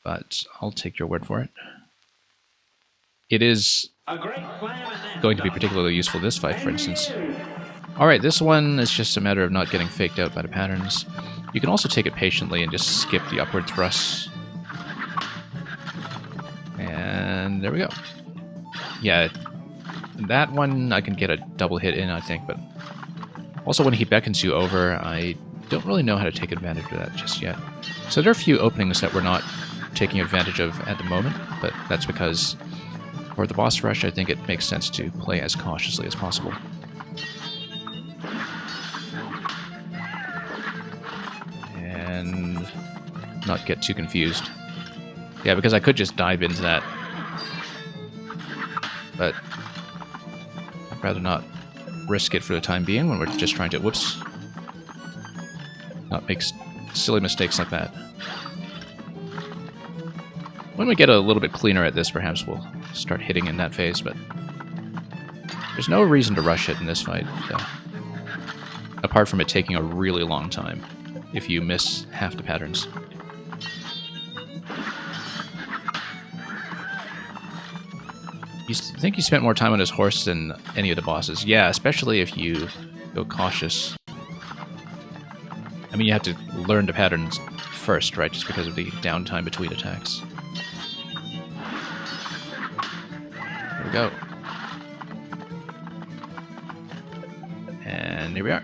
But I'll take your word for it. It is going to be particularly useful this fight, for instance. Alright, this one is just a matter of not getting faked out by the patterns. You can also take it patiently and just skip the upward thrusts. And there we go. Yeah, that one I can get a double hit in, I think, but also when he beckons you over, I don't really know how to take advantage of that just yet. So there are a few openings that we're not taking advantage of at the moment, but that's because for the boss rush, I think it makes sense to play as cautiously as possible. And not get too confused. Yeah, because I could just dive into that. But I'd rather not risk it for the time being when we're just trying to, whoops, not make silly mistakes like that. When we get a little bit cleaner at this, perhaps we'll start hitting in that phase, but there's no reason to rush it in this fight, apart from it taking a really long time if you miss half the patterns. You think you spent more time on his horse than any of the bosses. Yeah, especially if you go cautious. I mean, you have to learn the patterns first, right? Just because of the downtime between attacks. There we go. And here we are.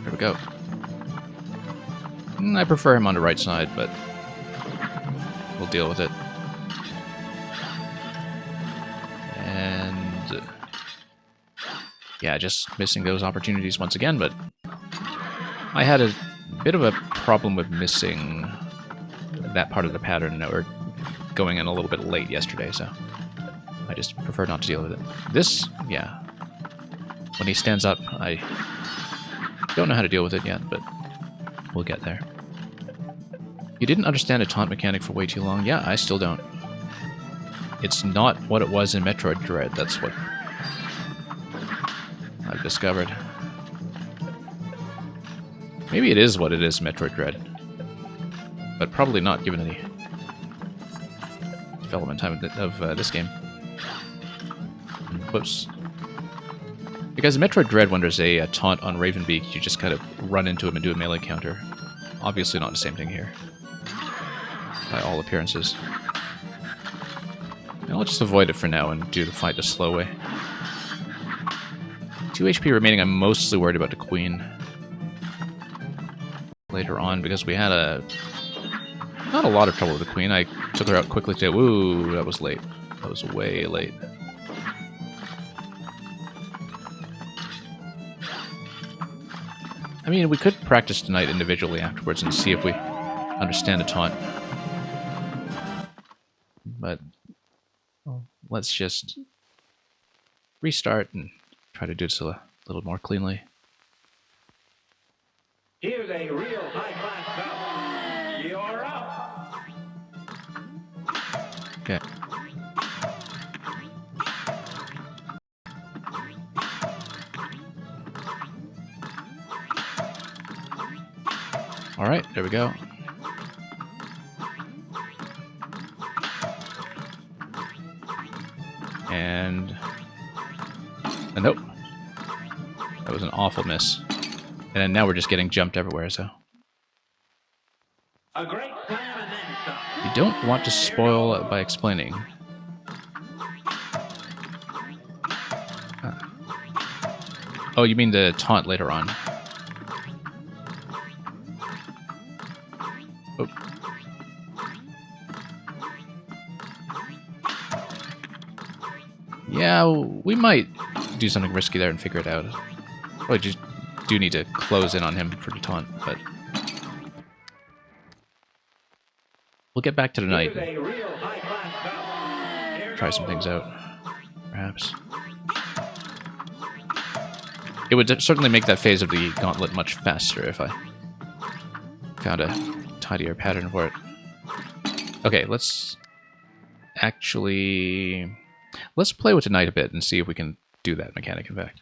There we go. I prefer him on the right side, but we'll deal with it. And yeah, just missing those opportunities once again, but I had a bit of a problem with missing that part of the pattern, or going in a little bit late yesterday, so I just prefer not to deal with it. This, yeah, when he stands up, I don't know how to deal with it yet, but we'll get there. You didn't understand a taunt mechanic for way too long? Yeah, I still don't. It's not what it was in Metroid Dread, that's what I've discovered. Maybe it is what it is in Metroid Dread, but probably not given the development time of this game. Whoops. Because in Metroid Dread, when there's a taunt on Ravenbeak, you just kind of run into him and do a melee counter. Obviously not the same thing here, by all appearances. And I'll just avoid it for now and do the fight the slow way. 2 HP remaining. I'm mostly worried about the Queen later on, because we had not a lot of trouble with the Queen. I took her out quickly today. Woo, that was late. That was way late. I mean, we could practice tonight individually afterwards and see if we understand the taunt. But well, let's just restart and try to do this a little more cleanly. Here's a real high-class bout. You're up. Okay. Alright, there we go. And nope. That was an awful miss. And then now we're just getting jumped everywhere, so. A great slam and then some. You don't want to spoil by explaining. Oh, you mean the taunt later on. Oh. Yeah, we might do something risky there and figure it out. Well, just do need to close in on him for the taunt, but we'll get back to the night. try some things out, perhaps. It would certainly make that phase of the gauntlet much faster if I found a tidier pattern for it. Okay, let's actually... Let's play with tonight a bit and see if we can do that mechanic, in fact.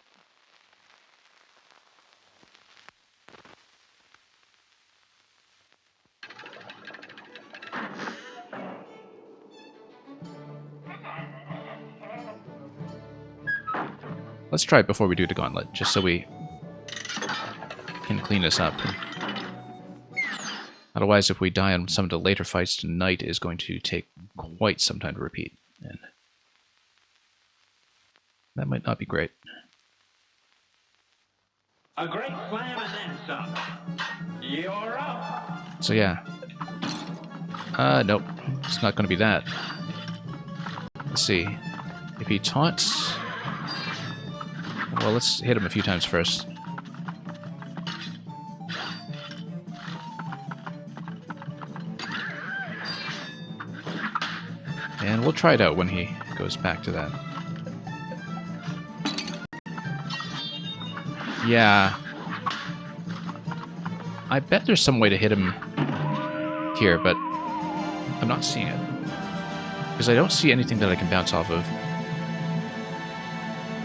Let's try it before we do the gauntlet, just so we can clean this up. Otherwise, if we die on some of the later fights tonight, is going to take quite some time to repeat. And that might not be great. A great slam and then some. You're up. So yeah. Nope. It's not going to be that. Let's see. If he taunts... Well, let's hit him a few times first. And we'll try it out when he goes back to that. Yeah. I bet there's some way to hit him here, but I'm not seeing it. Because I don't see anything that I can bounce off of.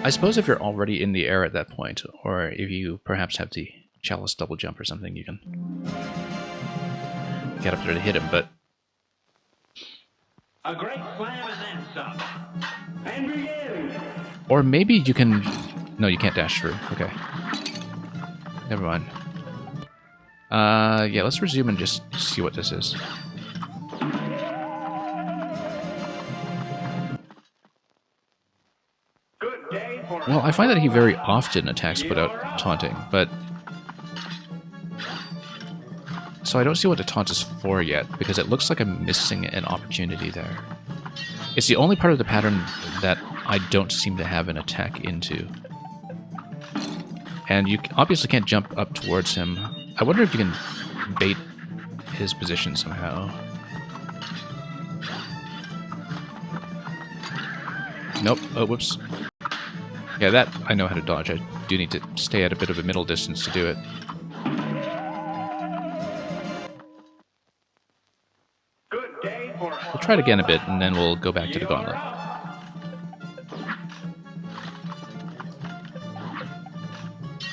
I suppose if you're already in the air at that point, or if you perhaps have the chalice double jump or something, you can get up there to hit him, but... A great slam and then some. And begin. Or maybe you can... No, you can't dash through. Okay. Never mind. Yeah, let's resume and just see what this is. Good day for Well, I find that he very often attacks without taunting, but... So I don't see what the taunt is for yet, because it looks like I'm missing an opportunity there. It's the only part of the pattern that I don't seem to have an attack into. And you obviously can't jump up towards him. I wonder if you can bait his position somehow. Nope. Oh, whoops. Yeah, that I know how to dodge. I do need to stay at a bit of a middle distance to do it. good day for We'll try it again a bit, and then we'll go back to the gauntlet.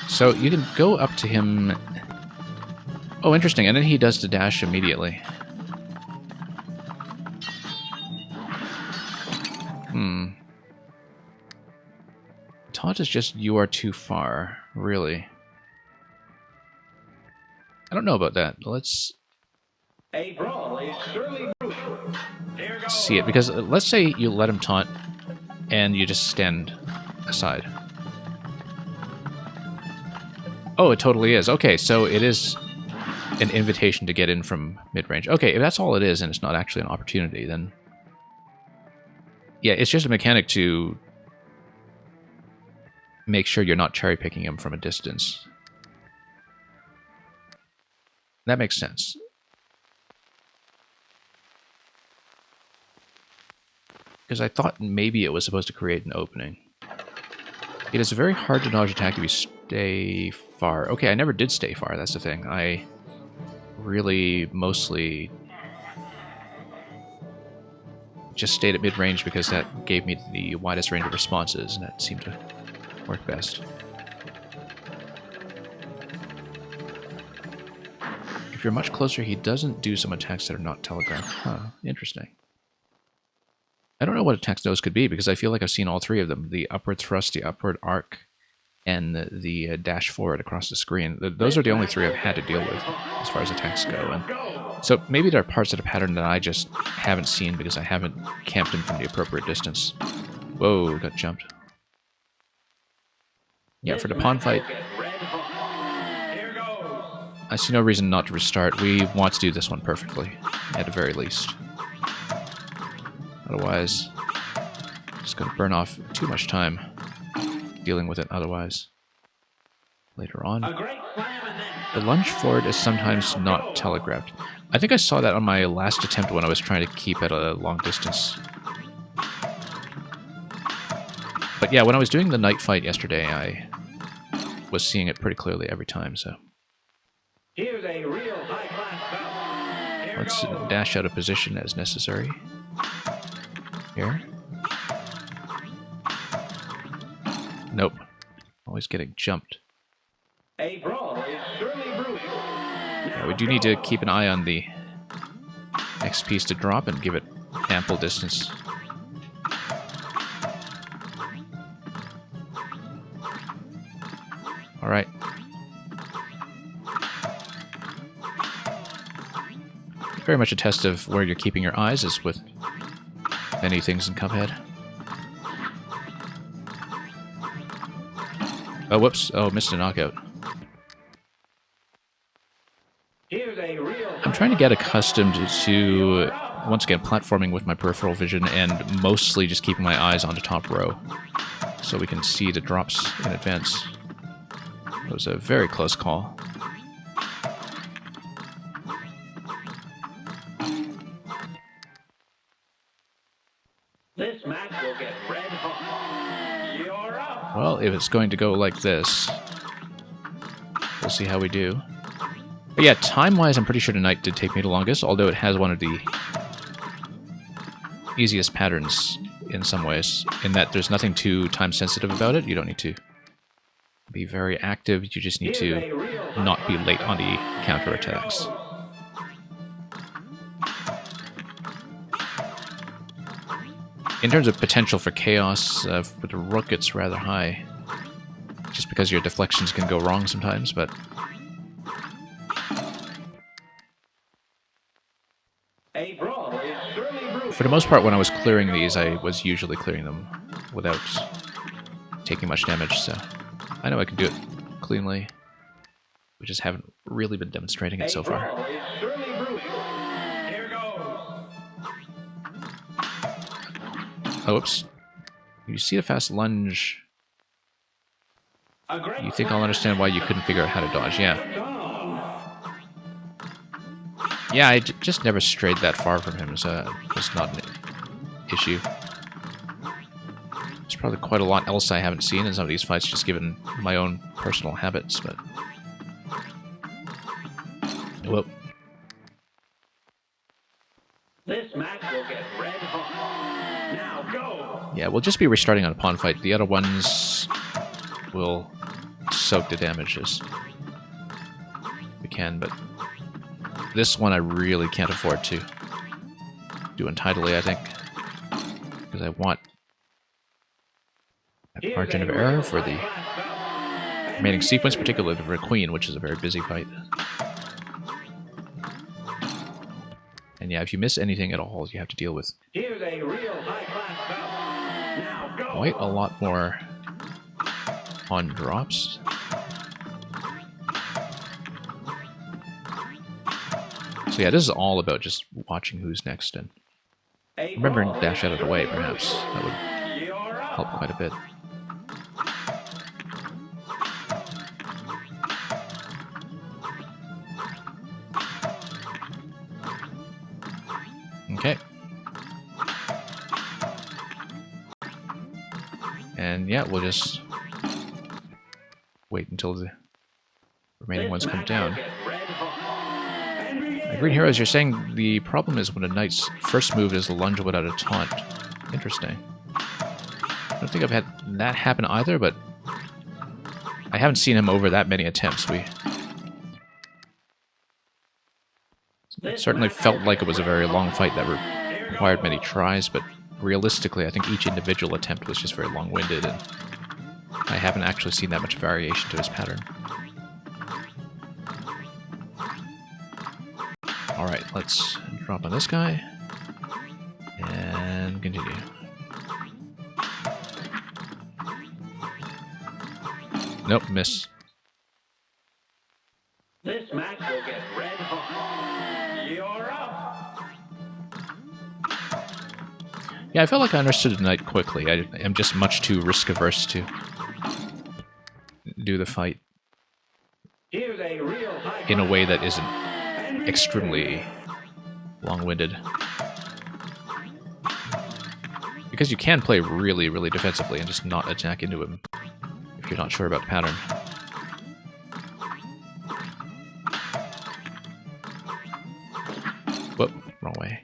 So you can go up to him... Oh, interesting, and then he does the dash immediately. Taunt is just you are too far, really. I don't know about that. Let's a brawl is surely brewing. Here goes. see it, because let's say you let him taunt, and you just stand aside. Oh, it totally is. Okay, so it is an invitation to get in from mid-range. Okay, if that's all it is, and it's not actually an opportunity, then... Yeah, it's just a mechanic to make sure you're not cherry-picking him from a distance. That makes sense. Because I thought maybe it was supposed to create an opening. It is a very hard to dodge attack if you stay far. Okay, I never did stay far, that's the thing. I really mostly just stayed at mid-range because that gave me the widest range of responses, and that seemed to work best. If you're much closer, he doesn't do some attacks that are not telegraphed. Huh, interesting. I don't know what attacks those could be, because I feel like I've seen all three of them. The upward thrust, the upward arc, and the dash forward across the screen. Those are the only three I've had to deal with as far as attacks go. And so maybe there are parts of the pattern that I just haven't seen because I haven't camped him from the appropriate distance. Whoa, got jumped. Yeah, for the pawn fight, Here goes. I see no reason not to restart. We want to do this one perfectly, at the very least. Otherwise, it's going to burn off too much time dealing with it otherwise. Later on. A great slam and then The lunge forward is sometimes not telegraphed. I think I saw that on my last attempt when I was trying to keep at a long distance. But yeah, when I was doing the night fight yesterday, I was seeing it pretty clearly every time, so... Here's a real high-class bout. Here Let's goes. dash out of position as necessary. Here. Nope. Always getting jumped. A brawl is surely brewing. Yeah, we do need to keep an eye on the next piece to drop and give it ample distance. Alright. Very much a test of where you're keeping your eyes, as with many things in Cuphead. Oh, whoops. Oh, missed a knockout. Here's a real I'm trying to get accustomed to, once again, platforming with my peripheral vision and mostly just keeping my eyes on the top row so we can see the drops in advance. It was a very close call. This match will get red hot. You're up. Well, if it's going to go like this, we'll see how we do. But yeah, time-wise, I'm pretty sure tonight did take me the longest, although it has one of the easiest patterns in some ways, in that there's nothing too time-sensitive about it. You don't need to be very active, you just need to not be late on the counterattacks. In terms of potential for chaos, with the rook it's rather high, just because your deflections can go wrong sometimes, but... A brawl is surely brewing. For the most part, when I was clearing these, I was usually clearing them without taking much damage, so I know I can do it cleanly. We just haven't really been demonstrating it so far. A brawl is surely brewing. Here goes. Oh, whoops. You see the fast lunge. A great You think I'll understand why you couldn't figure out how to dodge, yeah. song. Yeah, I just never strayed that far from him, so it's not an issue. There's probably quite a lot else I haven't seen in some of these fights, just given my own personal habits, but... Whoop. This match will get red hot. Now go. Yeah, we'll just be restarting on a pawn fight. The other ones will soak the damages. We can, but this one I really can't afford to do untidily, I think. Because I want a margin of error for the remaining sequence, particularly for Queen, which is a very busy fight. And yeah, if you miss anything at all, you have to deal with Here's a real high-class bout. Now go. quite a lot more on drops. So yeah, this is all about just watching who's next and remembering to dash out of the way, perhaps. That would You're up. help quite a bit. Okay. And yeah, we'll just wait until the remaining ones come down. Green Heroes, you're saying the problem is when a knight's first move is a lunge without a taunt. Interesting. I don't think I've had that happen either, but I haven't seen him over that many attempts. It certainly felt like it was a very long fight that required many tries, but realistically, I think each individual attempt was just very long-winded, and I haven't actually seen that much variation to his pattern. Alright, let's drop on this guy, and continue. Nope, miss. This match will get red hot. You're up. Yeah, I felt like I understood the knight quickly. I am just much too risk-averse to do the fight Here's a real high in a way that isn't extremely long-winded. Because you can play really, really defensively and just not attack into him if you're not sure about the pattern. Whoop, wrong way.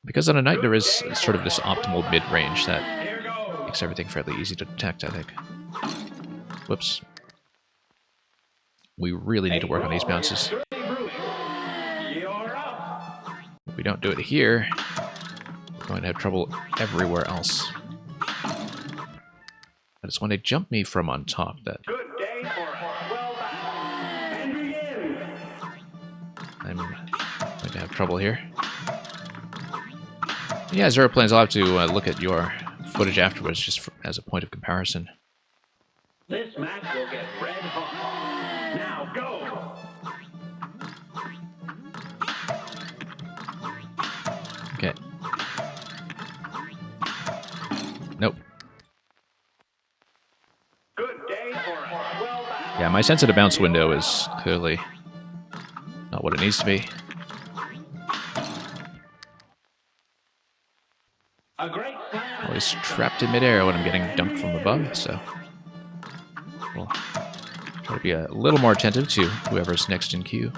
Because on a knight there is sort of this optimal mid-range that makes everything fairly easy to detect, I think. Whoops. We really need to work on these bounces. If we don't do it here, we're going to have trouble everywhere else. But it's when they jump me from on top that I'm going to have trouble here. Yeah, as airplanes, I'll have to look at your footage afterwards just as a point of comparison. This match will get red hot. Now go! Okay. Nope. Good day for a well back. Yeah, my sensitive bounce window is clearly not what it needs to be. A great slam. Always trapped in midair when I'm getting dunked from above, so we'll try to be a little more attentive to whoever's next in queue.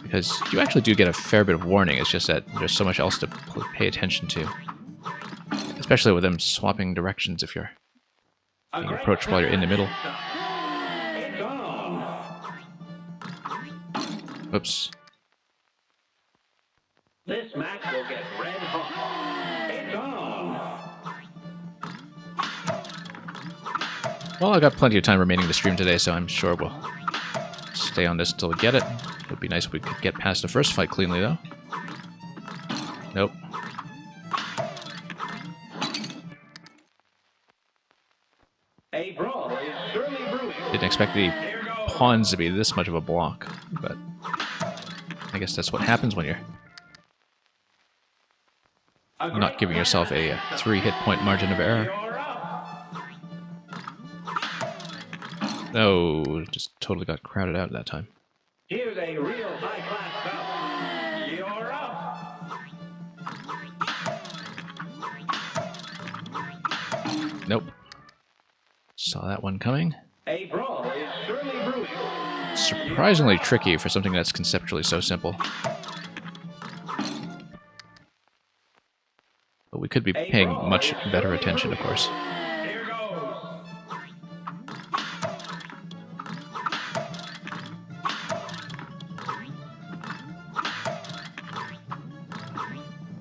Because you actually do get a fair bit of warning, it's just that there's so much else to pay attention to. Especially with them swapping directions if you're being approached while you're in the middle. It's on. Oops. This match will get red hot. It's on. Well, I've got plenty of time remaining to stream today, so I'm sure we'll stay on this until we get it. It would be nice if we could get past the first fight cleanly, though. Nope. A brawl is surely brewing. Didn't expect the pawns to be this much of a block, but I guess that's what happens when you're not giving yourself a 3 hit point margin of error. No, just totally got crowded out that time. Here's a real high-class bout. You're up. Nope. Saw that one coming. A brawl is surely brewing. Surprisingly tricky for something that's conceptually so simple. But we could be paying much better attention, of course. Here goes.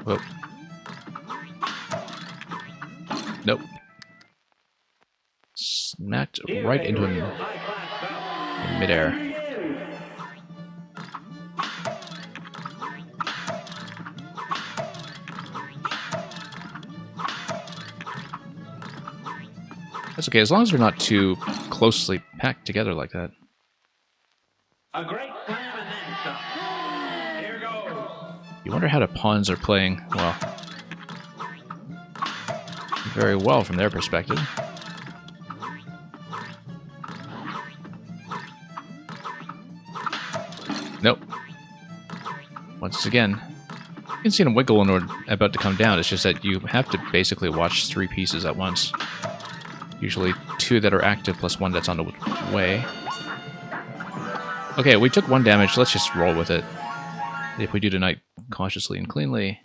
Whoop. Nope. Smacked right into him in midair. That's okay, as long as they're not too closely packed together like that. A great slam and then some. Here goes. You wonder how the pawns are playing, well, very well from their perspective. Nope. Once again, you can see them wiggle when we're about to come down. It's just that you have to basically watch 3 pieces at once. Usually 2 that are active plus 1 that's on the way. Okay, we took 1 damage. Let's just roll with it. If we do tonight cautiously and cleanly,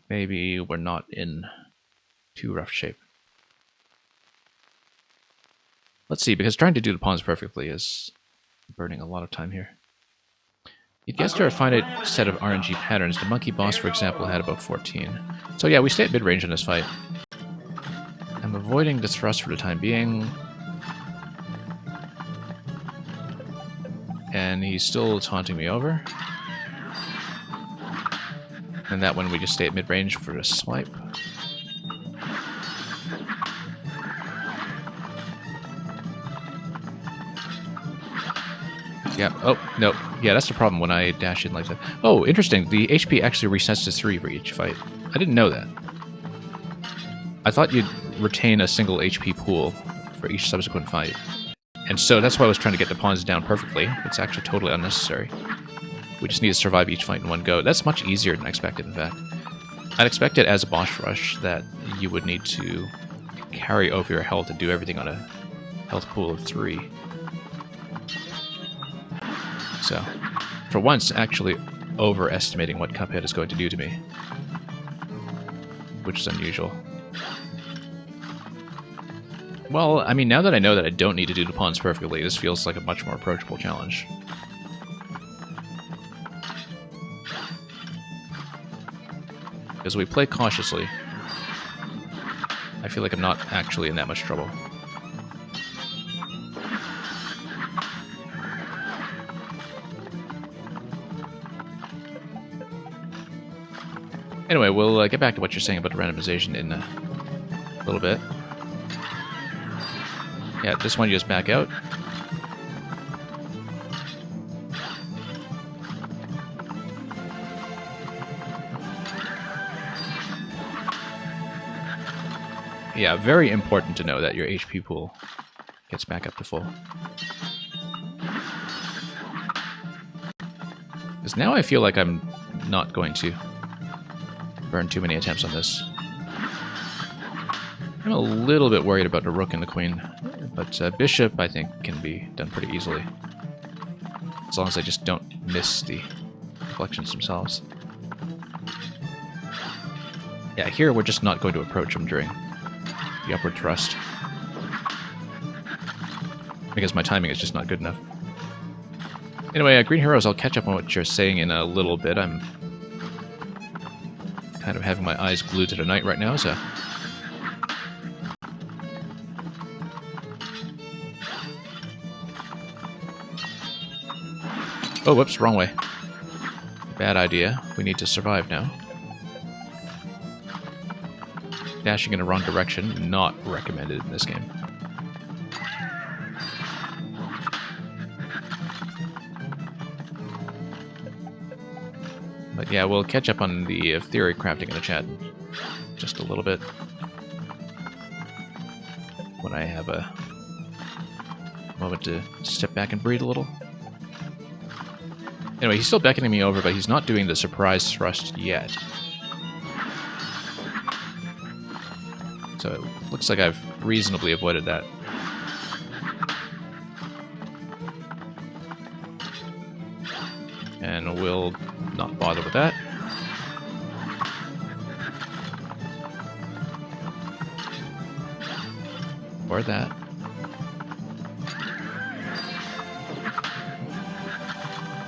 maybe we're not in too rough shape. Let's see, because trying to do the pawns perfectly is burning a lot of time here. You'd guess there are a finite set of RNG patterns. The monkey boss, for example, had about 14. So yeah, we stay at mid-range in this fight. I'm avoiding the thrust for the time being. And he's still taunting me over. And that one we just stay at mid-range for a swipe. Yeah, oh, no. Yeah, that's the problem when I dash in like that. Oh, interesting. The HP actually resets to 3 for each fight. I didn't know that. I thought you'd retain a single HP pool for each subsequent fight. And so that's why I was trying to get the pawns down perfectly. It's actually totally unnecessary. We just need to survive each fight in one go. That's much easier than I expected, in fact. I'd expected as a boss rush that you would need to carry over your health and do everything on a health pool of 3. So, for once, actually overestimating what Cuphead is going to do to me. Which is unusual. Well, I mean, now that I know that I don't need to do the pawns perfectly, this feels like a much more approachable challenge. As we play cautiously, I feel like I'm not actually in that much trouble. Anyway, we'll get back to what you're saying about the randomization in a little bit. Yeah, this one you just back out. Yeah, very important to know that your HP pool gets back up to full. Because now I feel like I'm not going to burn too many attempts on this. I'm a little bit worried about the rook and the queen, but bishop I think can be done pretty easily. As long as I just don't miss the reflections themselves. Yeah, here we're just not going to approach him during the upward thrust. Because my timing is just not good enough. Anyway, Green Heroes, I'll catch up on what you're saying in a little bit. I'm kind of having my eyes glued to the knight right now, so... Oh, whoops, wrong way. Bad idea. We need to survive now. Dashing in the wrong direction, not recommended in this game. But yeah, we'll catch up on the theory crafting in the chat in just a little bit. When I have a moment to step back and breathe a little. Anyway, he's still beckoning me over, but he's not doing the surprise thrust yet. So it looks like I've reasonably avoided that. And we'll not bother with that. Or that.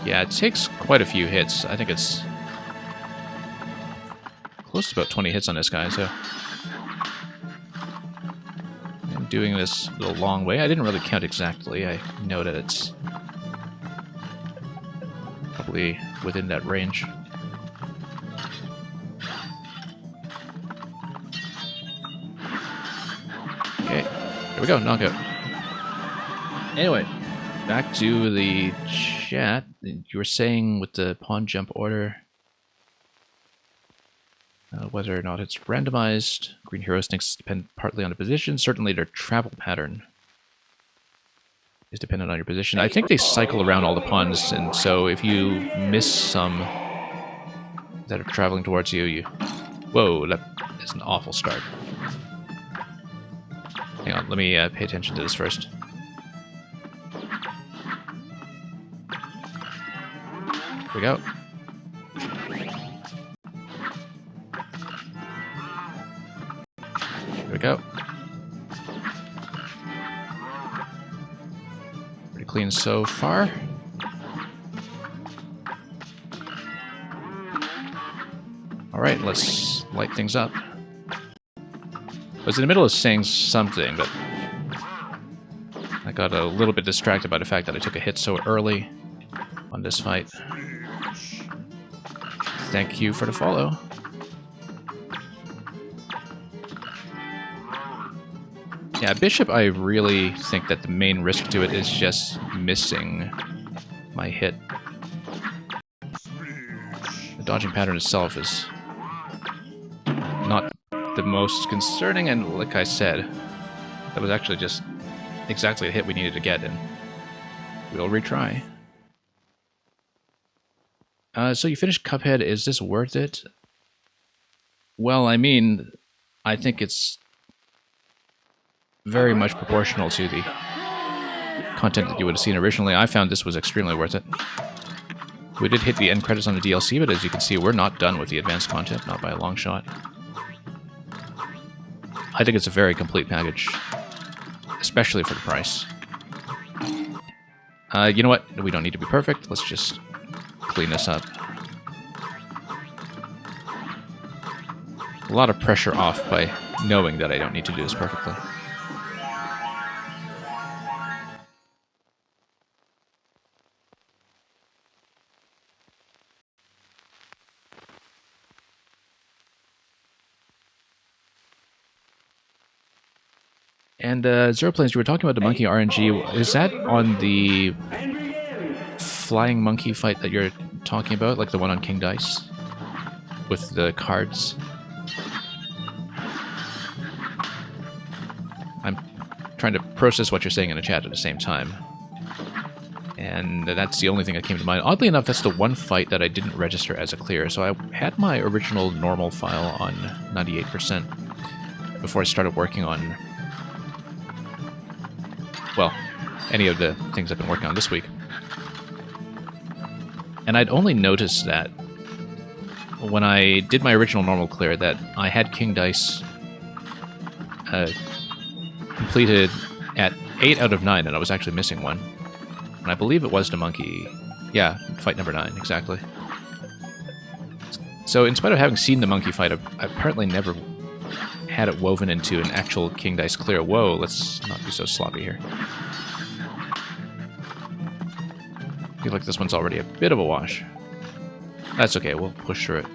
Yeah, it takes quite a few hits. I think it's close to about 20 hits on this guy, so... I'm doing this the long way. I didn't really count exactly. I know that it's probably within that range. Okay, here we go, knockout. Anyway, back to the chat. You were saying with the pawn jump order, whether or not it's randomized. Green Heroes thinks depend partly on the position. Certainly their travel pattern is dependent on your position. I think they cycle around all the pawns, and so if you miss some that are traveling towards you, Whoa, that is an awful start. Hang on, let me pay attention to this first. Here we go. Here we go. Pretty clean so far. Alright, let's light things up. I was in the middle of saying something, but I got a little bit distracted by the fact that I took a hit so early on this fight. Thank you for the follow. Yeah, Bishop, I really think that the main risk to it is just missing my hit. The dodging pattern itself is not the most concerning, and like I said, that was actually just exactly the hit we needed to get, and we'll retry. So you finished Cuphead. Is this worth it? Well, I mean, I think it's very much proportional to the content that you would have seen originally. I found this was extremely worth it. We did hit the end credits on the DLC, but as you can see, we're not done with the advanced content, not by a long shot. I think it's a very complete package, especially for the price. You know what? We don't need to be perfect. Let's just clean this up. A lot of pressure off by knowing that I don't need to do this perfectly. And Zero Planes, you were talking about the monkey RNG. Is that on the flying monkey fight that you're talking about? Like the one on King Dice? With the cards? I'm trying to process what you're saying in the chat at the same time. And that's the only thing that came to mind. Oddly enough, that's the one fight that I didn't register as a clear. So I had my original normal file on 98% before I started working on, well, any of the things I've been working on this week. And I'd only noticed that when I did my original normal clear that I had King Dice completed at 8 out of 9, and I was actually missing one. And I believe it was the monkey. Yeah, fight number 9, exactly. So in spite of having seen the monkey fight, I've apparently never had it woven into an actual King Dice clear. Whoa, let's not be so sloppy here. I feel like this one's already a bit of a wash. That's okay, we'll push through it.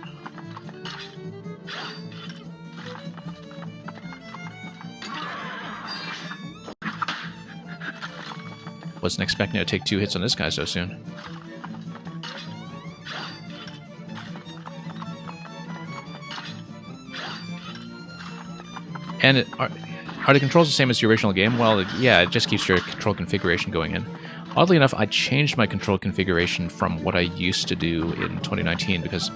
Wasn't expecting to take 2 hits on this guy so soon. And are the controls the same as the original game? Well, yeah, it just keeps your control configuration going in. Oddly enough, I changed my control configuration from what I used to do in 2019 because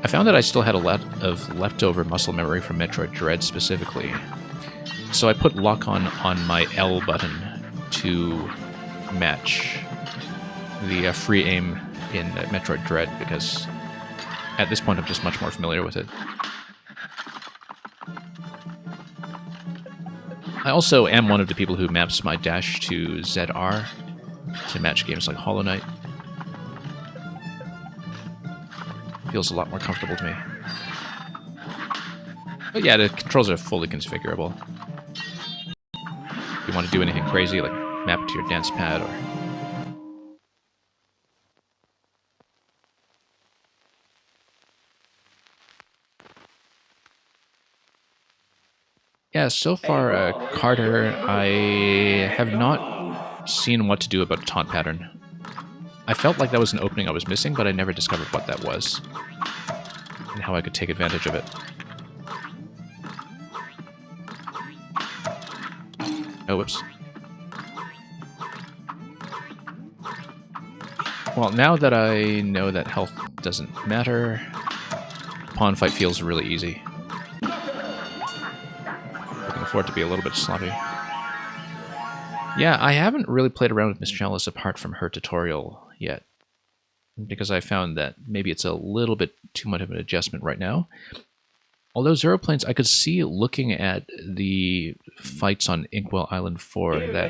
I found that I still had a lot of leftover muscle memory from Metroid Dread specifically. So I put lock-on on my L button to match the free aim in Metroid Dread because at this point I'm just much more familiar with it. I also am one of the people who maps my dash to ZR to match games like Hollow Knight. Feels a lot more comfortable to me. But yeah, the controls are fully configurable. If you want to do anything crazy, like map it to your dance pad or... Yeah, so far, Carter, I have not seen what to do about the taunt pattern. I felt like that was an opening I was missing, but I never discovered what that was. And how I could take advantage of it. Oh, whoops. Well, now that I know that health doesn't matter, pawn fight feels really easy. I can afford to be a little bit sloppy. Yeah, I haven't really played around with Miss Chalice apart from her tutorial yet, because I found that maybe it's a little bit too much of an adjustment right now. Although Zero Planes, I could see looking at the fights on Inkwell Island 4 that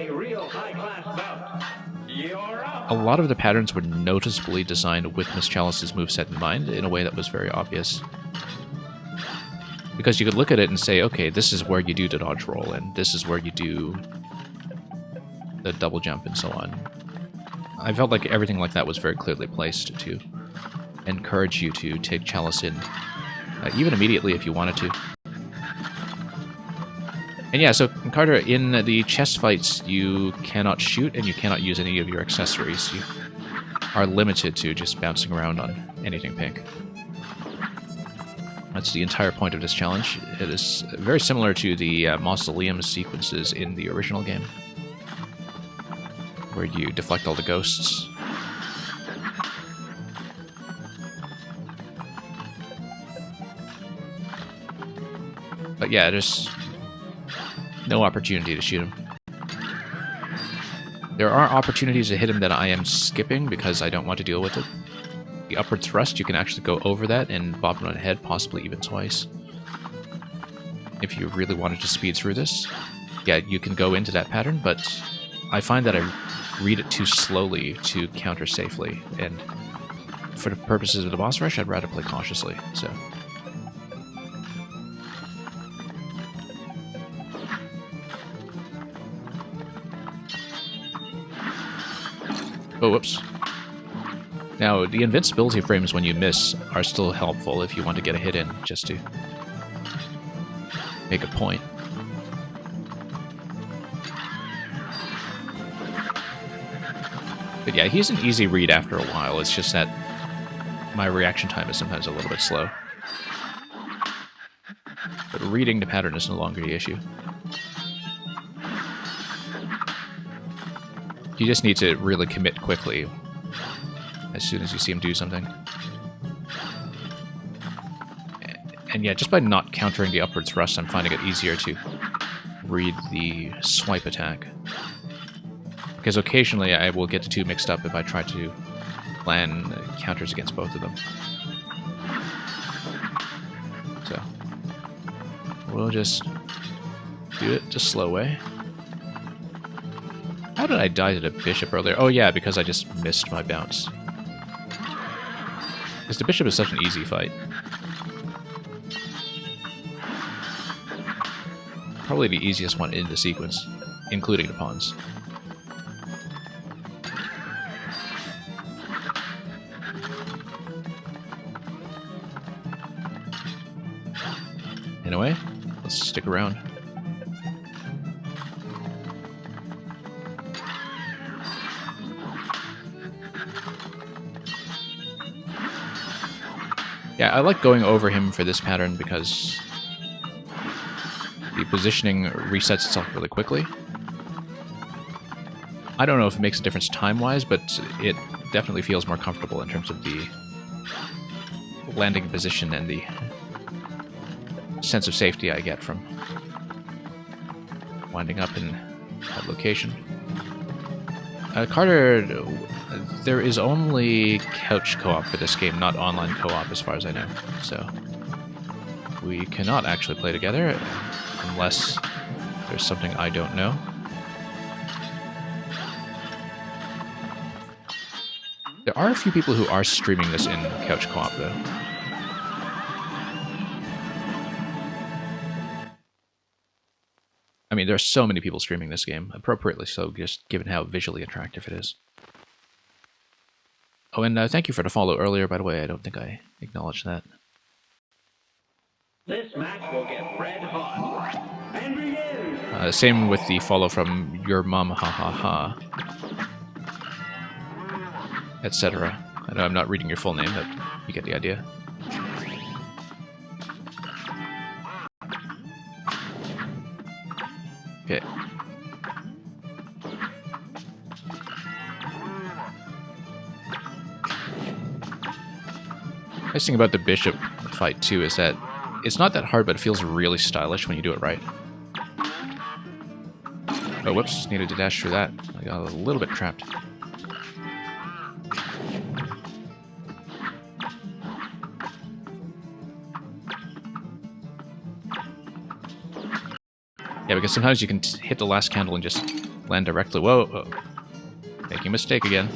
a lot of the patterns were noticeably designed with Miss Chalice's moveset in mind in a way that was very obvious. Because you could look at it and say, okay, this is where you do the dodge roll, and this is where you do the double jump and so on. I felt like everything like that was very clearly placed to encourage you to take Chalice in, even immediately if you wanted to. And yeah, so Carter, in the chest fights, you cannot shoot and you cannot use any of your accessories. You are limited to just bouncing around on anything pink. That's the entire point of this challenge. It is very similar to the Mausoleum sequences in the original game. where you deflect all the ghosts. But yeah, there's no opportunity to shoot him. There are opportunities to hit him that I am skipping because I don't want to deal with it. The upward thrust, you can actually go over that and bop him on the head, possibly even twice. If you really wanted to speed through this, yeah, you can go into that pattern, but I find that I read it too slowly to counter safely, and for the purposes of the boss rush, I'd rather play cautiously, so... Oh, whoops. Now, the invincibility frames when you miss are still helpful if you want to get a hit in, just to make a point. But yeah, he's an easy read after a while, it's just that my reaction time is sometimes a little bit slow. But reading the pattern is no longer the issue. You just need to really commit quickly as soon as you see him do something. And yeah, just by not countering the upward thrust, I'm finding it easier to read the swipe attack. Because occasionally I will get the two mixed up if I try to plan counters against both of them. So, we'll just do it the slow way. How did I die to the bishop earlier? Oh yeah, because I just missed my bounce. Because the bishop is such an easy fight. Probably the easiest one in the sequence, including the pawns. Anyway, let's stick around. Yeah, I like going over him for this pattern because the positioning resets itself really quickly. I don't know if it makes a difference time-wise, but it definitely feels more comfortable in terms of the landing position and the sense of safety I get from winding up in that location. Carter, there is only couch co-op for this game, not online co-op as far as I know. So we cannot actually play together unless there's something I don't know. There are a few people who are streaming this in couch co-op though. I mean, there are so many people streaming this game, appropriately so, just given how visually attractive it is. Oh, and thank you for the follow earlier, by the way. I don't think I acknowledged that. This match will get red hot. And begin! Same with the follow from your mom, ha ha ha, etc. I know I'm not reading your full name, but you get the idea. Okay. Nice thing about the bishop fight too is that it's not that hard, but it feels really stylish when you do it right. Oh, whoops, just needed to dash through that. I got a little bit trapped. Yeah, because sometimes you can hit the last candle and just land directly. Whoa, oh. Making a mistake again.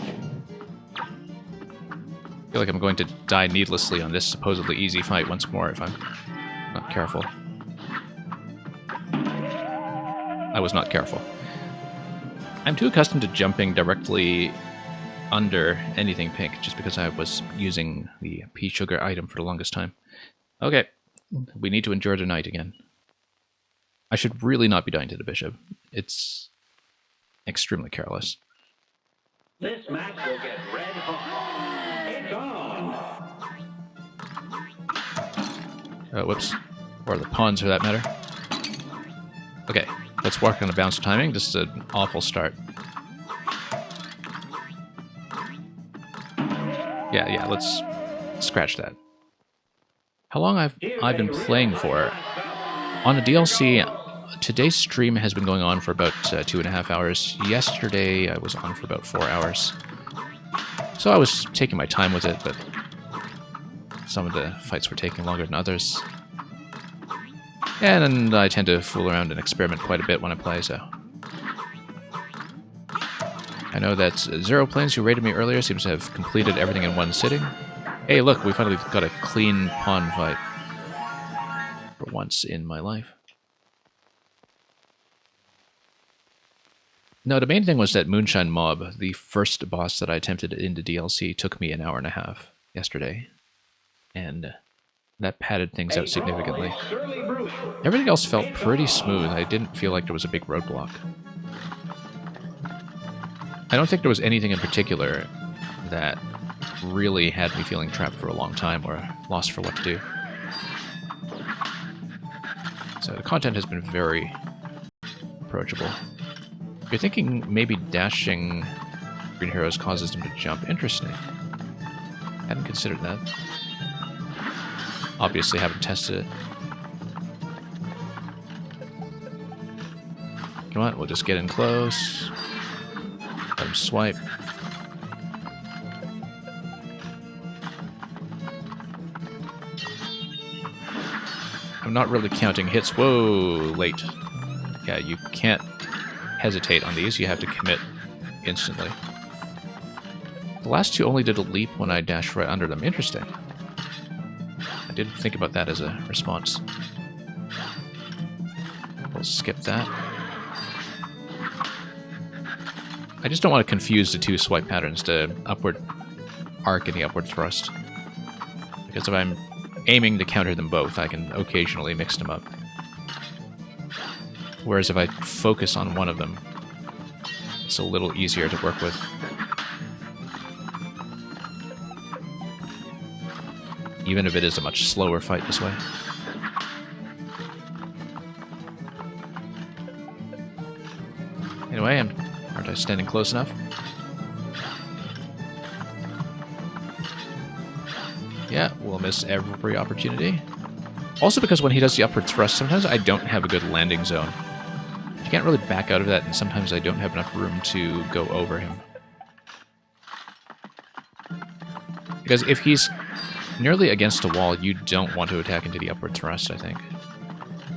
I feel like I'm going to die needlessly on this supposedly easy fight once more if I'm not careful. I was not careful. I'm too accustomed to jumping directly under anything pink just because I was using the pea sugar item for the longest time. Okay, we need to endure the night again. I should really not be dying to the bishop. It's extremely careless. This match will get red hot. It's on! Whoops. Or the pawns, for that matter. Okay, let's work on the bounce timing. This is an awful start. Yeah, let's scratch that. How long I've been playing for? On the DLC, today's stream has been going on for about 2.5 hours. Yesterday, I was on for about 4 hours. So I was taking my time with it, but some of the fights were taking longer than others. And I tend to fool around and experiment quite a bit when I play, so... I know that Zero Planes, who rated me earlier, seems to have completed everything in one sitting. Hey, look, we finally got a clean pawn fight. For once in my life. No, the main thing was that Moonshine Mob, the first boss that I attempted in the DLC, took me an hour and a half yesterday. And that padded things out significantly. Everything else felt pretty smooth. I didn't feel like there was a big roadblock. I don't think there was anything in particular that really had me feeling trapped for a long time or lost for what to do. So the content has been very approachable. You're thinking maybe dashing green heroes causes them to jump. Interesting. Hadn't considered that. Obviously haven't tested it. Come on, we'll just get in close. Let him swipe. I'm not really counting hits. Whoa, late. Yeah, you can't hesitate on these. You have to commit instantly. The last two only did a leap when I dashed right under them. Interesting. I didn't think about that as a response. We'll skip that. I just don't want to confuse the two swipe patterns, the upward arc and the upward thrust. Because if I'm aiming to counter them both, I can occasionally mix them up. Whereas if I focus on one of them, it's a little easier to work with. Even if it is a much slower fight this way. Anyway, aren't I standing close enough? Yeah, we'll miss every opportunity. Also because when he does the upward thrust, sometimes I don't have a good landing zone. You can't really back out of that, and sometimes I don't have enough room to go over him. Because if he's nearly against a wall, you don't want to attack into the upward thrust, I think.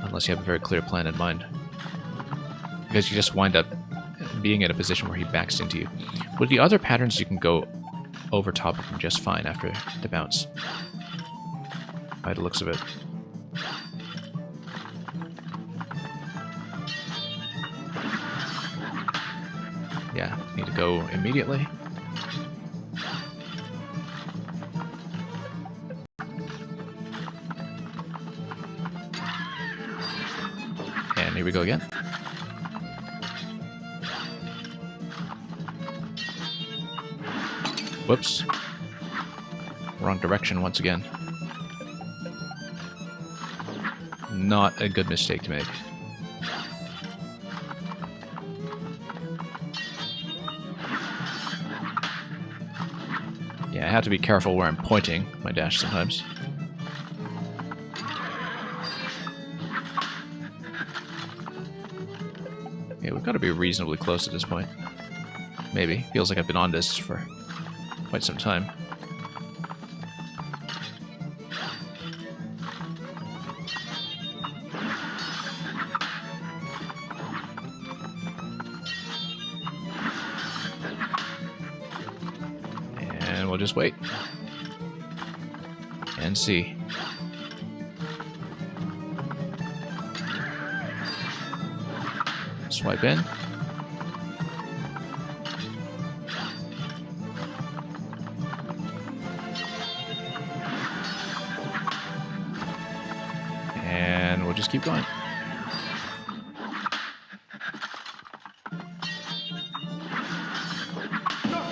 Unless you have a very clear plan in mind. Because you just wind up being in a position where he backs into you. With the other patterns, you can go over top of him just fine after the bounce. By the looks of it. Yeah, need to go immediately. And here we go again. Whoops. Wrong direction once again. Not a good mistake to make. Yeah, I have to be careful where I'm pointing my dash sometimes. Yeah, we've got to be reasonably close at this point. Maybe. Feels like I've been on this for quite some time. And we'll just wait. And see. Swipe in. And we'll just keep going.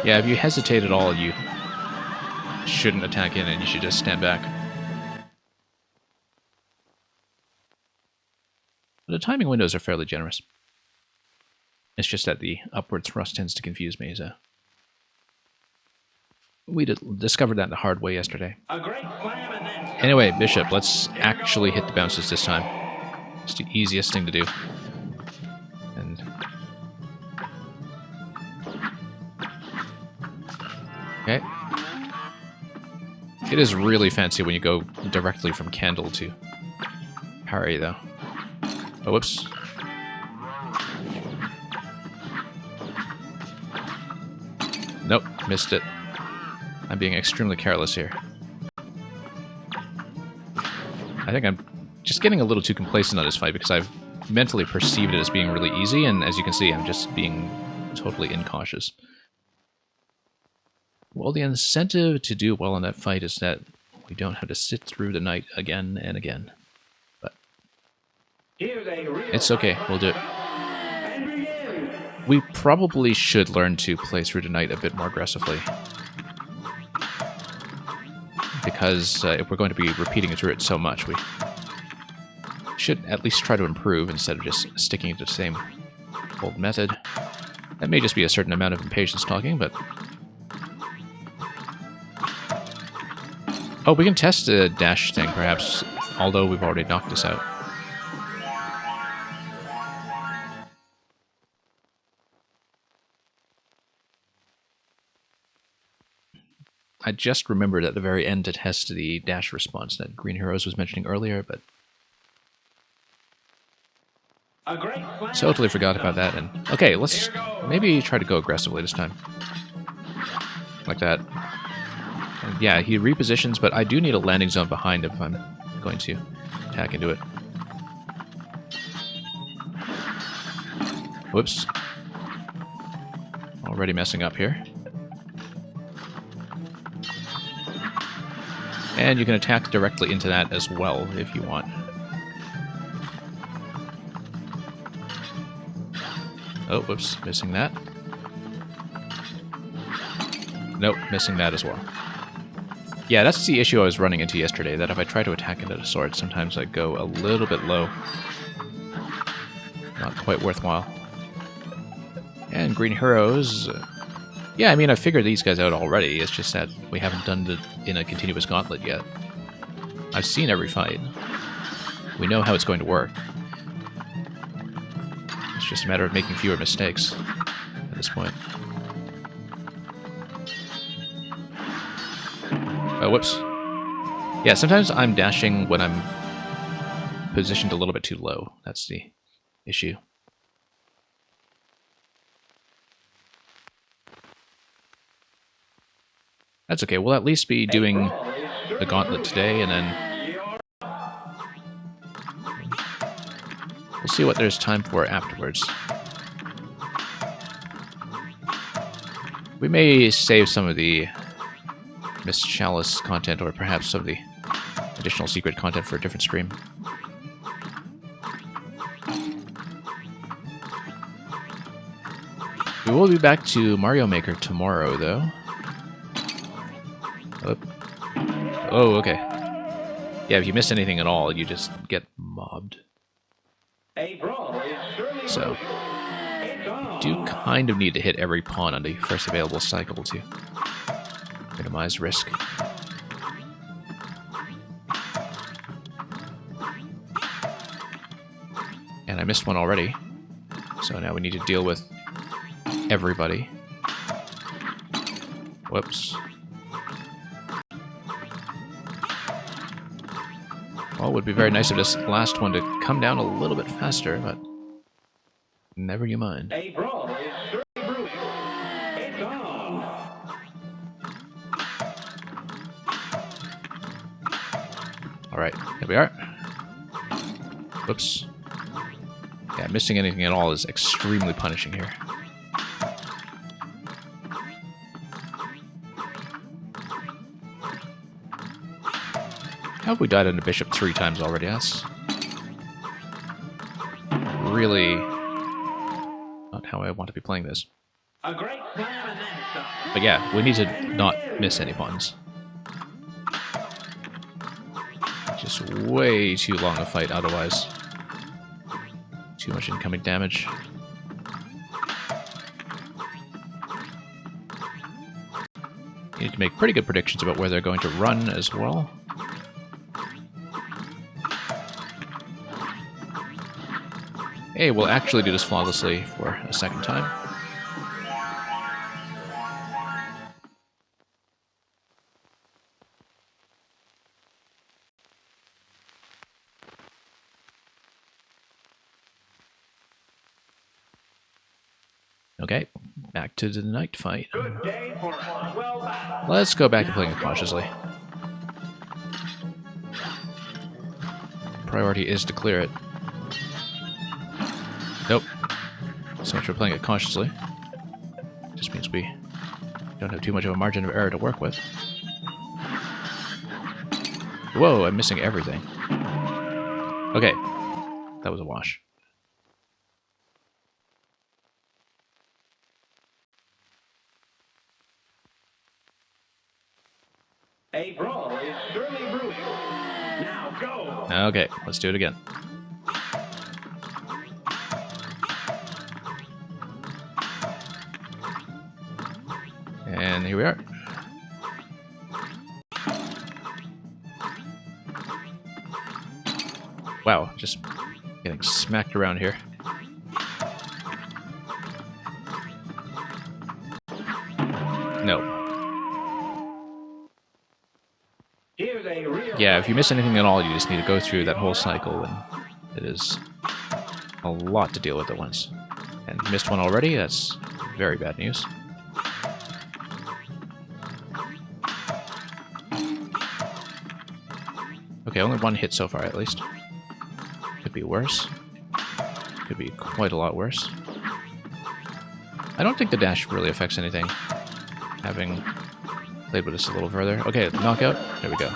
Yeah, if you hesitate at all, you shouldn't attack in and you should just stand back. The timing windows are fairly generous. It's just that the upward thrust tends to confuse me, so... We discovered that the hard way yesterday. A great slam and then Anyway, Bishop, let's actually hit the bounces this time. It's the easiest thing to do. And okay. It is really fancy when you go directly from candle to parry, though. Oh, whoops. Nope, missed it. I'm being extremely careless here. I think I'm just getting a little too complacent on this fight because I've mentally perceived it as being really easy, and as you can see, I'm just being totally incautious. Well, the incentive to do well in that fight is that we don't have to sit through the night again and again. But here's a real it's okay, we'll do it. and begin. We probably should learn to play through the night a bit more aggressively. Because if we're going to be repeating through it so much, we should at least try to improve instead of just sticking to the same old method. That may just be a certain amount of impatience talking, but... Oh, we can test the dash thing, perhaps, although we've already knocked this out. I just remembered at the very end to test the dash response that Green Heroes was mentioning earlier, but A great slam. totally forgot about that. And okay, let's maybe try to go aggressively this time. Like that. And yeah, he repositions, but I do need a landing zone behind if I'm going to attack into it. Whoops. Already messing up here. And you can attack directly into that as well if you want. Oh, whoops, missing that. Nope, missing that as well. Yeah, that's the issue I was running into yesterday, that if I try to attack into the sword, sometimes I go a little bit low. Not quite worthwhile. And Green Heroes... yeah, I mean, I figured these guys out already, it's just that we haven't done it in a continuous gauntlet yet. I've seen every fight. We know how it's going to work. It's just a matter of making fewer mistakes at this point. Oh, whoops. Yeah, sometimes I'm dashing when I'm positioned a little bit too low. That's the issue. That's okay, we'll at least be doing the gauntlet today, and then we'll see what there's time for afterwards. We may save some of the Miss Chalice content, or perhaps some of the additional secret content for a different stream. We will be back to Mario Maker tomorrow, though. Oh, okay. Yeah, if you miss anything at all, you just get mobbed. A brawl is surely So, it's on. do kind of need to hit every pawn on the first available cycle to minimize risk. And I missed one already, so now we need to deal with everybody. Whoops. Well, it would be very nice of this last one to come down a little bit faster, but never you mind. A brawl is surely brewing. It's on. Alright, here we are. Whoops. Yeah, missing anything at all is extremely punishing here. How have we died on the bishop 3 times already? That's really not how I want to be playing this. A great slam and then some. But yeah, we need to not miss any pawns. Just way too long a fight otherwise. Too much incoming damage. Need to can make pretty good predictions about where they're going to run as well. Hey, we'll actually do this flawlessly for a second time. Okay, back to the night fight. Good day for a swell battle. Let's go back to playing it cautiously. Priority is to clear it. Nope. So much for playing it cautiously. Just means we don't have too much of a margin of error to work with. Whoa, I'm missing everything. Okay, that was a wash. A brawl is surely brewing. Now go. Okay, let's do it again. And here we are. Wow, just getting smacked around here. No. Here's a real Yeah, if you miss anything at all, you just need to go through that whole cycle, and it is a lot to deal with at once. And you missed one already, that's very bad news. Okay, only one hit so far at least. Could be worse. Could be quite a lot worse. I don't think the dash really affects anything, having played with this a little further. Okay, knockout. There we go.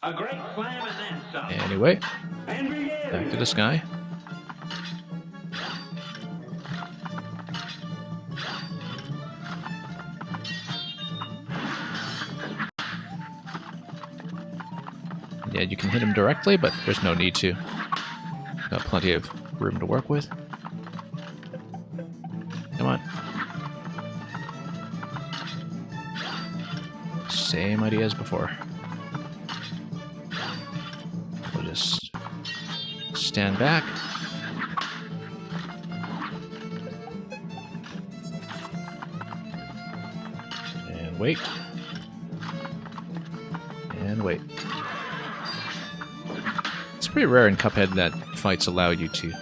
a great slam and then some. Anyway, And begin. back to the sky. Yeah, you can hit him directly, but there's no need to. Got plenty of room to work with. Come on. Same idea as before. We'll just stand back. And wait. And wait. It's pretty rare in Cuphead that fights allow you to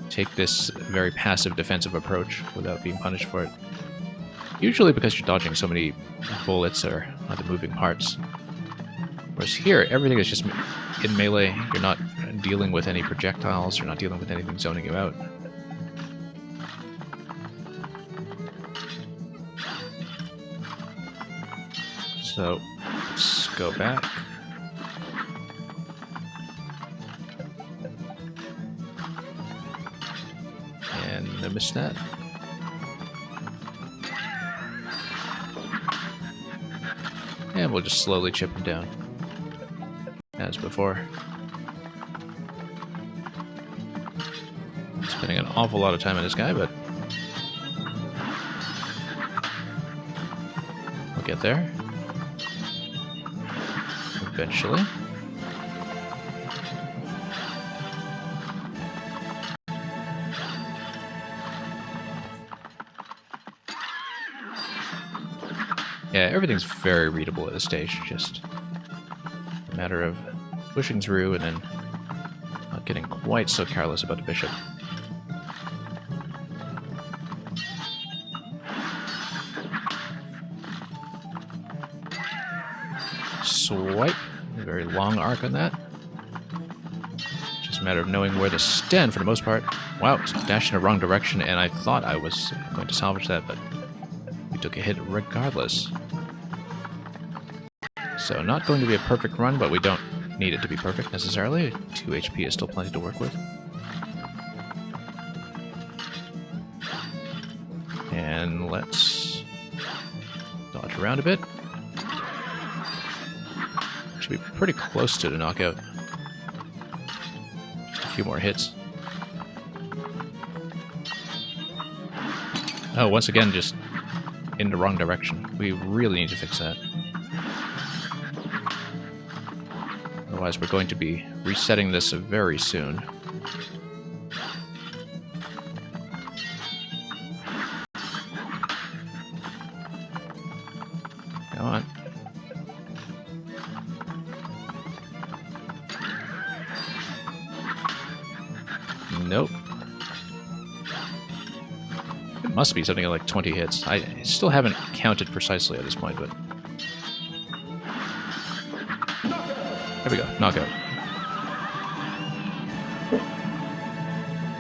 take this very passive defensive approach without being punished for it. Usually because you're dodging so many bullets or other moving parts. Whereas here, everything is just in melee. You're not dealing with any projectiles, you're not dealing with anything zoning you out. So, let's go back. And I missed that. And we'll just slowly chip him down. As before. Spending an awful lot of time on this guy, but we'll get there. Eventually. Yeah, everything's very readable at this stage, just a matter of pushing through and then not getting quite so careless about the bishop. Swipe. A very long arc on that. Just a matter of knowing where to stand for the most part. Wow, dashed in the wrong direction, and I thought I was going to salvage that, but we took a hit regardless. So not going to be a perfect run, but we don't need it to be perfect necessarily. 2 HP is still plenty to work with. And then let's dodge around a bit. Should be pretty close to the knockout. Just a few more hits. Oh, once again, just in the wrong direction. We really need to fix that. Otherwise, we're going to be resetting this very soon. Come on. Nope. It must be something like 20 hits. I still haven't counted precisely at this point, but... There we go. Knockout.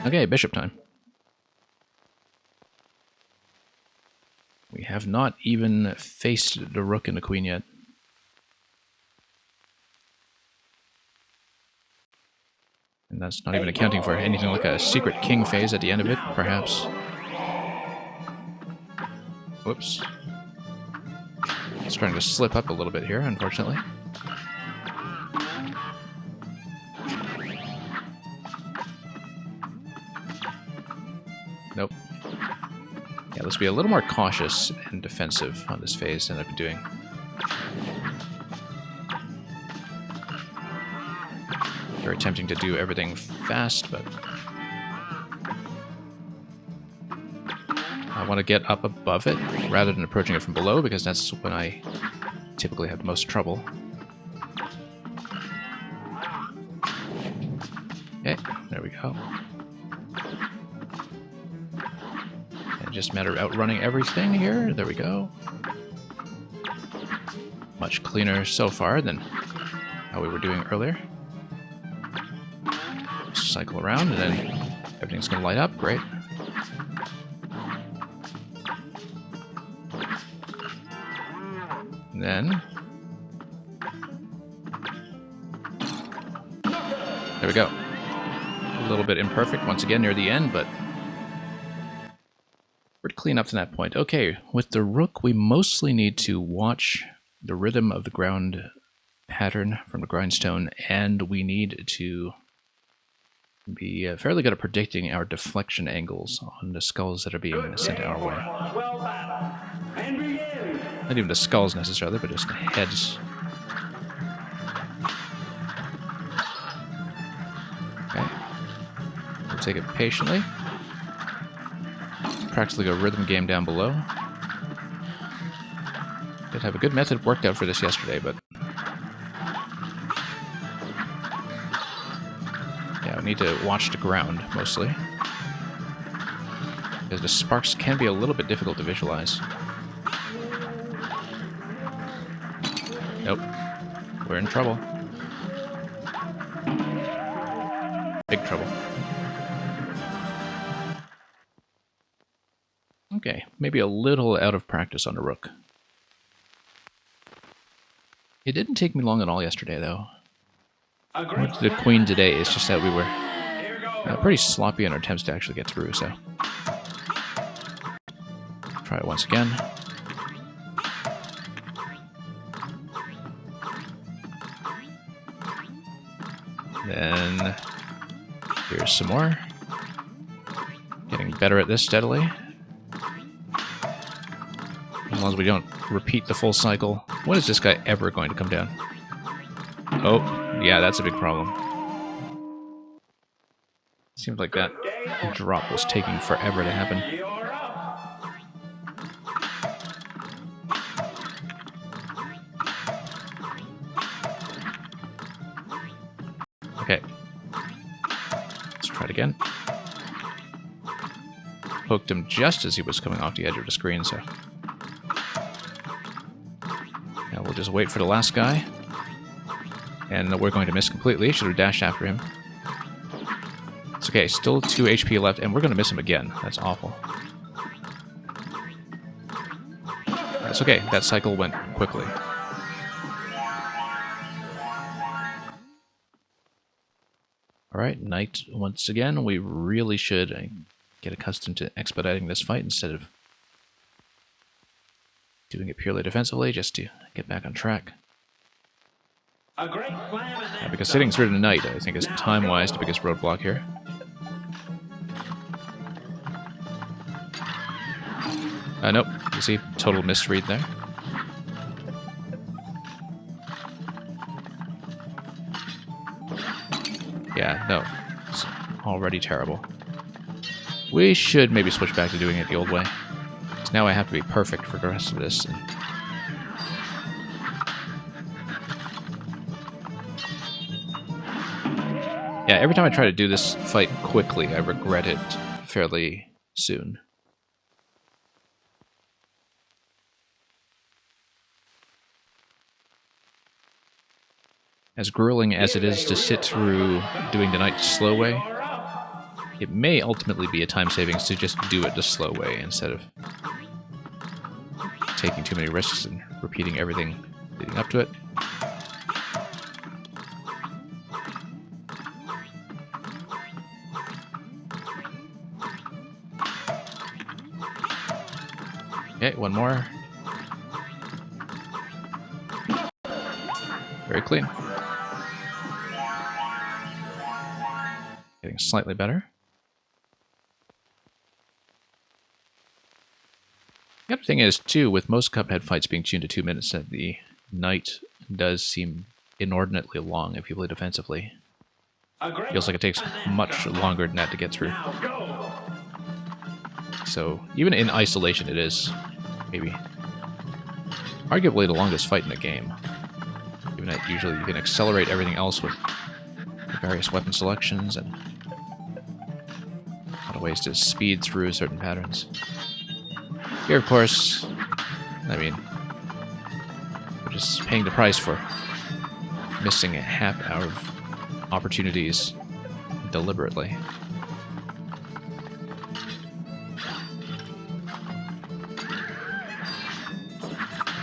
Okay, bishop time. We have not even faced the rook and the queen yet. And that's not even accounting for anything like a secret king phase at the end of it, perhaps. Whoops. It's starting to slip up a little bit here, unfortunately. Nope. Yeah, let's be a little more cautious and defensive on this phase than I've been doing. Very tempting to do everything fast, but... I want to get up above it rather than approaching it from below, because that's when I typically have the most trouble. Okay, there we go. And just a matter of outrunning everything here. There we go. Much cleaner so far than how we were doing earlier. Cycle around, and then everything's going to light up. Great. And then... there we go. A little bit imperfect once again near the end, but... pretty clean up to that point. Okay, with the rook, we mostly need to watch the rhythm of the ground pattern from the grindstone, and we need to be fairly good at predicting our deflection angles on the skulls that are being sent our way. Not even the skulls necessarily, but just the heads. Okay. We'll take it patiently. It's practically a rhythm game down below. Did have a good method worked out for this yesterday, but... yeah, we need to watch the ground, mostly. Because the sparks can be a little bit difficult to visualize. Nope. We're in trouble. Big trouble. Okay, maybe a little out of practice on the rook. It didn't take me long at all yesterday, though. With the queen today, it's just that we were pretty sloppy in our attempts to actually get through, so... try it once again. Then... here's some more. Getting better at this steadily. As long as we don't repeat the full cycle. When is this guy ever going to come down? Oh, yeah, that's a big problem. Seems like that drop was taking forever to happen. Okay. Let's try it again. Poked him just as he was coming off the edge of the screen, so... now we'll just wait for the last guy. And we're going to miss completely. Should have dashed after him. It's okay, still 2 HP left, and we're going to miss him again. That's awful. That's okay, that cycle went quickly. Alright, knight once again. We really should get accustomed to expediting this fight instead of doing it purely defensively just to get back on track. A great slam and then Because sitting through some. the night, I think, is time-wise the biggest roadblock here. Nope. You see, total misread there. Yeah, no. It's already terrible. We should maybe switch back to doing it the old way. Because now I have to be perfect for the rest of this. And yeah, every time I try to do this fight quickly, I regret it fairly soon. As grueling as it is to sit through doing the night slow way, it may ultimately be a time savings to just do it the slow way instead of taking too many risks and repeating everything leading up to it. Okay, one more. Very clean. Getting slightly better. The other thing is, too, with most Cuphead fights being tuned to 2 minutes, that the night does seem inordinately long if you play defensively. Feels like it takes much longer than that to get through. So, even in isolation, it is maybe arguably the longest fight in the game. Even that usually you can accelerate everything else with various weapon selections and a lot of ways to speed through certain patterns. Here, of course, I mean, we're just paying the price for missing a half hour of opportunities deliberately.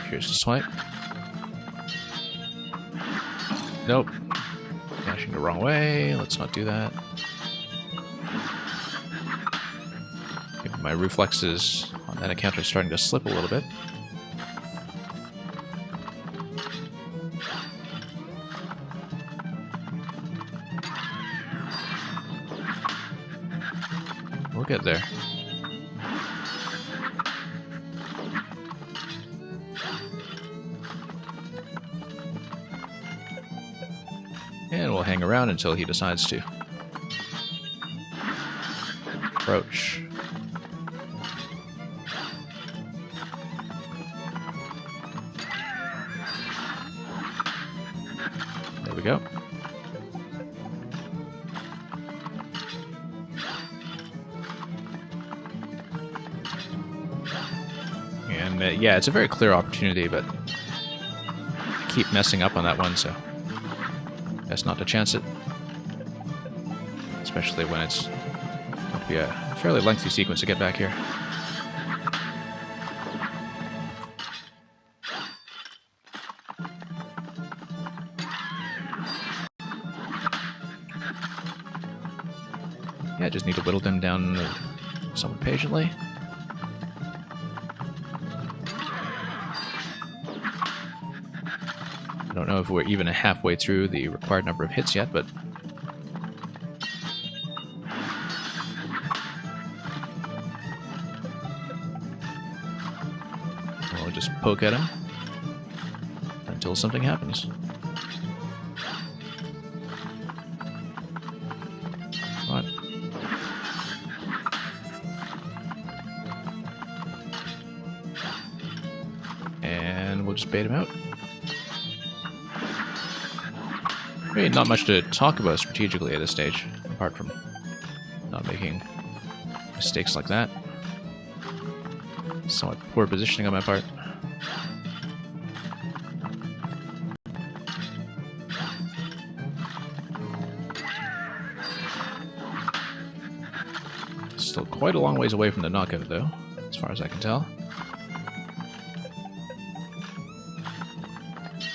Here's the swipe. Nope. Dashing the wrong way. Let's not do that. My reflexes on that account are starting to slip a little bit. We'll get there. And we'll hang around until he decides to approach. There we go. And yeah, it's a very clear opportunity, but I keep messing up on that one, so best not to chance it. Especially when it's going to be a fairly lengthy sequence to get back here. Yeah, I just need to whittle them down somewhat patiently. I don't know if we're even halfway through the required number of hits yet, but we'll just poke at him until something happens. Come on. And we'll just bait him out. I mean, not much to talk about strategically at this stage, apart from not making mistakes like that. Somewhat poor positioning on my part. Still quite a long ways away from the knockout, though, as far as I can tell.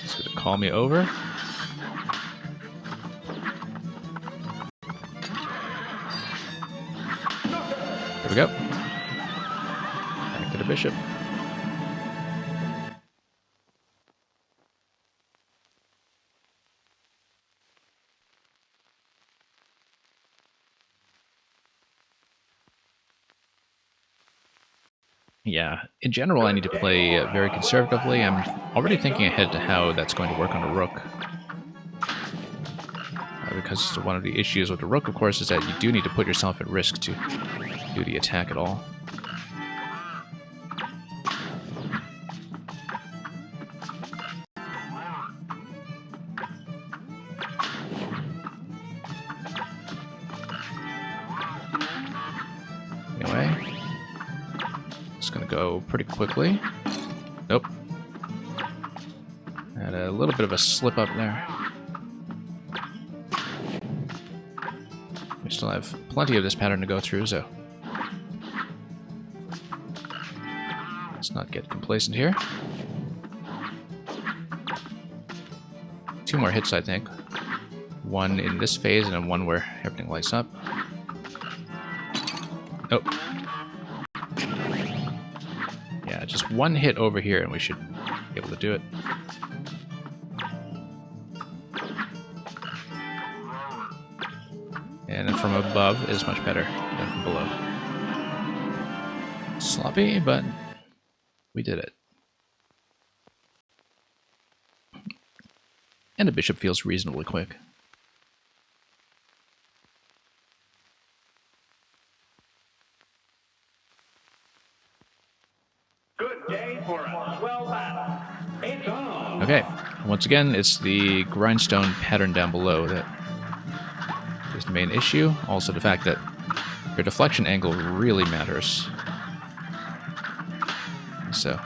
He's going to call me over. There we go. Back to the bishop. Yeah, in general, I need to play very conservatively. I'm already thinking ahead to how that's going to work on a rook. Because one of the issues with the rook, of course, is that you do need to put yourself at risk to do the attack at all. Anyway, it's going to go pretty quickly. Nope. Had a little bit of a slip up there. We still have plenty of this pattern to go through, so let's not get complacent here. 2 more hits, I think. One in this phase, and then one where everything lights up. Oh. Yeah, just 1 hit over here, and we should be able to do it. And from above is much better than from below. Sloppy, but we did it. And the bishop feels reasonably quick. Good day for a swell battle. It's on. Okay, once again, it's the grindstone pattern down below that is the main issue. Also the fact that your deflection angle really matters. So,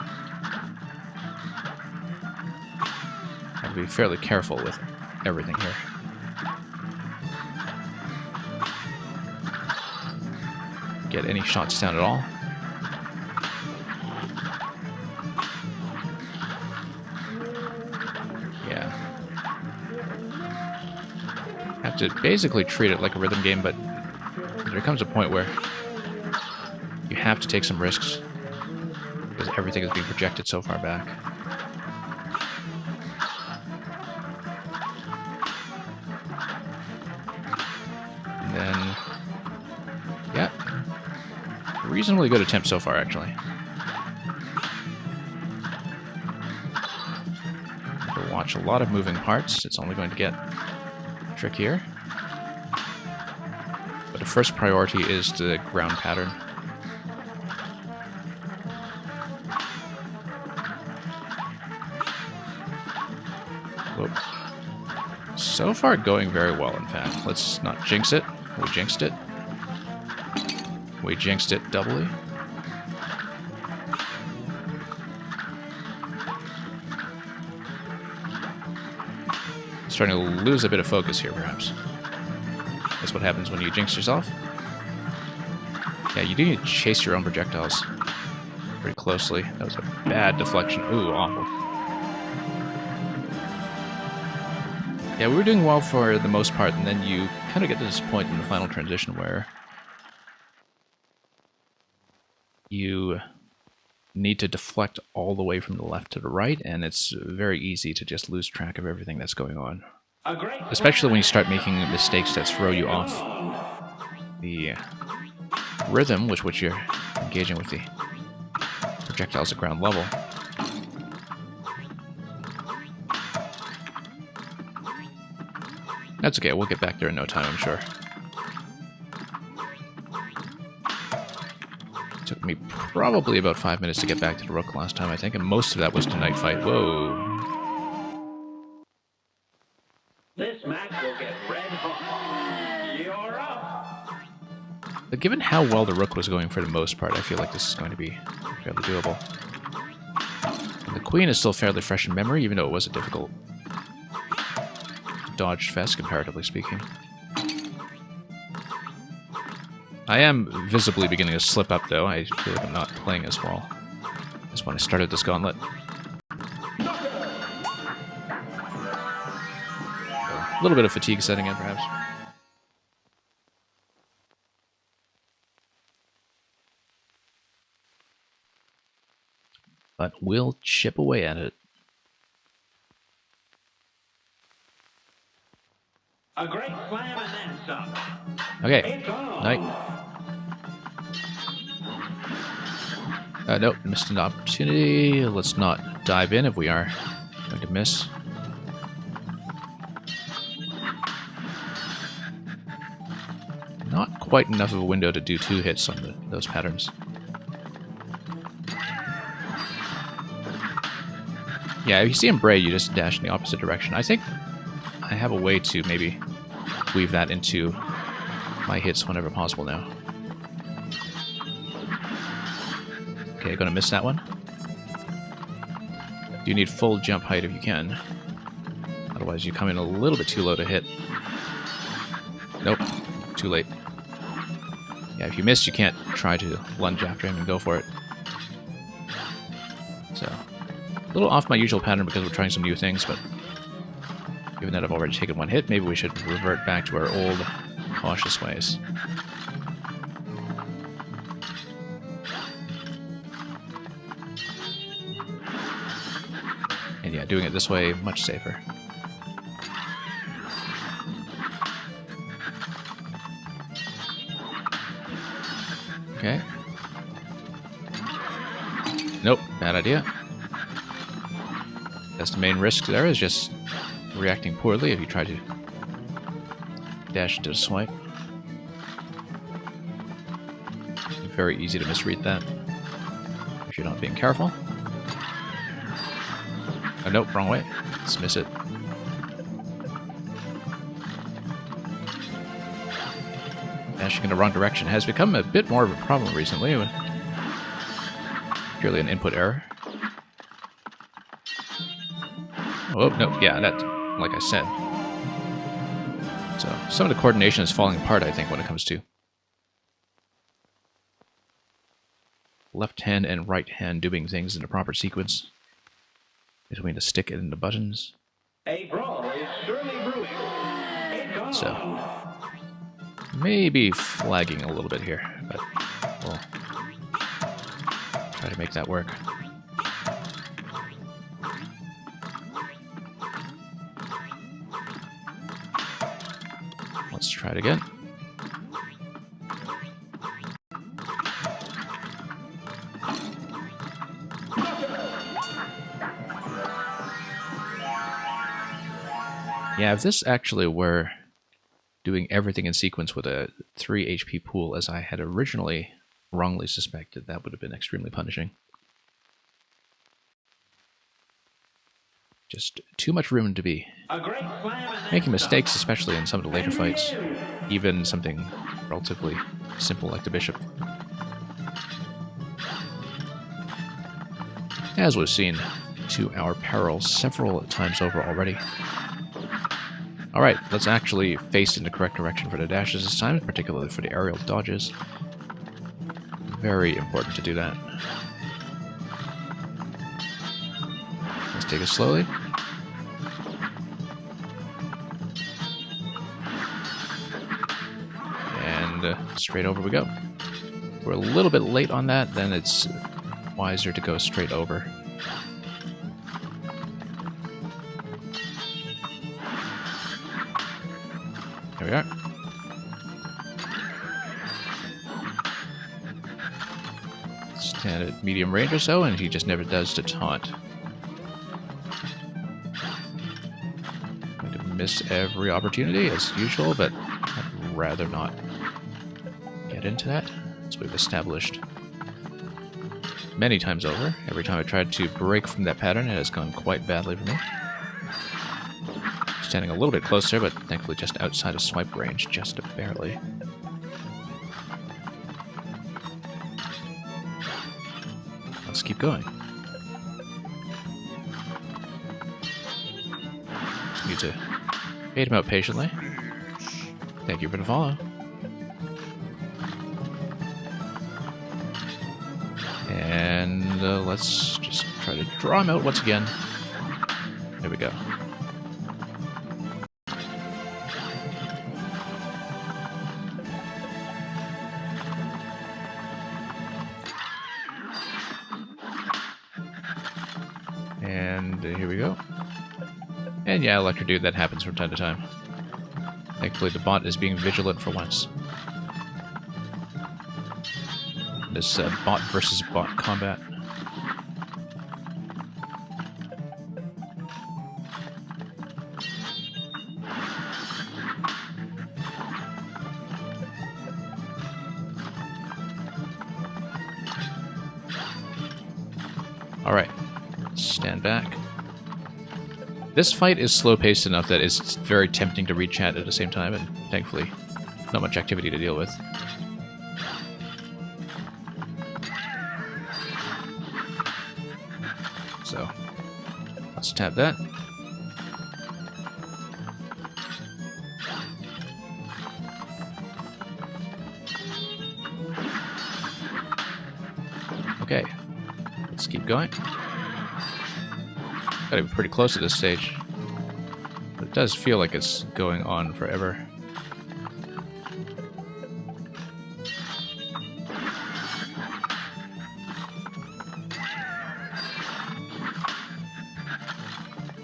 I have to be fairly careful with everything here. Get any shots down at all. Yeah. Have to basically treat it like a rhythm game, but there comes a point where you have to take some risks because everything is being projected so far back. And then, yeah, reasonably good attempt so far, actually. To watch a lot of moving parts. It's only going to get trickier. But the first priority is the ground pattern. Whoop. So far going very well, in fact. Let's not jinx it. We jinxed it. We jinxed it doubly. Starting to lose a bit of focus here, perhaps. That's what happens when you jinx yourself. Yeah, you do need to chase your own projectiles pretty closely. That was a bad deflection. Ooh, awful. Yeah, we were doing well for the most part, and then you kind of get to this point in the final transition where you need to deflect all the way from the left to the right, and it's very easy to just lose track of everything that's going on. Especially when you start making mistakes that throw you off the rhythm with which you're engaging with the projectiles at ground level. That's okay, we'll get back there in no time, I'm sure. It took me probably about 5 minutes to get back to the rook last time, I think, and most of that was to knight fight. Whoa. This match will get red hot. You're up. But given how well the rook was going for the most part, I feel like this is going to be fairly doable. And the queen is still fairly fresh in memory, even though it was a difficult dodged fest, comparatively speaking. I am visibly beginning to slip up, though. I feel like I'm not playing as well as when I started this gauntlet. A little bit of fatigue setting in, perhaps. But we'll chip away at it. A great slam and then some. Okay, knight. Nope, missed an opportunity. Let's not dive in if we are going to miss. Not quite enough of a window to do 2 hits on those patterns. Yeah, if you see him braid, you just dash in the opposite direction. I think I have a way to maybe weave that into my hits whenever possible now. Okay, gonna miss that one. You need full jump height if you can. Otherwise you come in a little bit too low to hit. Nope, too late. Yeah, if you miss, you can't try to lunge after him and go for it. So, a little off my usual pattern because we're trying some new things, but given that I've already taken 1 hit, maybe we should revert back to our old cautious ways. And yeah, doing it this way, much safer. Okay. Nope, bad idea. That's the main risk there, is just reacting poorly if you try to dash into the swipe. Very easy to misread that if you're not being careful. Oh, nope, wrong way. Let's miss it. Dashing in the wrong direction has become a bit more of a problem recently. Purely an input error. Oh, no, yeah, that, like I said. So, some of the coordination is falling apart, I think, when it comes to left hand and right hand doing things in the proper sequence between the stick and the buttons. A brawl is surely brewing. It's on. So, maybe flagging a little bit here, but we'll try to make that work. Let's try it again. Yeah, if this actually were doing everything in sequence with a 3 HP pool as I had originally wrongly suspected, that would have been extremely punishing. Just too much room to be making mistakes, especially in some of the later fights. Even something relatively simple like the bishop. As we've seen to our peril several times over already. Alright, let's actually face in the correct direction for the dashes this time, particularly for the aerial dodges. Very important to do that. Let's take it slowly. And straight over we go. If we're a little bit late on that, then it's wiser to go straight over. There we are. Stand at medium range or so, and he just never does to taunt. Going to miss every opportunity as usual, but I'd rather not get into that, as we've established many times over. Every time I tried to break from that pattern, it has gone quite badly for me. Standing a little bit closer, but thankfully just outside of swipe range, just barely. Let's keep going. Just need to bait him out patiently. Thank you for the follow. And let's just try to draw him out once again. There we go. And here we go. And yeah, Electro Dude, that happens from time to time. Thankfully the bot is being vigilant for once. This bot versus bot combat. Alright, stand back. This fight is slow-paced enough that it's very tempting to read chat at the same time, and thankfully, not much activity to deal with. So, let's tap that. Okay, let's keep going. Gotta be pretty close at this stage. But it does feel like it's going on forever.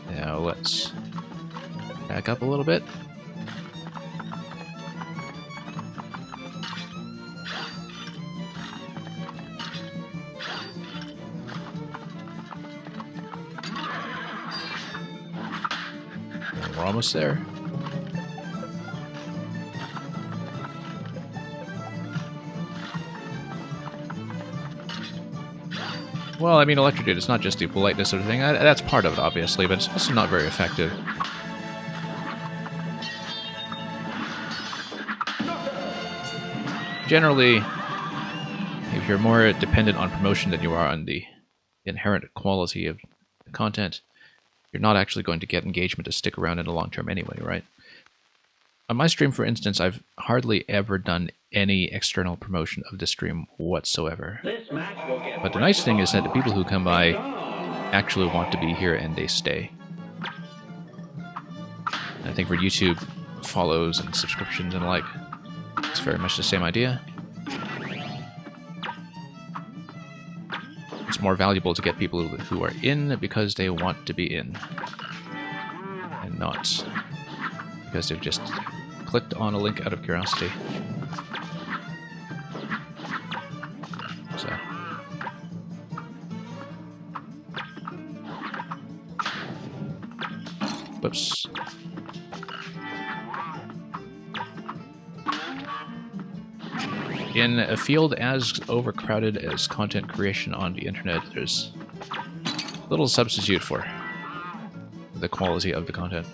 Now let's back up a little bit. We're almost there. Well, I mean, electrocute, it's not just the politeness sort of thing. That's part of it, obviously, but it's also not very effective. Generally, if you're more dependent on promotion than you are on the inherent quality of the content, you're not actually going to get engagement to stick around in the long term anyway, right? On my stream, for instance, I've hardly ever done any external promotion of the stream whatsoever. But the nice thing is that the people who come by actually want to be here and they stay. And I think for YouTube follows and subscriptions and the like, it's very much the same idea. It's more valuable to get people who are in because they want to be in, and not because they've just clicked on a link out of curiosity. So, whoops. In a field as overcrowded as content creation on the internet, there's little substitute for the quality of the content.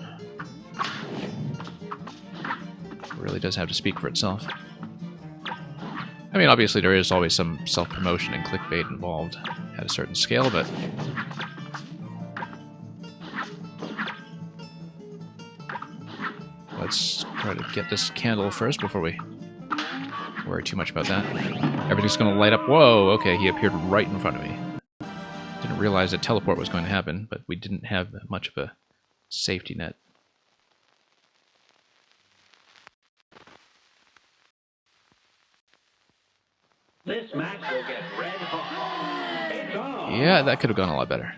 It really does have to speak for itself. I mean, obviously there is always some self-promotion and clickbait involved at a certain scale, but let's try to get this candle first before we worry too much about that. Everything's going to light up. Whoa, okay, he appeared right in front of me. Didn't realize that teleport was going to happen, but we didn't have much of a safety net. This match will get red hot. It's on. Yeah, that could have gone a lot better.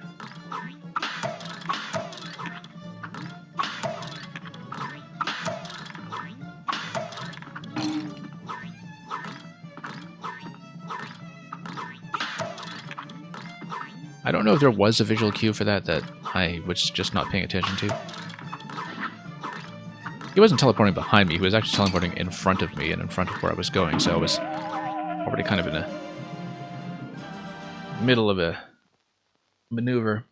I don't know if there was a visual cue for that I was just not paying attention to. He wasn't teleporting behind me, he was actually teleporting in front of me and in front of where I was going, so I was already kind of in the middle of a maneuver.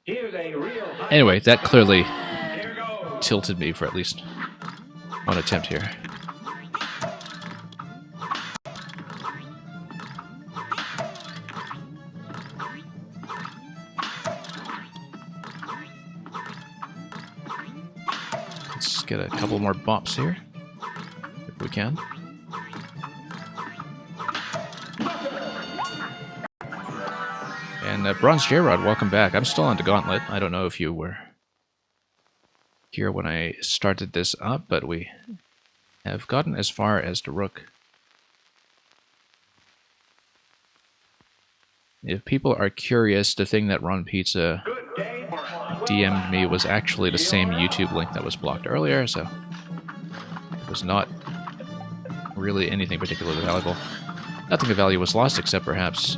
Anyway, that clearly tilted me for at least one attempt here. Let's get a couple more bops here, if we can. And Bronze J-Rod, welcome back. I'm still on the Gauntlet. I don't know if you were here when I started this up, but we have gotten as far as the Rook. If people are curious, the thing that Ron Pizza DM'd me was actually the same YouTube link that was blocked earlier, so it was not really anything particularly valuable. Nothing of value was lost except perhaps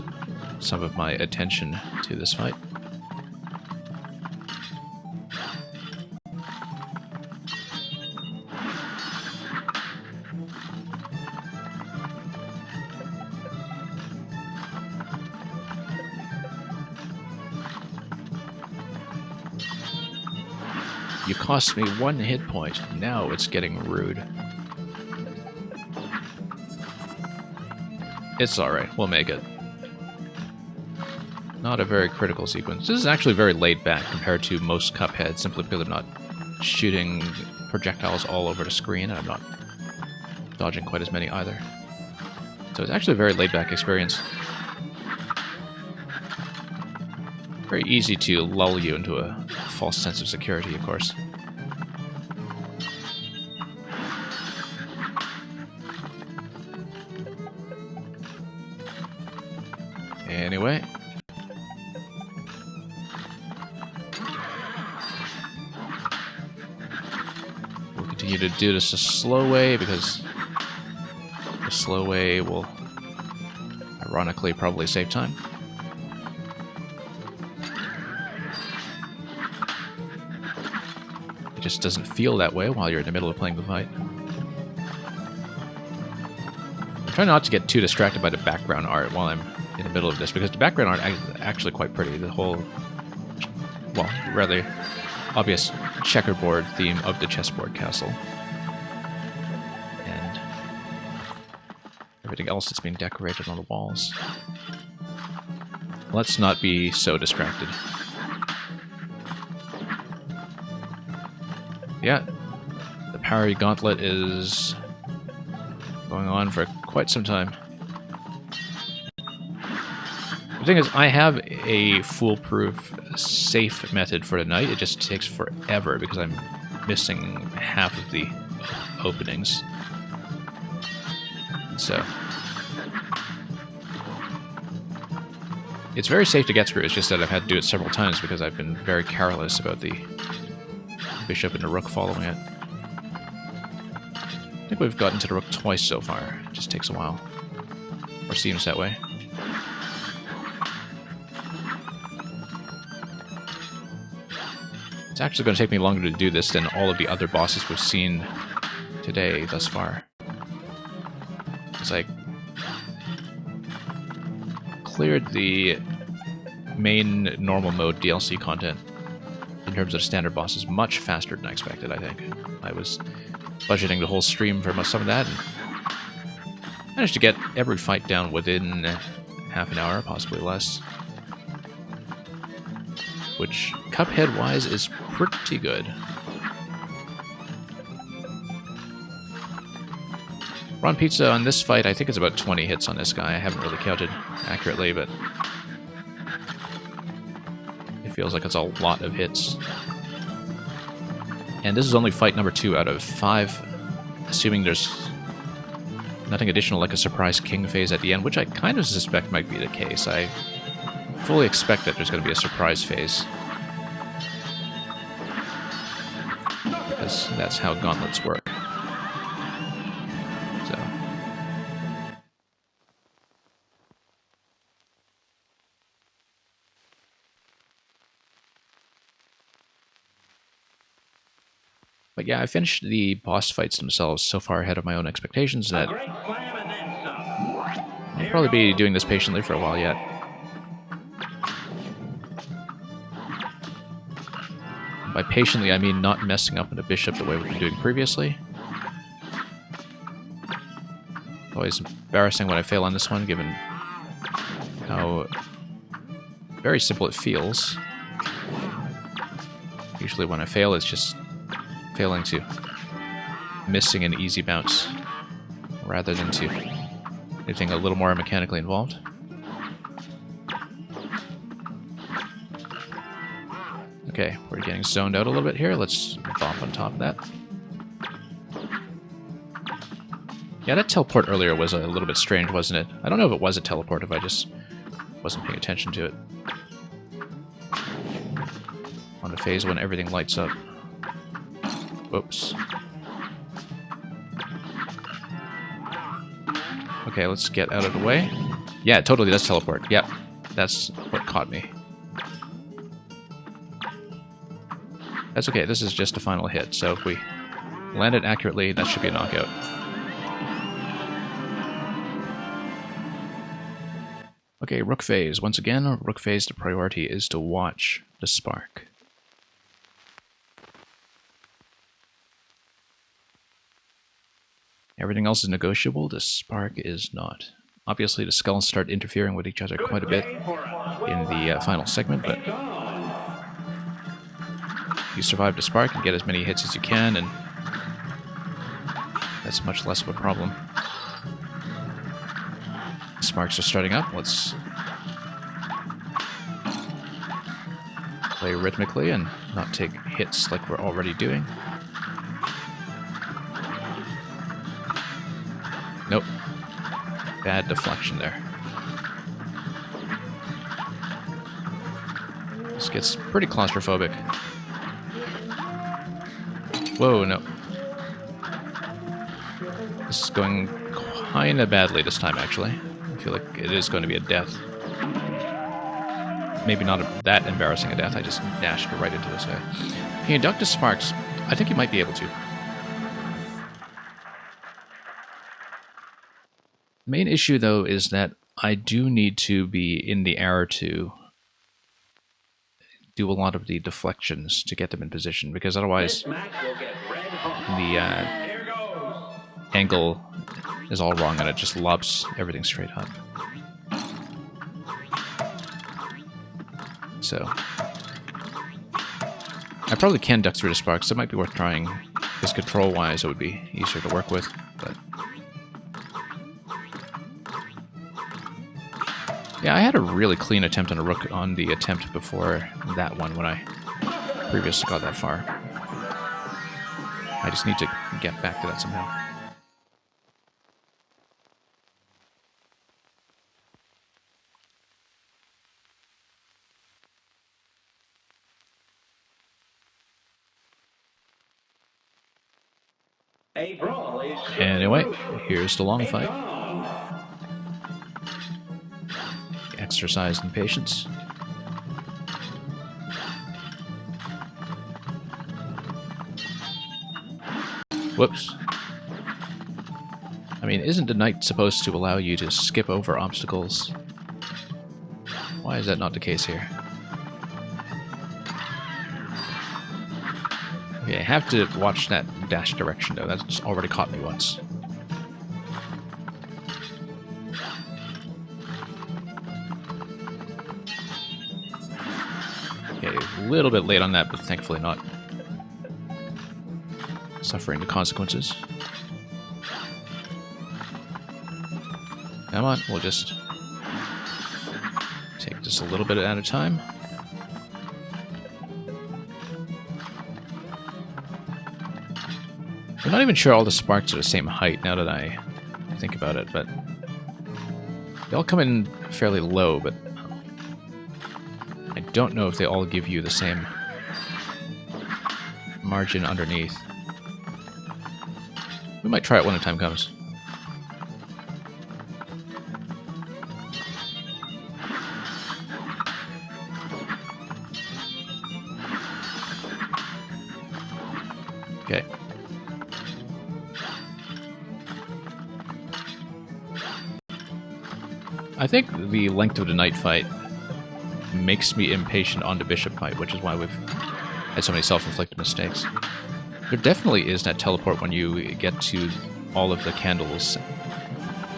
some of my attention to this fight. You cost me 1 hit point. Now it's getting rude. It's alright. We'll make it. Not a very critical sequence. This is actually very laid back compared to most Cuphead, simply because I'm not shooting projectiles all over the screen, and I'm not dodging quite as many either. So it's actually a very laid back experience. Very easy to lull you into a false sense of security, of course. Anyway. We'll continue to do this a slow way, because the slow way will ironically probably save time. It just doesn't feel that way while you're in the middle of playing the fight. I'm trying not to get too distracted by the background art while I'm in the middle of this, because the background art is actually quite pretty. The whole, well, rather obvious checkerboard theme of the chessboard castle. And everything else that's being decorated on the walls. Let's not be so distracted. Yeah, the parry gauntlet is going on for quite some time. The thing is, I have a foolproof, safe method for the night. It just takes forever because I'm missing half of the openings. So it's very safe to get through. It's just that I've had to do it several times because I've been very careless about the bishop and the rook following it. I think we've gotten to the rook twice so far. It just takes a while. Or seems that way. It's actually going to take me longer to do this than all of the other bosses we've seen today thus far. It's like cleared the main normal mode DLC content in terms of the standard bosses much faster than I expected, I think. I was budgeting the whole stream for some of that, and managed to get every fight down within half an hour, possibly less. Which, Cuphead-wise, is pretty good. Ron Pizza on this fight, I think it's about 20 hits on this guy. I haven't really counted accurately, but it feels like it's a lot of hits. And this is only fight number 2 out of 5, assuming there's nothing additional like a surprise king phase at the end, which I kind of suspect might be the case. I fully expect that there's going to be a surprise phase. Because that's how gauntlets work. So. But yeah, I finished the boss fights themselves so far ahead of my own expectations that I'll probably be doing this patiently for a while yet. By patiently, I mean not messing up with the bishop the way we've been doing previously. Always embarrassing when I fail on this one, given how very simple it feels. Usually when I fail, it's just failing to missing an easy bounce, rather than to anything a little more mechanically involved. Okay, we're getting zoned out a little bit here. Let's bump on top of that. Yeah, that teleport earlier was a little bit strange, wasn't it? I don't know if it was a teleport, if I just wasn't paying attention to it. On the phase when everything lights up. Whoops. Okay, let's get out of the way. Yeah, it totally does teleport. Yep, that's what caught me. That's okay, this is just a final hit, so if we land it accurately, that should be a knockout. Okay, Rook phase. Once again, Rook phase, the priority is to watch the spark. Everything else is negotiable, the spark is not. Obviously, the skulls start interfering with each other quite a bit in the final segment, but you survive the spark and get as many hits as you can, and that's much less of a problem. Sparks are starting up. Let's play rhythmically and not take hits like we're already doing. Nope. Bad deflection there. This gets pretty claustrophobic. Whoa, no. This is going kinda badly this time, actually. I feel like it is going to be a death. Maybe not that embarrassing a death, I just dashed right into this guy. Can you duck to sparks? I think you might be able to. The main issue, though, is that I do need to be in the air to do a lot of the deflections to get them in position, because otherwise the angle is all wrong and it just lobs everything straight up. So I probably can duck through the sparks. It might be worth trying, because control-wise it would be easier to work with, but yeah, I had a really clean attempt on a rook on the attempt before that one when I previously got that far. I just need to get back to that somehow. Anyway, here's the long fight. Exercise in patience. Whoops. I mean, isn't the knight supposed to allow you to skip over obstacles? Why is that not the case here? Okay, I have to watch that dash direction, though. That's already caught me once. Okay, a little bit late on that, but thankfully not suffering the consequences. Come on, we'll just take this a little bit at a time. I'm not even sure all the sparks are the same height now that I think about it, but they all come in fairly low, but I don't know if they all give you the same margin underneath. We might try it when the time comes. Okay. I think the length of the knight fight makes me impatient on the bishop fight, which is why we've had so many self-inflicted mistakes. There definitely is that teleport when you get to all of the candles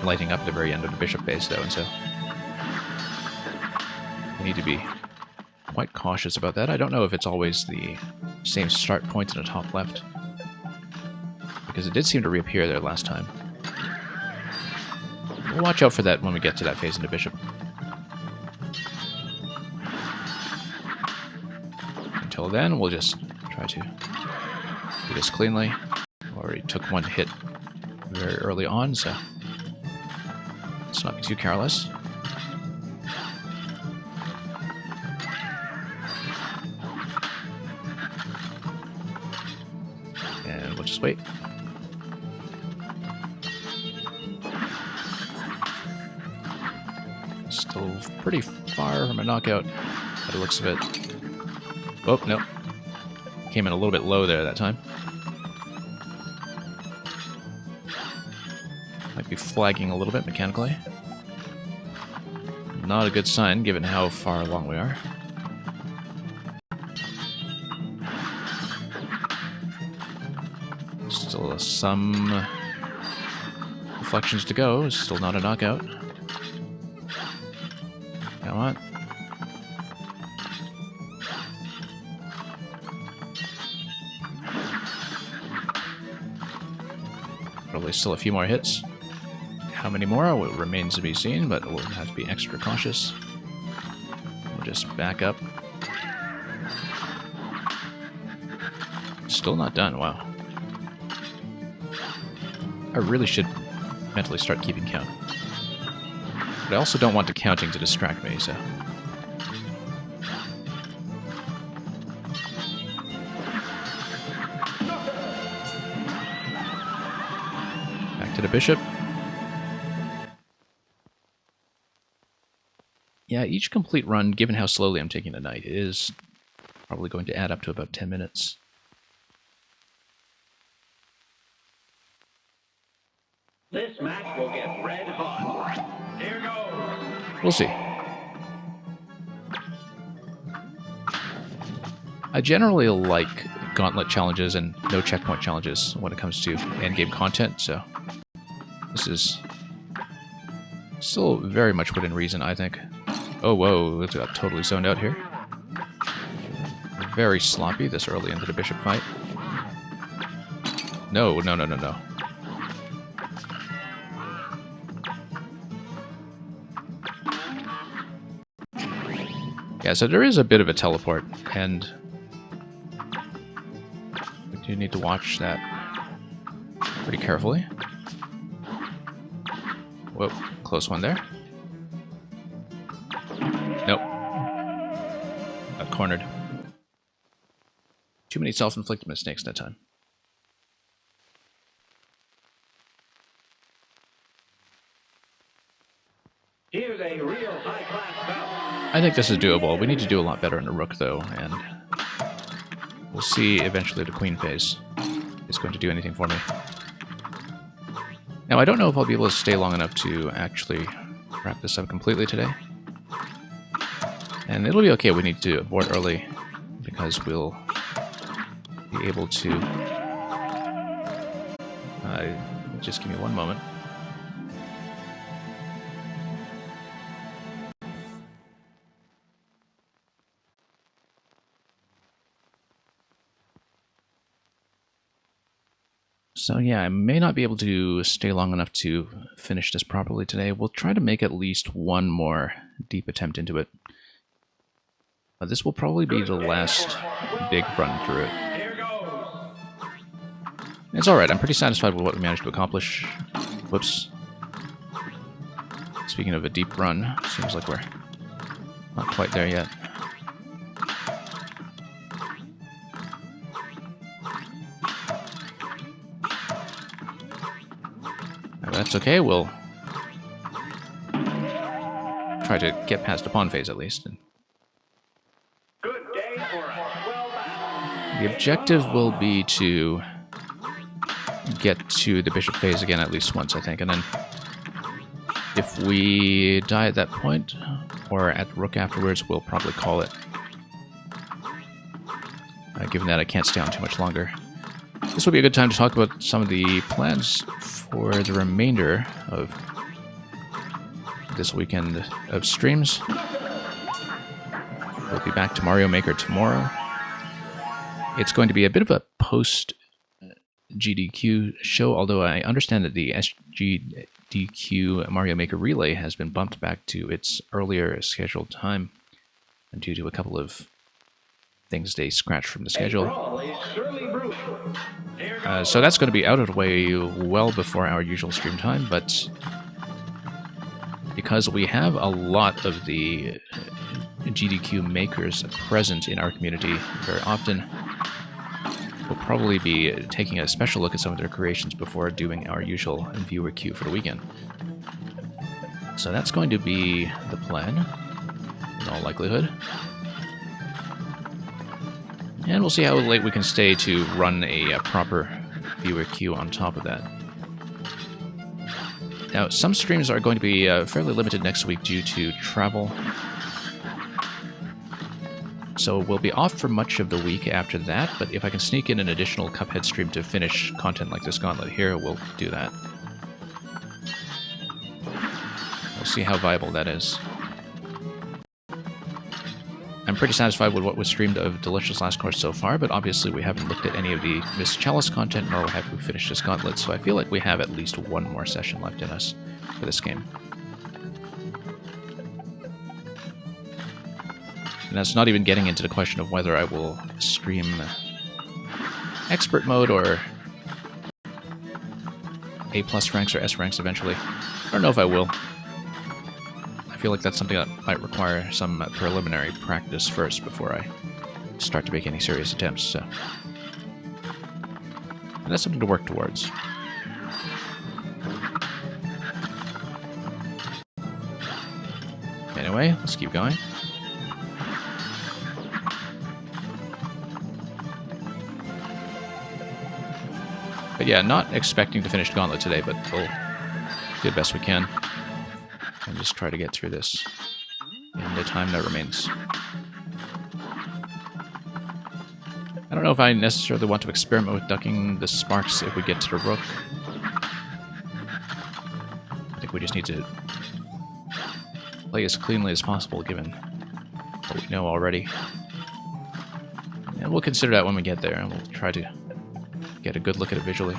lighting up at the very end of the bishop phase, though, and so we need to be quite cautious about that. I don't know if it's always the same start point in the top left, because it did seem to reappear there last time. We'll watch out for that when we get to that phase in the bishop. Until then, we'll just try to do this cleanly. Already took one hit very early on, so let's not be too careless. And we'll just wait. Still pretty far from a knockout by the looks of it. Oh, no. Came in a little bit low there that time. Might be flagging a little bit mechanically. Not a good sign given how far along we are. Still some deflections to go. Still not a knockout. Come on. Probably still a few more hits. How many more remains to be seen, but we'll have to be extra cautious. We'll just back up. Still not done, wow. I really should mentally start keeping count. But I also don't want the counting to distract me, so... Back to the bishop. Yeah, each complete run, given how slowly I'm taking the knight, is probably going to add up to about 10 minutes. This match will get red hot. Here goes. We'll see. I generally like gauntlet challenges and no checkpoint challenges when it comes to endgame content, so this is still very much within reason, I think. Oh, whoa, it got totally zoned out here. Very sloppy this early into the bishop fight. No, no, no, no, no. Yeah, so there is a bit of a teleport, and we do need to watch that pretty carefully. Whoa, close one there. Nope. Got cornered. Too many self-inflicted mistakes that time. Here's a real high-class bout. I think this is doable. We need to do a lot better in the rook, though, and we'll see eventually the queen phase is going to do anything for me. Now, I don't know if I'll be able to stay long enough to actually wrap this up completely today. And it'll be okay. We need to abort early because we'll be able to... just give me one moment. So yeah, I may not be able to stay long enough to finish this properly today. We'll try to make at least one more deep attempt into it. This will probably be the last big run through it. It's alright, I'm pretty satisfied with what we managed to accomplish. Whoops. Speaking of a deep run, seems like we're not quite there yet. That's okay, we'll try to get past the pawn phase at least. Good day for us. Well done. The objective will be to get to the bishop phase again at least once, I think, and then if we die at that point, or at the rook afterwards, we'll probably call it. Given that I can't stay on too much longer. This will be a good time to talk about some of the plans for the remainder of this weekend of streams. We'll be back to Mario Maker tomorrow. It's going to be a bit of a post-GDQ show, although I understand that the SGDQ Mario Maker Relay has been bumped back to its earlier scheduled time due to a couple of things they scratched from the schedule. So that's going to be out of the way well before our usual stream time, but because we have a lot of the GDQ makers present in our community very often, we'll probably be taking a special look at some of their creations before doing our usual viewer queue for the weekend. So that's going to be the plan, in all likelihood. And we'll see how late we can stay to run a proper viewer queue on top of that. Now, some streams are going to be fairly limited next week due to travel. So we'll be off for much of the week after that, but if I can sneak in an additional Cuphead stream to finish content like this gauntlet here, we'll do that. We'll see how viable that is. I'm pretty satisfied with what was streamed of Delicious Last Course so far, but obviously we haven't looked at any of the Miss Chalice content, nor have we finished this gauntlet, so I feel like we have at least one more session left in us for this game. And that's not even getting into the question of whether I will stream Expert Mode or A+ ranks or S ranks eventually. I don't know if I will. I feel like that's something that might require some preliminary practice first before I start to make any serious attempts, so... And that's something to work towards. Anyway, let's keep going. But yeah, not expecting to finish Gauntlet today, but we'll do the best we can. And just try to get through this in the time that remains. I don't know if I necessarily want to experiment with ducking the sparks if we get to the rook. I think we just need to play as cleanly as possible given what we know already. And we'll consider that when we get there, and we'll try to get a good look at it visually.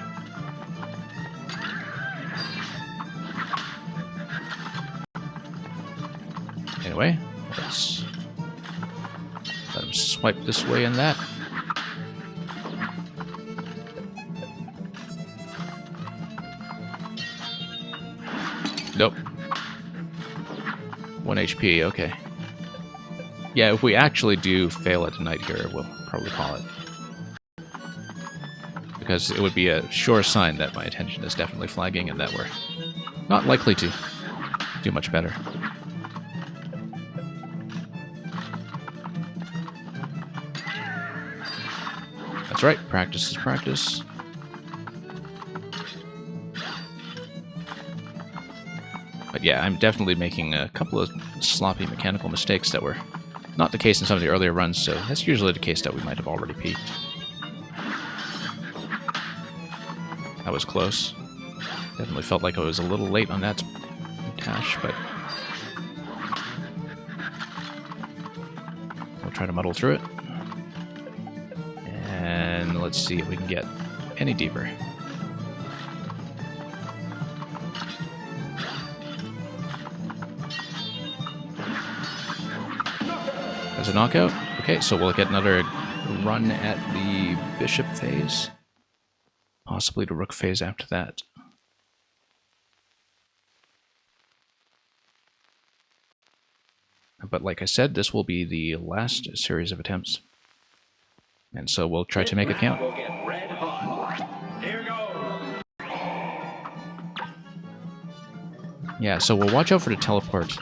Anyway, let's let him swipe this way and that. Nope. 1 HP, okay. Yeah, if we actually do fail at tonight here, we'll probably call it. Because it would be a sure sign that my attention is definitely flagging and that we're not likely to do much better. That's right, practice is practice. But yeah, I'm definitely making a couple of sloppy mechanical mistakes that were not the case in some of the earlier runs, so that's usually the case that we might have already peaked. That was close. Definitely felt like I was a little late on that dash, but we'll try to muddle through it. And let's see if we can get any deeper. As a knockout? Okay, so we'll get another run at the bishop phase. Possibly the rook phase after that. But like I said, this will be the last series of attempts. And so we'll try to make it count. Yeah, so we'll watch out for the teleport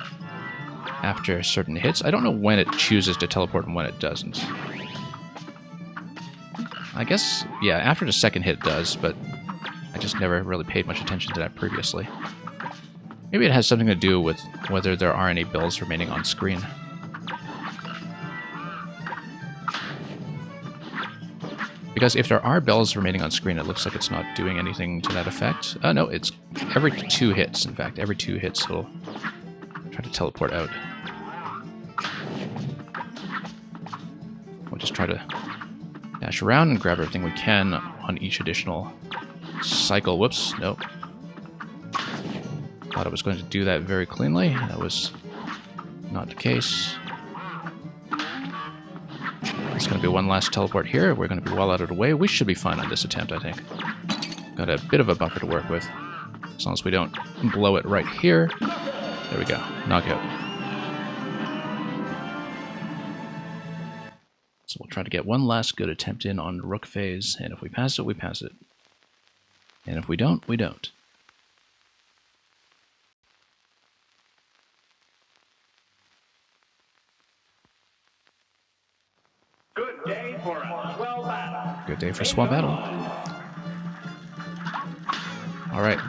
after certain hits. I don't know when it chooses to teleport and when it doesn't. I guess, yeah, after the second hit it does, but I just never really paid much attention to that previously. Maybe it has something to do with whether there are any bells remaining on screen. Because if there are bells remaining on screen, it looks like it's not doing anything to that effect. No, it's every 2 hits, in fact. Every 2 hits it'll try to teleport out. We'll just try to dash around and grab everything we can on each additional cycle. Whoops, nope. Thought I was going to do that very cleanly. That was not the case. It's going to be one last teleport here. We're going to be well out of the way. We should be fine on this attempt, I think. Got a bit of a buffer to work with. As long as we don't blow it right here. There we go. Knockout. So we'll try to get one last good attempt in on the rook phase, and if we pass it, we pass it. And if we don't, we don't. Good day for Swab Battle. Alright.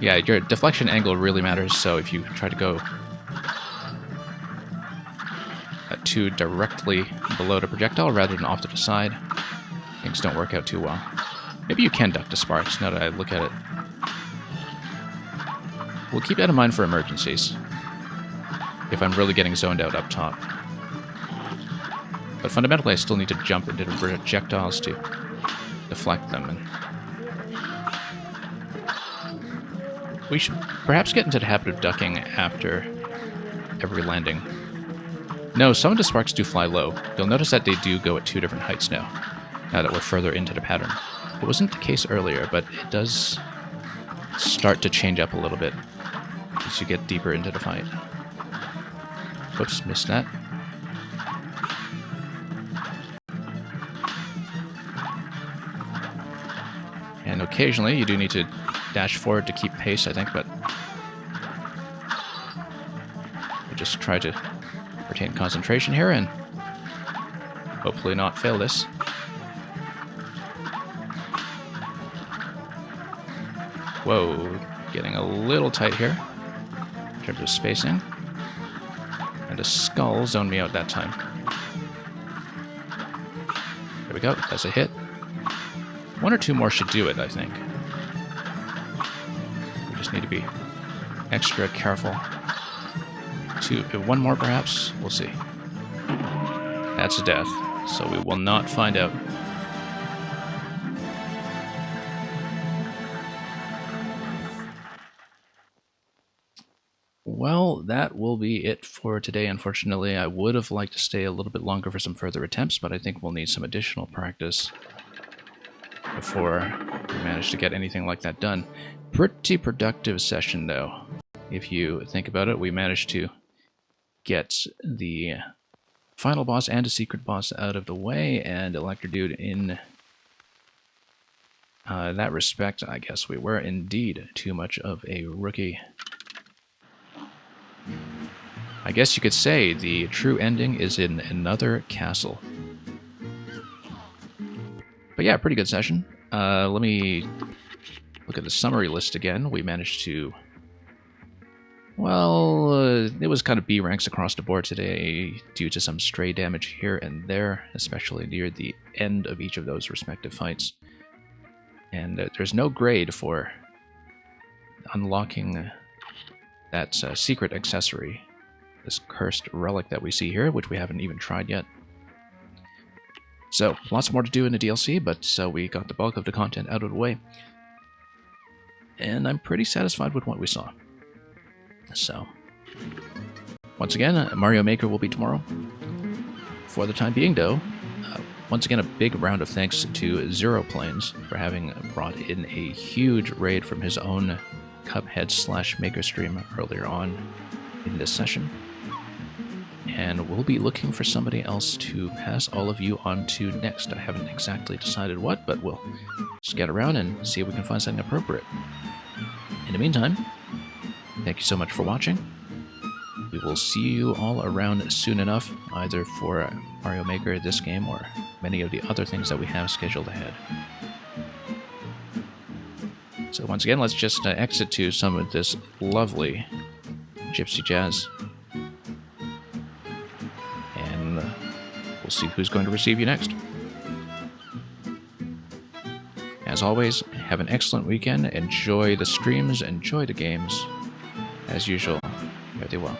Yeah, your deflection angle really matters, so if you try to go too directly below the projectile rather than off to the side, things don't work out too well. Maybe you can duck the sparks, now that I look at it. We'll keep that in mind for emergencies, if I'm really getting zoned out up top. But fundamentally, I still need to jump into the projectiles to deflect them. And we should perhaps get into the habit of ducking after every landing. No, some of the sparks do fly low. You'll notice that they do go at 2 different heights now that we're further into the pattern. It wasn't the case earlier, but it does start to change up a little bit as you get deeper into the fight. Whoops, missed that. And occasionally you do need to dash forward to keep pace, I think, but we'll just try to retain concentration here and hopefully not fail this. Whoa, getting a little tight here in terms of spacing. And a skull zoned me out that time. There we go, that's a hit. 1 or 2 more should do it, I think. We just need to be extra careful. 1 more perhaps? We'll see. That's a death, so we will not find out. Well, that will be it for today, unfortunately. I would have liked to stay a little bit longer for some further attempts, but I think we'll need some additional practice before we manage to get anything like that done. Pretty productive session, though. If you think about it, we managed to get the final boss and a secret boss out of the way, and Electro Dude in that respect, I guess we were indeed too much of a rookie. I guess you could say the true ending is in another castle. But yeah, pretty good session. Let me look at the summary list again. We managed to... Well, it was kind of B ranks across the board today due to some stray damage here and there, especially near the end of each of those respective fights. And there's no grade for unlocking that secret accessory, this cursed relic that we see here, which we haven't even tried yet. So, lots more to do in the DLC, but we got the bulk of the content out of the way. And I'm pretty satisfied with what we saw. So, once again, Mario Maker will be tomorrow. For the time being, though, once again, a big round of thanks to Zero Planes for having brought in a huge raid from his own Cuphead / Maker stream earlier on in this session. And we'll be looking for somebody else to pass all of you on to next. I haven't exactly decided what, but we'll just get around and see if we can find something appropriate. In the meantime, thank you so much for watching. We will see you all around soon enough, either for Mario Maker, this game, or many of the other things that we have scheduled ahead. So once again, let's just exit to some of this lovely gypsy jazz. And we'll see who's going to receive you next. As always, have an excellent weekend. Enjoy the streams, enjoy the games. As usual, fare thee well.